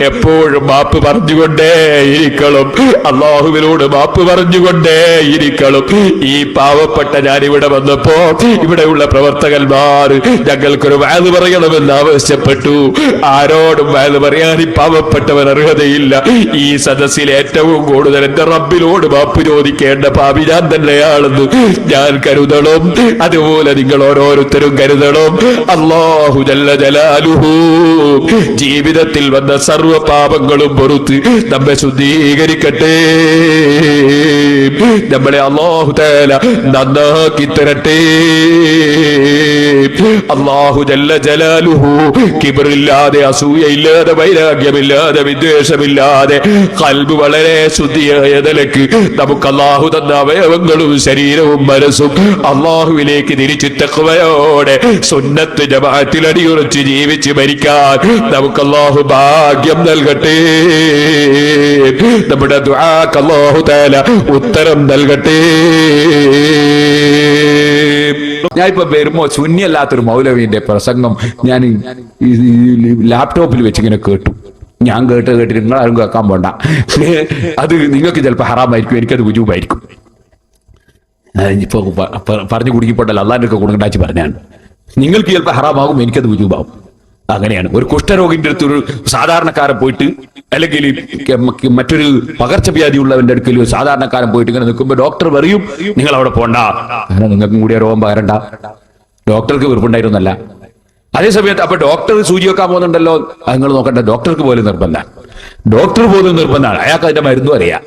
എപ്പോഴും മാപ്പ് പറഞ്ഞുകൊണ്ടേ ഇരിക്കണം, അള്ളാഹുവിനോട് മാപ്പ് പറഞ്ഞുകൊണ്ടേ ഇരിക്കണം. ഈ പാവപ്പെട്ട ഞാനിവിടെ വന്നപ്പോ ഇവിടെയുള്ള പ്രവർത്തകന്മാർ ഞങ്ങൾക്കൊരു വാത് പറയണമെന്ന് ആവശ്യപ്പെട്ടു. ആരോടും വാത് പറയാൻ ഈ പാവപ്പെട്ടവൻ അർഹതയില്ല. ഈ സദസ്സിൽ ഏറ്റവും കൂടുതൽ എന്റെ റബ്ബിനോട് മാപ്പ് ചോദിക്കേണ്ട പാപി ഞാൻ തന്നെയാണെന്ന് ഞാൻ കരുതണം. അതുപോലെ നിങ്ങൾ ഓരോരുത്തരും കരുതണം. അല്ലാഹു ജല്ല ജലാലുഹു ജീവിതത്തിൽ വന്ന സർവ്വ പാപങ്ങളും പൊറുത്ത് നമ്മെ ശുദ്ധീകരിക്കട്ടെ. നമ്മളെ അല്ലാഹു തആല നന്നാക്കി തരട്ടെ. അല്ലാഹു ജല്ല ജലാലുഹു കിബ്റില്ലാതെ, അസൂയയില്ലാതെ, വൈരാഗ്യമില്ലാതെ, വിദ്വേഷമില്ലാതെ ഖൽബ് വളരെ ശുദ്ധിയായ നിലക്ക് നമുക്ക് അല്ലാഹു തന്ന അവയവങ്ങളും ശരീരവും മനസ്സും അല്ലാഹുവിലേക്ക് തിരിച്ച് തഖ്വയോടെ സുന്നത്ത് ജമാഅത്തിൽ അടിയുറച്ച് ജീവിച്ച് മരിക്കാൻ നമുക്ക് അല്ലാഹു ഭാഗ്യം നൽകട്ടെ. നമ്മുടെ ദുആക്ക് അല്ലാഹു തആല ഉത്തരം നൽകട്ടെ. ഞാൻ ഇപ്പൊ വരുമ്പോ ശൂന്യല്ലാത്തൊരു മൗലവിന്റെ പ്രസംഗം ഞാൻ ലാപ്ടോപ്പിൽ വെച്ചിങ്ങനെ കേട്ടു. ഞാൻ കേട്ടിട്ട് നിങ്ങളാരും കേൾക്കാൻ പോണ്ട. അത് നിങ്ങൾക്ക് ചിലപ്പോൾ ഹറാമായിരിക്കും, എനിക്കത് വുജൂബായിരിക്കും. ഇപ്പൊ പറഞ്ഞു കുടുങ്ങിപ്പോട്ടല്ല, അള്ളാന്റെ ഒക്കെ കുടുങ്ങണ്ടാച്ച് പറഞ്ഞാണ്. നിങ്ങൾക്ക് ചിലപ്പോൾ ഹറാമാകും, എനിക്കത് വുജൂബാകും. അങ്ങനെയാണ്. ഒരു കുഷ്ഠരോഗിന്റെ അടുത്തൊരു സാധാരണക്കാരൻ പോയിട്ട്, അല്ലെങ്കിൽ മറ്റൊരു പകർച്ചവ്യാധി ഉള്ളവന്റെ അടുക്കൽ ഒരു സാധാരണക്കാരൻ പോയിട്ട് ഇങ്ങനെ നിൽക്കുമ്പോൾ ഡോക്ടർ പറയും നിങ്ങൾ അവിടെ പോണ്ട, അങ്ങനെ നിങ്ങൾക്കും കൂടി രോഗം പകരണ്ട. ഡോക്ടർക്ക് വെറുപ്പുണ്ടായിരുന്നല്ല. അതേസമയത്ത് അപ്പൊ ഡോക്ടർ സൂചി വെക്കാൻ പോകുന്നുണ്ടല്ലോ, നിങ്ങൾ നോക്കണ്ട, ഡോക്ടർക്ക് പോലും നിർബന്ധമാണ്. ഡോക്ടർ പോലും നിർബന്ധമാണ്. അയാൾക്ക് അതിന്റെ മരുന്നും അറിയാം,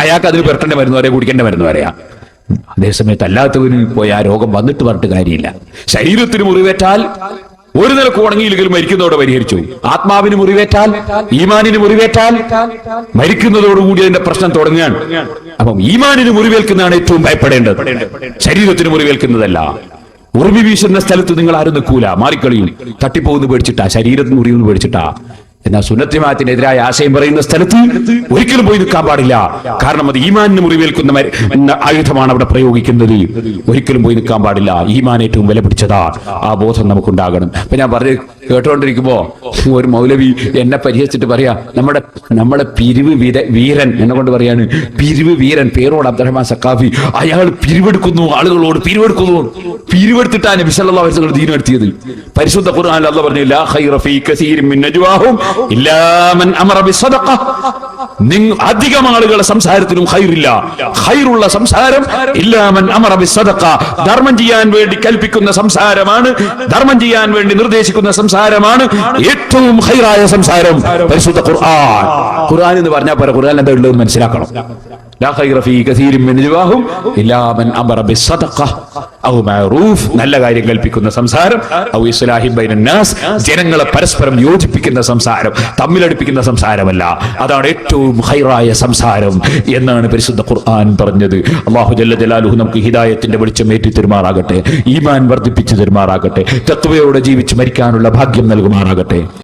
അയാൾക്ക് അതിന് പുരട്ടേണ്ട മരുന്നും അറിയാം, കുടിക്കേണ്ട മരുന്നും അറിയാം. അതേസമയത്ത് അല്ലാത്തവന് പോയി ആ രോഗം വന്നിട്ട് പറഞ്ഞിട്ട് കാര്യമില്ല. ശരീരത്തിന് മുറിവേറ്റാൽ ഒരു നിലക്ക് ഉണങ്ങിയില്ലെങ്കിലും മരിക്കുന്നതോടെ പരിഹരിച്ചു. ആത്മാവിന് മുറിവേറ്റാൽ, ഈമാനിന് മുറിവേറ്റാൽ മരിക്കുന്നതോടുകൂടി അതിന്റെ പ്രശ്നം തുടങ്ങുകയാണ്. അപ്പം ഈമാനിന് മുറിവേൽക്കുന്നതാണ് ഏറ്റവും ഭയപ്പെടേണ്ടത്, ശരീരത്തിന് മുറിവേൽക്കുന്നതല്ല. ഉറുമി വീശുന്ന സ്ഥലത്ത് നിങ്ങൾ ആരും നിൽക്കൂല, മാറിക്കളിയും. തട്ടിപ്പോകുന്നു പേടിച്ചിട്ടാ, ശരീരത്തിന് മുറിയുന്നു പേടിച്ചിട്ടാ. എന്നാൽ സുന്നത്തിമാത്തിനെതിരായ ആശയം പറയുന്ന സ്ഥലത്ത് ഒരിക്കലും പോയി നിൽക്കാൻ പാടില്ല. കാരണം അത് ഈമാനിന് മുറിവേൽക്കുന്ന ആയുധമാണ് അവിടെ പ്രയോഗിക്കുന്നത്. ഒരിക്കലും പോയി നിൽക്കാൻ പാടില്ല. ഈമാൻ ഏറ്റവും വില പിടിച്ചതാ. ആ ബോധം നമുക്കുണ്ടാകണം. അപ്പൊ ഞാൻ പറഞ്ഞു
കേട്ടോണ്ടിരിക്കുമ്പോ ഒരു മൗലവി എന്നെ പരിഹസിച്ചിട്ട് പറയാ, നമ്മുടെ പിരിവ് വീരൻ എന്നെ കൊണ്ട് പറയാണ്, പിരിവ് വീരൻ, പേരോട് അബ്ദുറഹ്മാൻ സഖാഫി, അയാൾ പിരിവെടുക്കുന്നു, ആളുകളോട് പിരിവെടുക്കുന്നു. പിരിവെടുത്തിട്ടാണ് നബി സല്ലല്ലാഹു അലൈഹി വസല്ലം ദീനെടുത്തിയത്. പരിശുദ്ധ ഖുർആനിൽ അല്ലാഹു പറഞ്ഞു, ലാ ഖൈറ ഫീ കസീരിൻ മിൻ നജ്വാഹും ഇല്ലാ മൻ അമറ ബിസ്സദഖ. അധികം ആളുകളുടെ സംസാരത്തിനും ഖൈറില്ല. ഖൈറുള്ള സംസാരം ഇല്ലാ മൻ അമറ ബിസ്സദഖ, ധർമ്മം ചെയ്യാൻ വേണ്ടി കൽപ്പിക്കുന്ന സംസാരമാണ്, ധർമ്മം ചെയ്യാൻ വേണ്ടി നിർദ്ദേശിക്കുന്ന സംസാരമാണ് ഏറ്റവും ഖൈറായ സംസാരം. പരിശുദ്ധ ഖുർആൻ എന്ന് പറഞ്ഞാൽ പോരാ, ഖുർആൻ എന്താ ഉള്ളത് മനസ്സിലാക്കണം. ലാ ഖൈറ ഫീ കസീരിൻ മിൻ നജ്വാഹും ഇല്ലാ മൻ അമറ ബിസ്സദഖ ഔ മഅറൂഫ്, നല്ല കാര്യം കൽപ്പിക്കുന്ന സംസാരം, ഔ ഇസ്ലാഹിൻ ബൈനൻ നാസ്, ജനങ്ങളെ പരസ്പരം യോജിപ്പിക്കുന്ന സംസാരം, തമ്മിലടിപ്പിക്കുന്ന സംസാരമല്ല. അതാണ് ഏറ്റവും ഖൈറായ സംസാരം എന്നാണ് പരിശുദ്ധ ഖുർആൻ പറഞ്ഞത്. അല്ലാഹു ജല്ല ജലാലുഹു നമുക്ക് ഹിദായത്തിന്റെ വെളിച്ചം ഏറ്റി തരുമാറാകട്ടെ, ഈമാൻ വർദ്ധിപ്പിച്ചു തരുമാറാകട്ടെ, തഖ്വയോടെ ജീവിച്ച് മരിക്കാനുള്ള ഭാഗ്യം നൽകുമാറാകട്ടെ.